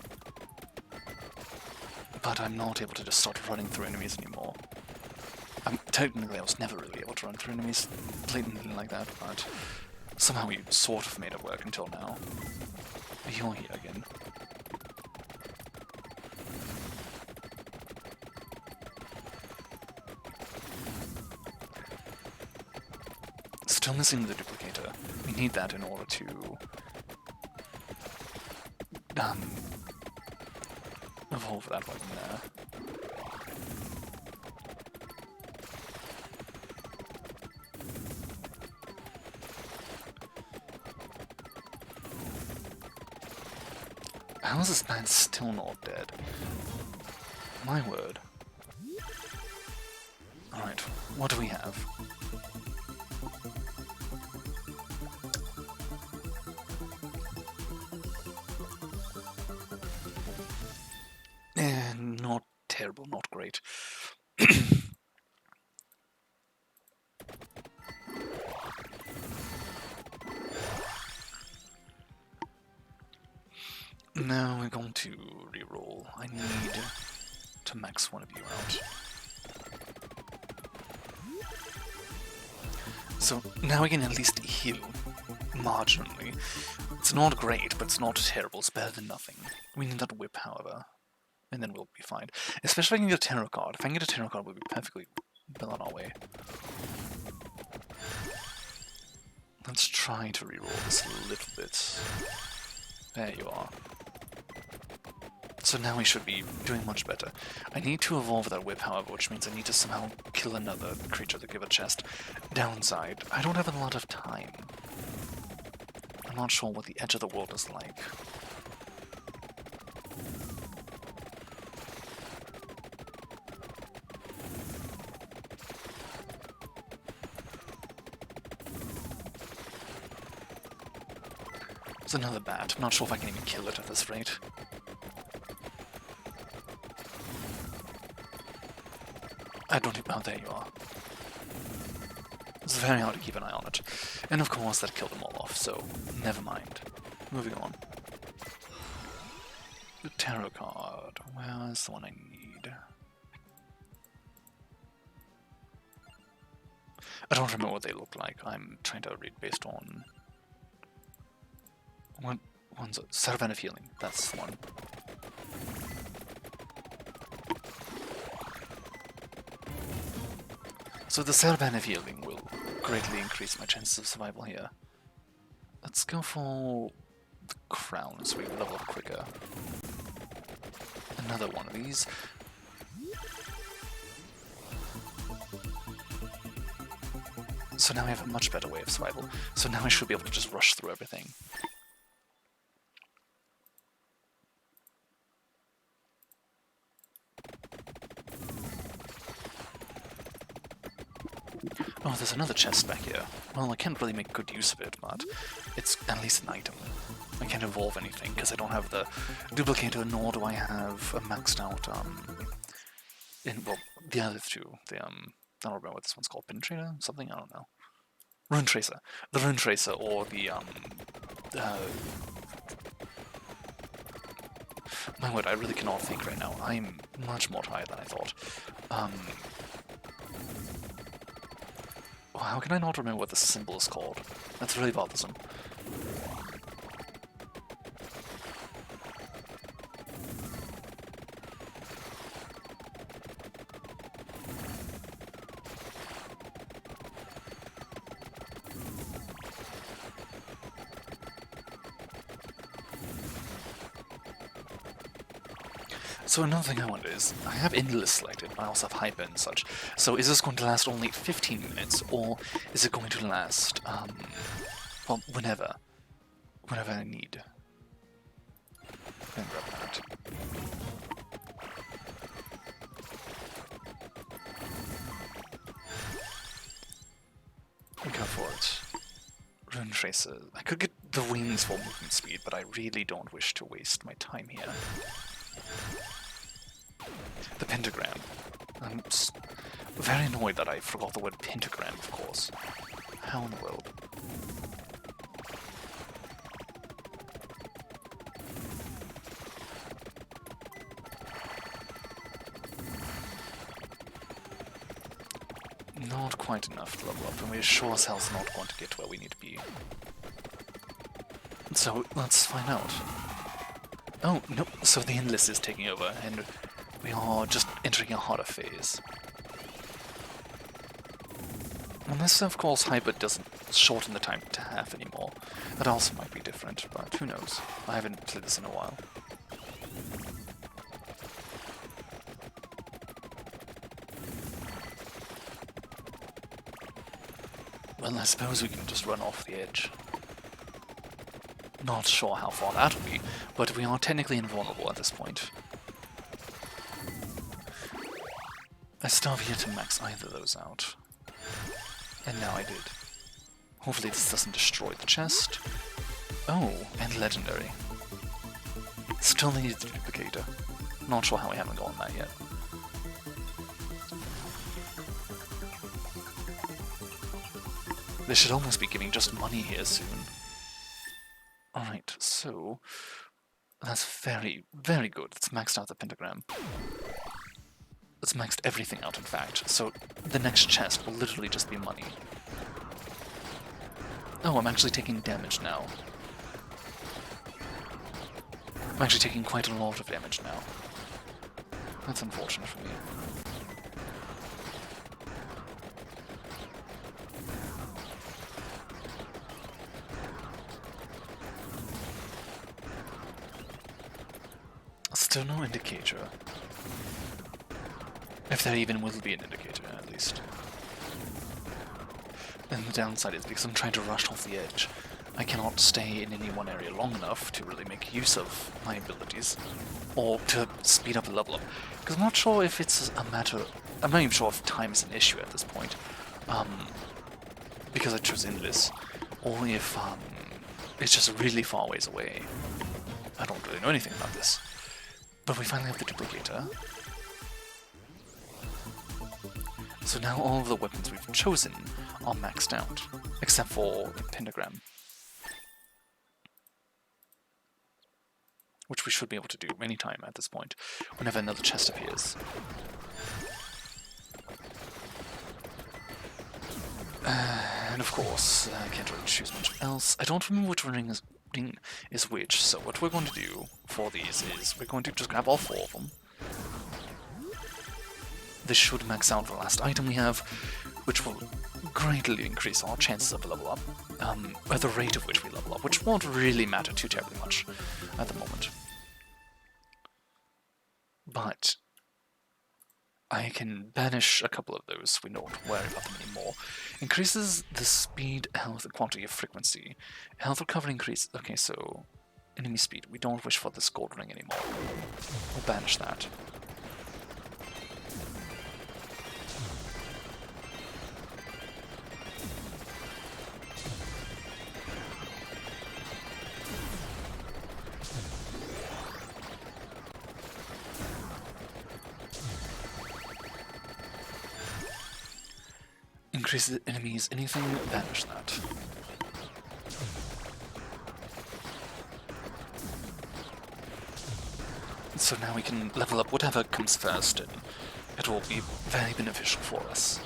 But I'm not able to just start running through enemies anymore. Technically, I was never really able to run through enemies blatantly like that, but somehow we sort of made it work until now. You're here again. Still missing the duplicator. We need that in order to evolve that weapon there. How is this man still not dead? My word. Alright, what do we have? Not terrible, not great. Now we're going to reroll. I need to max one of you out. So now we can at least heal marginally. It's not great, but it's not terrible. It's better than nothing. We need that whip, however. And then we'll be fine. Especially if I can get a tarot card. If I can get a tarot card, we'll be perfectly well on our way. Let's try to reroll this a little bit. There you are. So now we should be doing much better. I need to evolve that whip, however, which means I need to somehow kill another creature to give a chest. Downside, I don't have a lot of time. I'm not sure what the edge of the world is like. There's another bat. I'm not sure if I can even kill it at this rate. I don't even... Oh, there you are. It's very hard to keep an eye on it. And of course, that killed them all off, so never mind. Moving on. The tarot card. Where's the one I need? I don't remember what they look like. I'm trying to read based on... What one's it? Servant of Healing. That's the one. So the Servant of Healing will greatly increase my chances of survival here. Let's go for the crown so we level up quicker. Another one of these. So now we have a much better way of survival. So now I should be able to just rush through everything. Oh, there's another chest back here. Well, I can't really make good use of it, but it's at least an item. I can't evolve anything, because I don't have the duplicator, nor do I have a maxed out well, the other two, I don't remember what this one's called, penetrator, something, I don't know. Rune tracer, the rune tracer, or the my word, I really cannot think right now. I'm much more tired than I thought. Oh, how can I not remember what the symbol is called? That's really bothersome. So another thing I wonder is, I have Endless selected, I also have Hyper and such, so is this going to last only 15 minutes, or is it going to last, well, whenever I need? And grab that. Go for it. Rune Tracer. I could get the wings for movement speed, but I really don't wish to waste my time here. The pentagram. I'm very annoyed that I forgot the word pentagram, of course. How in the world? Not quite enough to level up, and we're sure as hell's not going to get to where we need to be. So, let's find out. Oh, no, so the Endless is taking over, and we are just entering a harder phase. Unless, of course, Hyper doesn't shorten the time to half anymore. That also might be different, but who knows. I haven't played this in a while. Well, I suppose we can just run off the edge. Not sure how far that will be, but we are technically invulnerable at this point. I still have yet to max either of those out. And now I did. Hopefully this doesn't destroy the chest. Oh, and legendary. Still need the duplicator. Not sure how we haven't gotten that yet. They should almost be giving just money here soon. Alright, so that's very, very good. It's maxed out the pentagram. It's maxed everything out, in fact. So the next chest will literally just be money. Oh, I'm actually taking damage now. I'm actually taking quite a lot of damage now. That's unfortunate for me. Still no indicator. If there even will be an indicator, at least. And the downside is because I'm trying to rush off the edge, I cannot stay in any one area long enough to really make use of my abilities, or to speed up the level up. Because I'm not sure if it's a matter... I'm not even sure if time is an issue at this point, because I chose Endless, or if it's just really far ways away. I don't really know anything about this. But we finally have the duplicator. So now all of the weapons we've chosen are maxed out, except for the pentagram. Which we should be able to do anytime at this point, whenever another chest appears. And of course, I can't really choose much else. I don't remember which ring is which, so what we're going to do for these is we're going to just grab all four of them. This should max out the last item we have, which will greatly increase our chances of level up, at the rate of which we level up, which won't really matter too terribly much at the moment. But I can banish a couple of those, we don't worry about them anymore. Increases the speed, health, and quantity of frequency. Health recovery increase. Okay, so enemy speed. We don't wish for this gold ring anymore. We'll banish that. increase the enemies, anything, banish that. So now we can level up whatever comes first, and it will be very beneficial for us.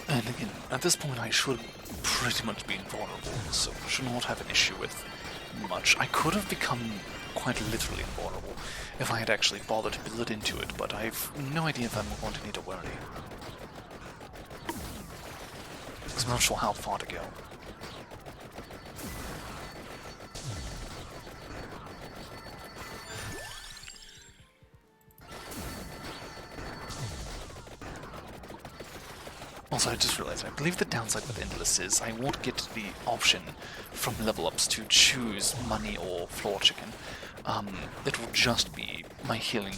And again, at this point I should pretty much be invulnerable, so I should not have an issue with much. I could have become quite literally invulnerable if I had actually bothered to build into it, but I've no idea if I'm going to need to worry. Because I'm not sure how far to go. Also, I just realized, I believe the downside with Endless is I won't get the option from level ups to choose money or floor chicken. It will just be my healing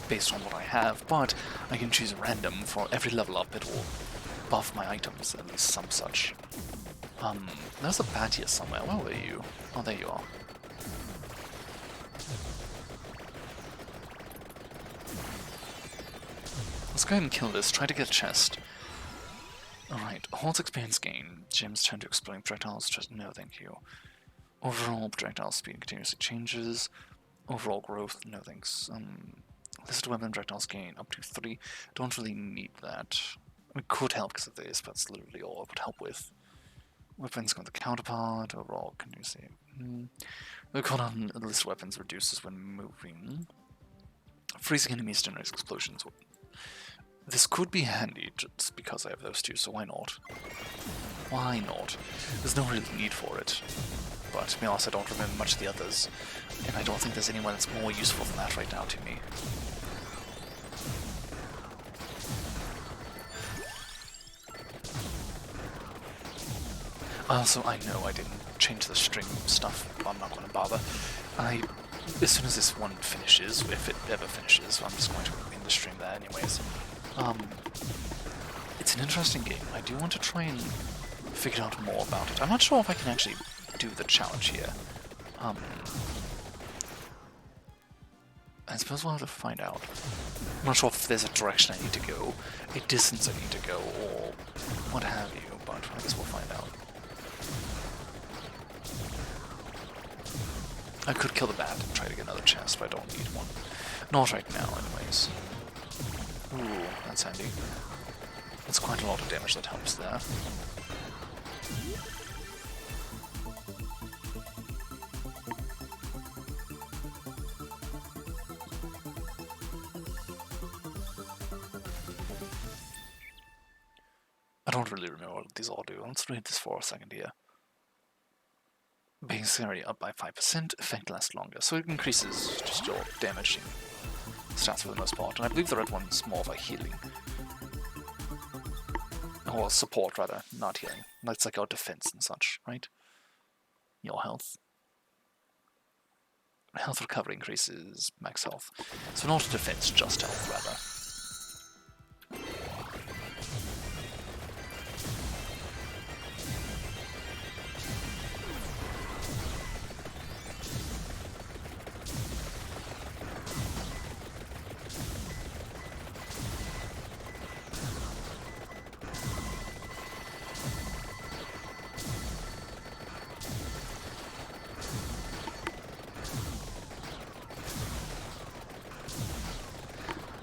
based on what I have, but I can choose random for every level up. It will buff my items, at least some such. There's a bat here somewhere. Where were you? Oh, there you are. Let's go ahead and kill this, try to get a chest. Alright, Horde's experience gain. Gems turn to exploding projectiles, just no thank you. Overall projectile speed continuously changes. Overall growth, no thanks. Listed weapon projectiles gain up to 3. Don't really need that. It could help because of this, but that's literally all it would help with. Weapons go with the counterpart, overall continuously. The cooldown on listed weapons reduces when moving. Freezing enemies generates explosions. This could be handy just because I have those two, so why not? Why not? There's no real need for it. But to be honest, I don't remember much of the others, and I don't think there's anyone that's more useful than that right now to me. Also, I know I didn't change the string stuff, but I'm not going to bother. As soon as this one finishes, if it ever finishes, I'm just going to end the stream there anyways. It's an interesting game. I do want to try and figure out more about it. I'm not sure if I can actually do the challenge here. I suppose we'll have to find out. I'm not sure if there's a direction I need to go, a distance I need to go, or what have you, but I guess we'll find out. I could kill the bat and try to get another chest, but I don't need one. Not right now, anyways. Ooh, that's handy. That's quite a lot of damage that helps there. I don't really remember what these all do. Let's read this for a second here. Base area up by 5%, effect lasts longer, so it increases just your damaging stats for the most part, and I believe the red one's more of a healing. Or support, rather, not healing. That's like our defense and such, right? Your health. Health recovery increases max health. So not defense, just health, rather.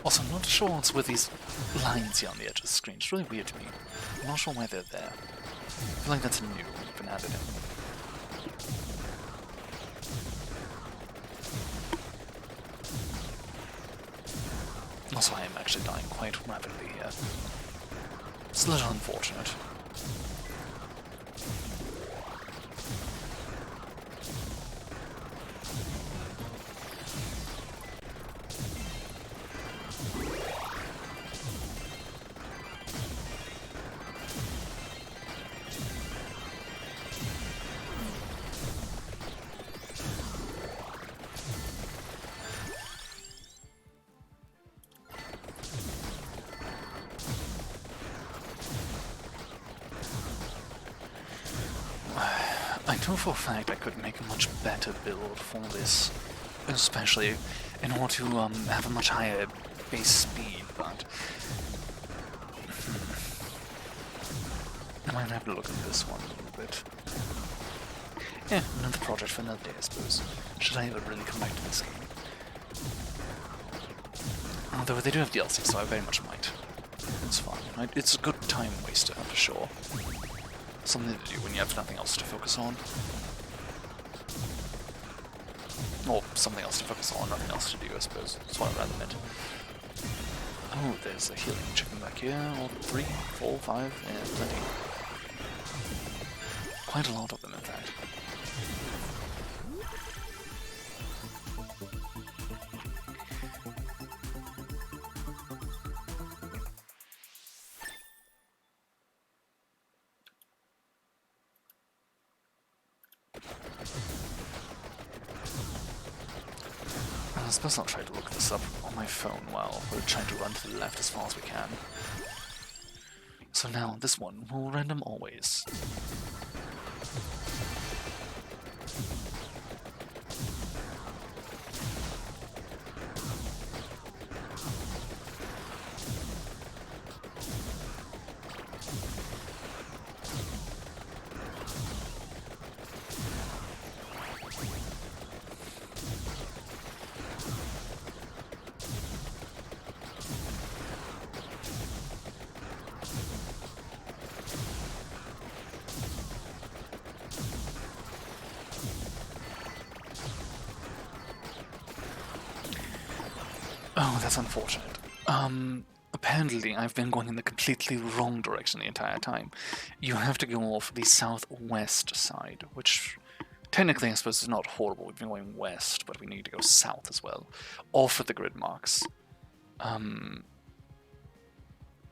Also, I'm not sure what's with these lines here on the edge of the screen. It's really weird to me. I'm not sure why they're there. I feel like that's new, been added in. Also, I am actually dying quite rapidly here. It's a little unfortunate. I know for a fact I could make a much better build for this, especially in order to have a much higher base speed, but I might have to look at this one a little bit. Yeah, another project for another day, I suppose. Should I ever really come back to this game? Although they do have DLC, so I very much might. It's fine. It's a good time waster, for sure. Something to do when you have nothing else to focus on. Or something else to focus on, nothing else to do, I suppose. That's what I'd rather meant. Oh, there's a healing chicken back here. Or 3, 4, 5, yeah, plenty. Quite a lot of them, in fact. I suppose I'll try to look this up on my phone while we're trying to run to the left as far as we can. So now, this one will random always. Oh, that's unfortunate. Apparently I've been going in the completely wrong direction the entire time. You have to go off the southwest side, which technically I suppose is not horrible. We've been going west, but we need to go south as well. Off at the grid marks.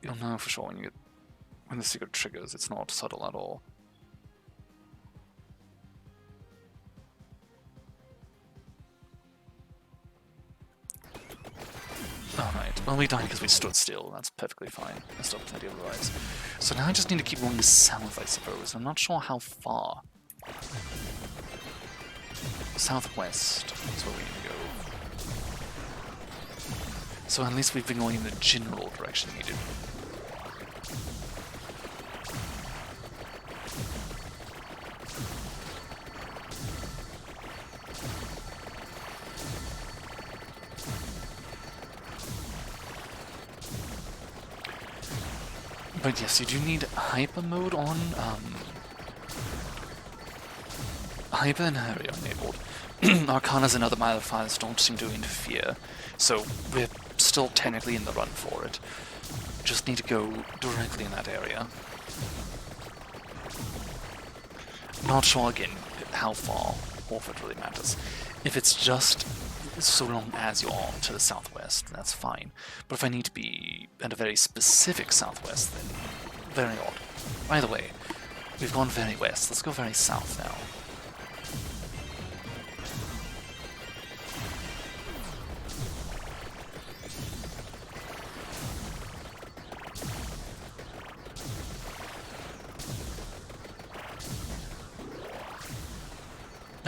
You'll know for sure when the secret triggers, it's not subtle at all. Alright, well we died because we stood still, that's perfectly fine. I still have plenty of lives. So now I just need to keep going south, I suppose. I'm not sure how far. Southwest is where we need to go. So at least we've been going in the general direction needed. But yes, you do need hyper mode on. Hyper and Harry are enabled. Arcanas and other modifiers don't seem to interfere, so we're still technically in the run for it. Just need to go directly in that area. Not sure again how far off it really matters. If it's just so long as you're to the southwest, that's fine. But if I need to be at a very specific southwest, then very odd. Either way, we've gone very west. Let's go very south now.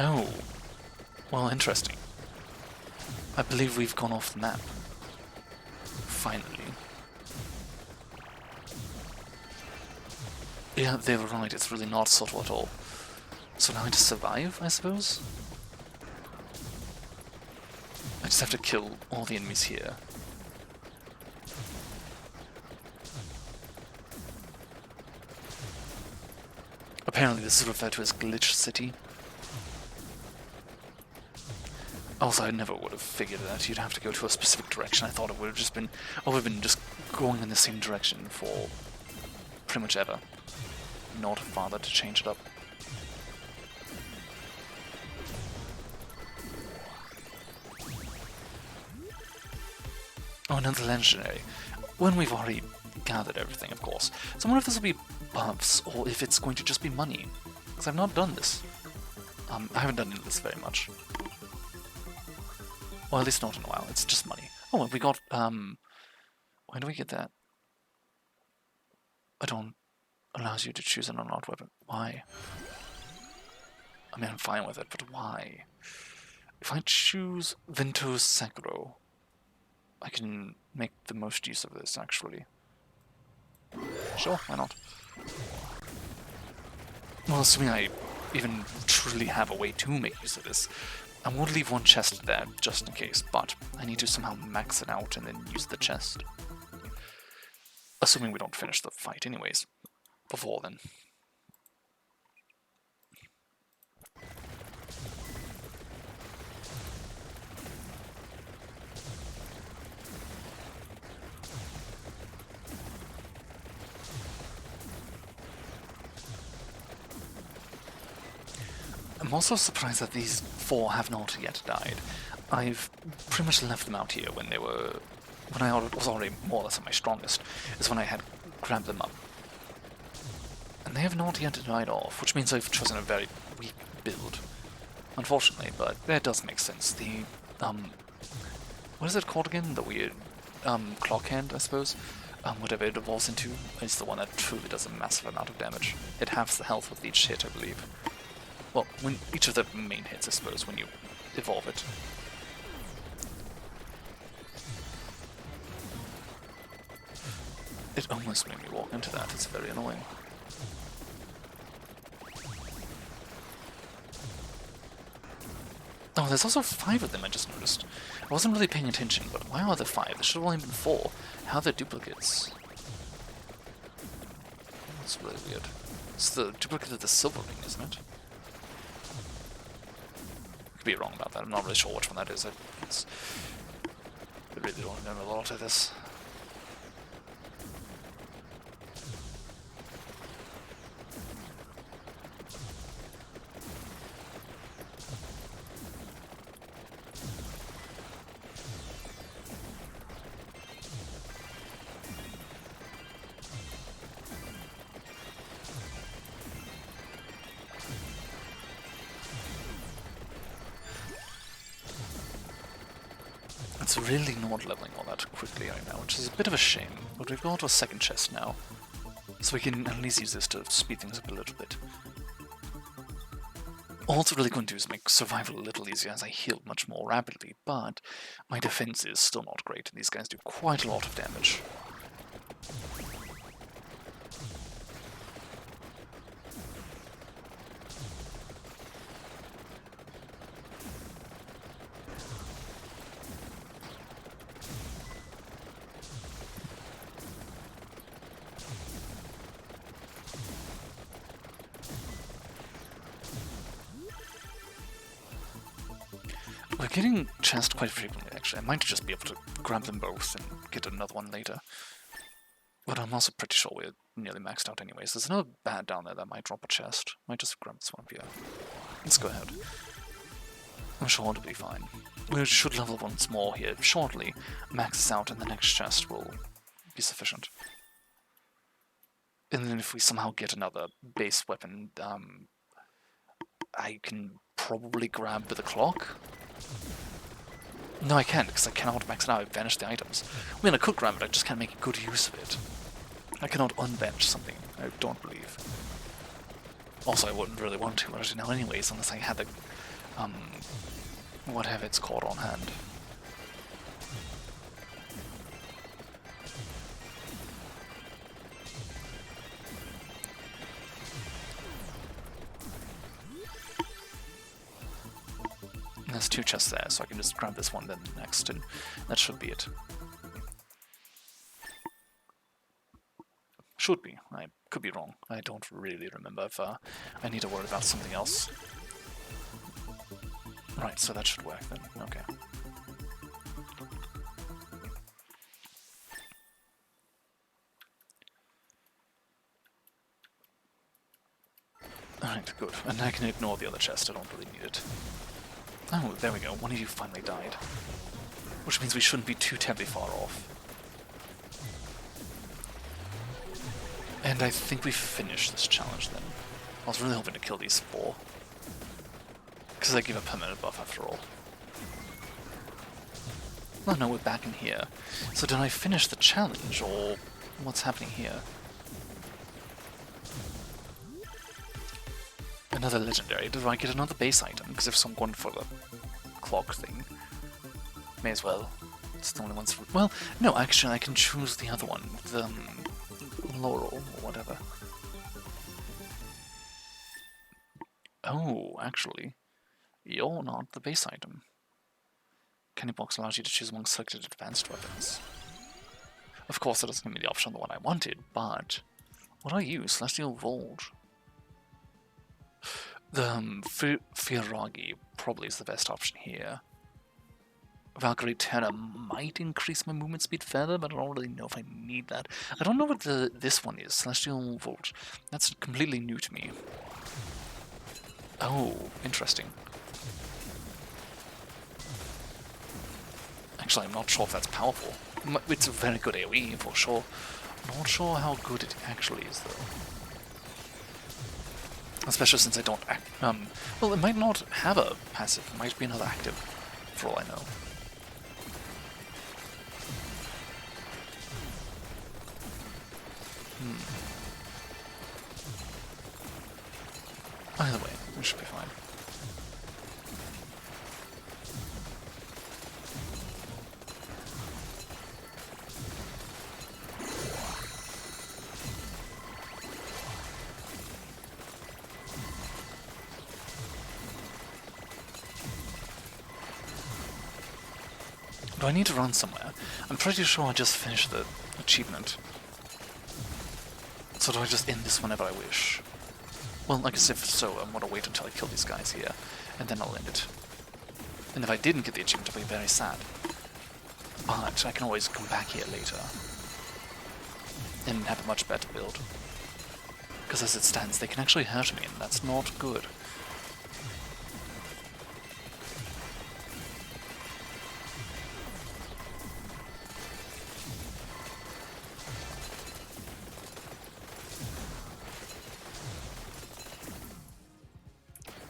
Oh, well, interesting. I believe we've gone off the map. Finally. Yeah, they were right, it's really not subtle at all. So now I just survive, I suppose? I just have to kill all the enemies here. Apparently this is referred to as Glitch City. Also, I never would have figured that you'd have to go to a specific direction. I thought it would have just been, oh, we've been just going in the same direction for pretty much ever. Not bothered to change it up. Oh, another legendary. When we've already gathered everything, of course. So I wonder if this will be buffs, or if it's going to just be money. Because I've not done this. I haven't done this very much. Well, at least not in a while. It's just money. Oh, and we got, why do we get that? I don't allows you to choose an unlocked weapon. Why? I mean, I'm fine with it, but why? If I choose Vento's Sakuro, I can make the most use of this, actually. Sure, why not? Well, assuming I even truly have a way to make use of this, I'm going to leave one chest there, just in case, but I need to somehow max it out and then use the chest. Assuming we don't finish the fight anyways. Before then. I'm also surprised that these 4 have not yet died. I've pretty much left them out here when I was already more or less at my strongest, is when I had grabbed them up. And they have not yet died off, which means I've chosen a very weak build. Unfortunately, but that does make sense. The, what is it called again? The weird, clock hand, I suppose? Whatever it evolves into is the one that truly does a massive amount of damage. It halves the health with each hit, I believe. Well, when each of the main hits, I suppose, when you evolve it. It almost made me walk into that, it's very annoying. Oh, there's also 5 of them, I just noticed. I wasn't really paying attention, but why are there 5? There should have only been 4. How are there duplicates? That's really weird. It's the duplicate of the silver ring, isn't it? Could be wrong about that. I'm not really sure which one that is. I really don't know a lot of this. It's really not leveling all that quickly right now, which is a bit of a shame, but we've got a second chest now, so we can at least use this to speed things up a little bit. All it's really going to do is make survival a little easier as I heal much more rapidly, but my defense is still not great, and these guys do quite a lot of damage. We're getting chests quite frequently, actually. I might just be able to grab them both and get another one later. But I'm also pretty sure we're nearly maxed out anyways. There's another bat down there that might drop a chest. Might just grab this one up here. Let's go ahead. I'm sure it'll be fine. We should level once more here shortly, max this out, and the next chest will be sufficient. And then if we somehow get another base weapon, I can probably grab the clock? No, I can't, because I cannot max it out. I've banished the items. I mean, I could grab it, I just can't make good use of it. I cannot unbench something, I don't believe. Also, I wouldn't really want to right now anyways, unless I had the, whatever it's called on hand. There's 2 chests there, so I can just grab this one then next, and that should be it. Should be. I could be wrong. I don't really remember if I need to worry about something else. Right, so that should work then. Okay. Alright, good. And I can ignore the other chest, I don't really need it. Oh, there we go. One of you finally died. Which means we shouldn't be too terribly far off. And I think we finished this challenge then. I was really hoping to kill these 4. Because they give a permanent buff after all. Oh no, we're back in here. So did I finish the challenge, or what's happening here? another legendary, do I get another base item? Because if I'm going for the clock thing, may as well. It's the only ones. Well, no, actually, I can choose the other one, the Laurel or whatever. Oh, actually, you're not the base item. Candy Box allows you to choose among selected advanced weapons. Of course, it doesn't give me the option of the one I wanted, but what are you, Celestial Volge? The Firagi probably is the best option here. Valkyrie Terra might increase my movement speed further, but I don't really know if I need that. I don't know what this one is, Celestial Volge. That's completely new to me. Oh, interesting. Actually, I'm not sure if that's powerful. It's a very good AoE for sure. Not sure how good it actually is though. Especially since I don't well, it might not have a passive. It might be another active, for all I know. Either way, it should be fine. Do I need to run somewhere? I'm pretty sure I just finished the achievement. So do I just end this whenever I wish? Well, I guess if so, I'm gonna wait until I kill these guys here, and then I'll end it. And if I didn't get the achievement, I'll be very sad. But I can always come back here later and have a much better build. Because as it stands, they can actually hurt me, and that's not good.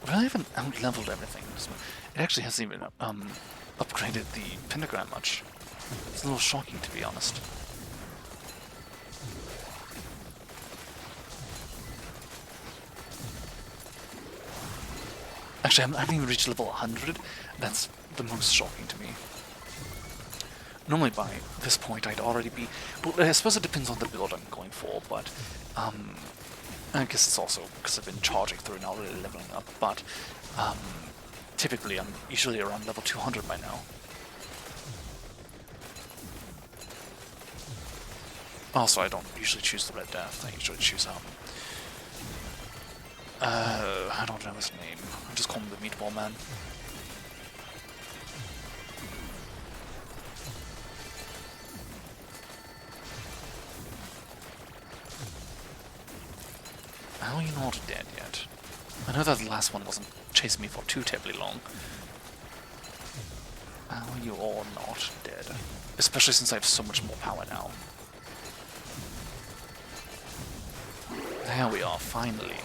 But I haven't out-leveled everything. So it actually hasn't even upgraded the pentagram much. It's a little shocking, to be honest. Actually, I haven't even reached level 100. That's the most shocking to me. Normally by this point I'd already be... But I suppose it depends on the build I'm going for, but... I guess it's also because I've been charging through and not really leveling up, but typically I'm usually around level 200 by now. Also, I don't usually choose the Red Death, I usually choose I don't know his name. I just call him the Meatball Man. How are you not dead yet? I know that the last one wasn't chasing me for too terribly long. How are you all not dead? Especially since I have so much more power now. There we are, finally.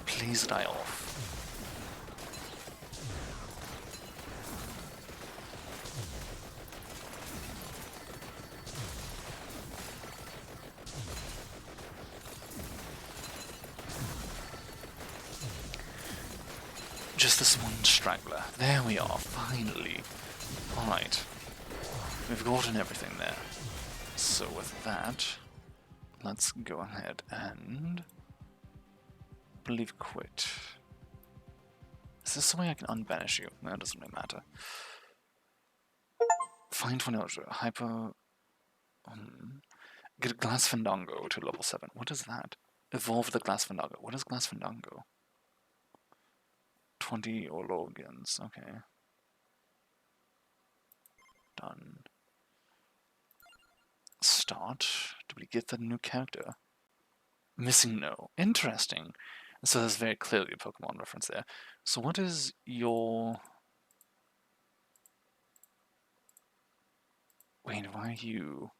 Please die off. Just this one straggler. There we are, finally. Alright. We've gotten everything there. So with that, let's go ahead and... believe quit. Is this the way I can unbanish you? No, it doesn't really matter. Find one out. Hyper... Get a Glass Fandango to level 7. What is that? Evolve the Glass Fandango. What is Glass Fandango? 20 Ologans. Okay. Done. Start. Do we get the new character? Missing no. Interesting. So there's very clearly a Pokemon reference there. So what is your... Wait, why are you...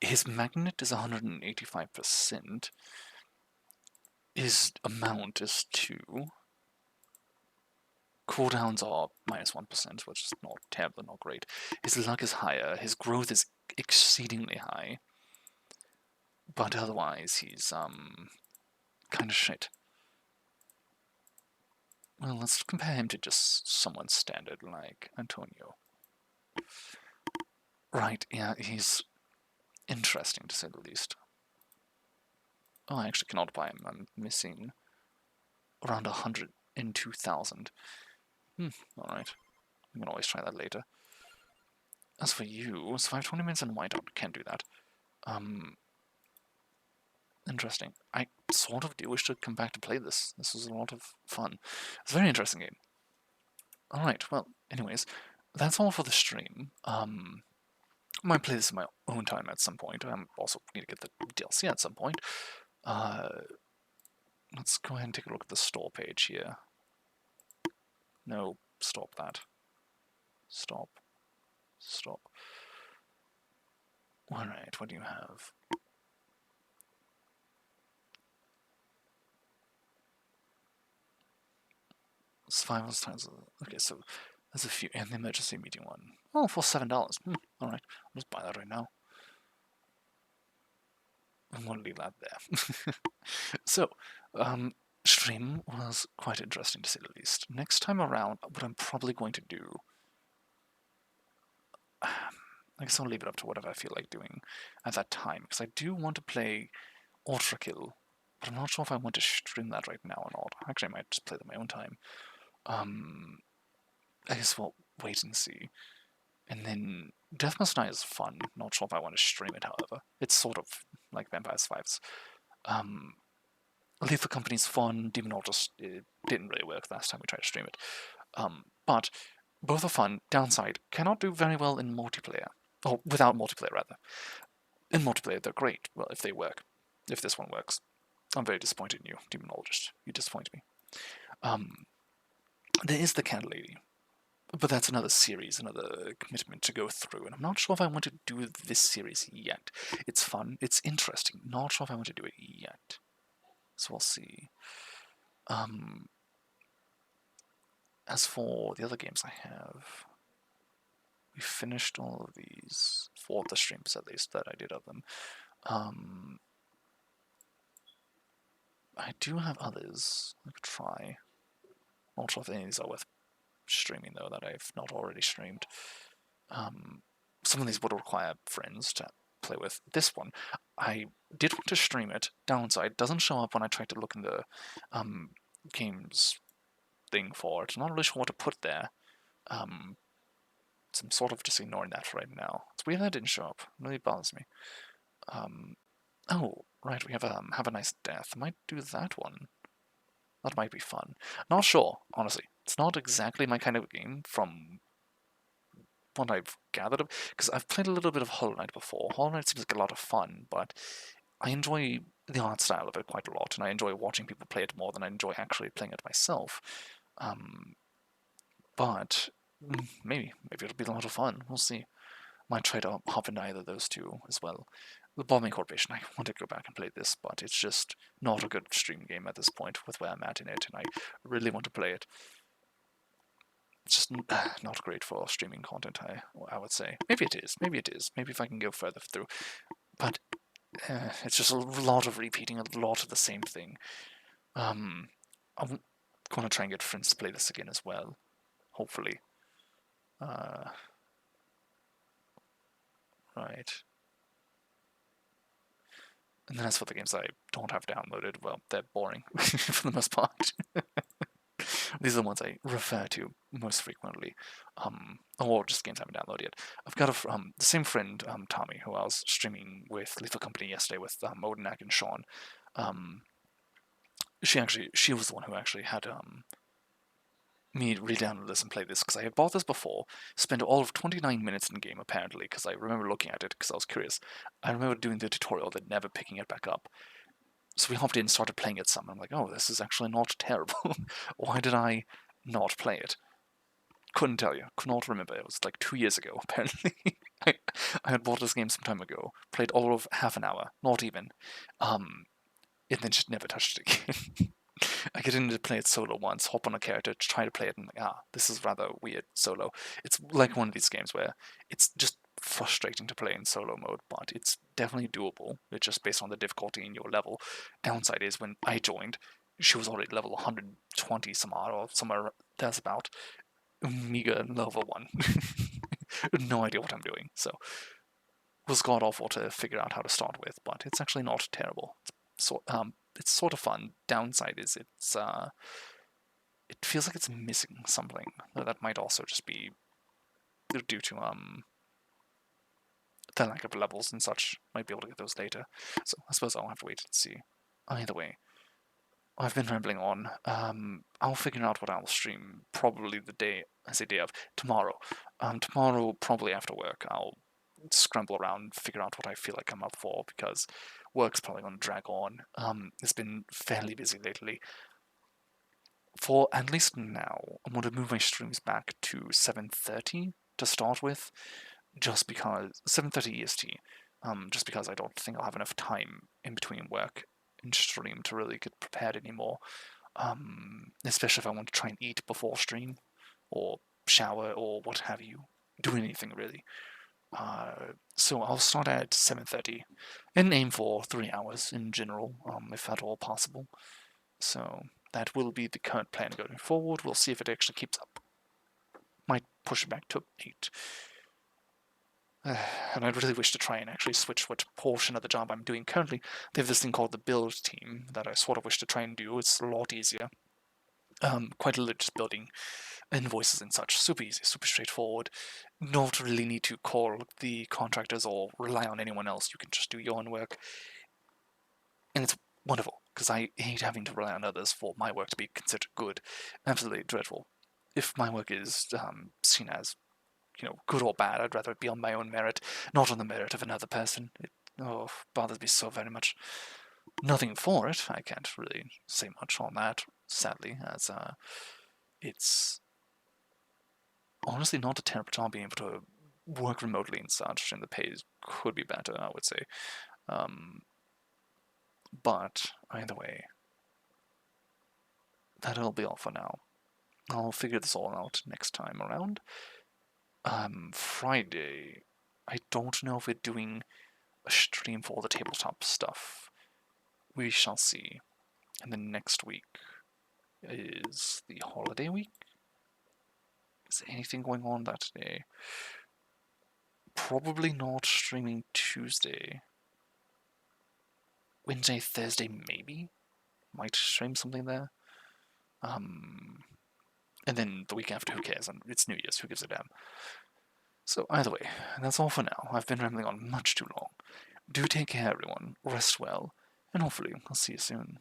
His magnet is 185%. His amount is 2. Cooldowns are -1%, which is not terrible, not great. His luck is higher. His growth is exceedingly high. but otherwise he's kind of shit. Well, let's compare him to just someone standard like Antonio. Right, yeah, he's interesting to say the least. Oh, I actually cannot buy him. I'm missing around 102,000. Alright. I can always try that later. As for you, survive 20 minutes in whiteout. Can't do that. Interesting. I sort of do wish to come back to play this. This was a lot of fun. It's a very interesting game. Alright, well, anyways, that's all for the stream. I might play this in my own time at some point. I also need to get the DLC at some point. Let's go ahead and take a look at the store page here. No, stop that. Stop. Stop. Alright, what do you have? Survival styles. Okay, so there's a few. And the emergency meeting one. Oh, for $7. Alright, I'll just buy that right now. I'm gonna leave that there. So, stream was quite interesting to say the least. Next time around, what I'm probably going to do, I guess I'll leave it up to whatever I feel like doing at that time, because I do want to play Ultra Kill, but I'm not sure if I want to stream that right now or not. Actually, I might just play it at my own time. I guess we'll wait and see. And then Death Must Die is fun. Not sure if I want to stream it, however. It's sort of like Vampire Survivors. Lethal Company's fun. Demonol just didn't really work last time we tried to stream it. But both are fun. Downside, cannot do very well in multiplayer. Or without multiplayer, rather. In multiplayer, they're great. Well, if they work. If this one works. I'm very disappointed in you, Demonologist. You disappoint me. There is the Cat Lady. But that's another series, another commitment to go through, and I'm not sure if I want to do this series yet. It's fun, it's interesting, not sure if I want to do it yet. So we'll see. As for the other games I have, we finished all of these, 4 of the streams at least that I did of them. I do have others I could try. Not sure if any of these are worth streaming though that I've not already streamed. Some of these would require friends to play with. This one, I did want to stream it. Downside, doesn't show up when I try to look in the games thing for it. I'm not really sure what to put there. So I'm sort of just ignoring that right now. It's weird that it didn't show up. It really bothers me. Oh, right, we have a Nice Death. I might do that one. That might be fun. Not sure, honestly. It's not exactly my kind of game from what I've gathered of, because I've played a little bit of Hollow Knight before. Hollow Knight seems like a lot of fun, but I enjoy the art style of it quite a lot, and I enjoy watching people play it more than I enjoy actually playing it myself. But maybe it'll be a lot of fun. We'll see. Might try to hop into either of those two as well. The Bombing Corporation, I want to go back and play this, but it's just not a good stream game at this point with where I'm at in it, and I really want to play it. It's just not great for streaming content, I would say. Maybe it is. Maybe if I can go further through. But it's just a lot of repeating, a lot of the same thing. I'm going to try and get friends to play this again as well. Hopefully. Right. And then as for the games I don't have downloaded, well, they're boring for the most part. These are the ones I refer to most frequently, or just games I haven't downloaded yet. I've got the same friend, Tommy, who I was streaming with Lethal Company yesterday with Odenak and Sean. She was the one who actually had me re-download this and play this, because I had bought this before, spent all of 29 minutes in game apparently, because I remember looking at it because I was curious. I remember doing the tutorial, then never picking it back up. So we hopped in and started playing it some. I'm like, oh, this is actually not terrible. Why did I not play it? Couldn't tell you. Could not remember. It was like 2 years ago, apparently. I had bought this game some time ago. Played all of half an hour. Not even. And then just never touched it again. I get into play it solo once, hop on a character, try to play it, and like, this is rather weird solo. It's like one of these games where it's just frustrating to play in solo mode, but it's definitely doable. It's just based on the difficulty in your level. Downside is when I joined, she was already level 120 some odd, or somewhere there's about meager level 1. No idea what I'm doing, so it was god awful to figure out how to start with, but it's actually not terrible. It's sort of fun. Downside is it feels like it's missing something. That might also just be due to the lack of levels and such. Might be able to get those later. So I suppose I'll have to wait and see. Either way, I've been rambling on. I'll figure out what I'll stream probably the day, I say day of, tomorrow. Tomorrow, probably after work, I'll scramble around, figure out what I feel like I'm up for, because work's probably going to drag on. It's been fairly busy lately. For at least now, I'm going to move my streams back to 7:30 to start with, just because 7:30 EST. Just because I don't think I'll have enough time in between work and stream to really get prepared anymore. Especially if I want to try and eat before stream, or shower, or what have you. Do anything really. So I'll start at 7:30 and aim for 3 hours in general, if at all possible. So that will be the current plan going forward. We'll see if it actually keeps up. Might push it back to 8. And I really wish to try and actually switch what portion of the job I'm doing currently. They have this thing called the build team that I sort of wish to try and do. It's a lot easier. Quite literally just building invoices and such. Super easy, super straightforward. Not really need to call the contractors or rely on anyone else. You can just do your own work. And it's wonderful, because I hate having to rely on others for my work to be considered good. Absolutely dreadful. If my work is seen as, good or bad, I'd rather it be on my own merit, not on the merit of another person. It bothers me so very much. Nothing for it. I can't really say much on that, sadly, as it's honestly not a terrible job being able to work remotely and such, and the pay could be better, I would say. But either way, that'll be all for now. I'll figure this all out next time around. Friday, I don't know if we're doing a stream for all the tabletop stuff. We shall see. And then next week is the holiday week. Is there anything going on that day? Probably not streaming Tuesday. Wednesday, Thursday, maybe? Might stream something there. And then the week after, who cares? It's New Year's, who gives a damn? So either way, that's all for now. I've been rambling on much too long. Do take care, everyone. Rest well, and hopefully I'll see you soon.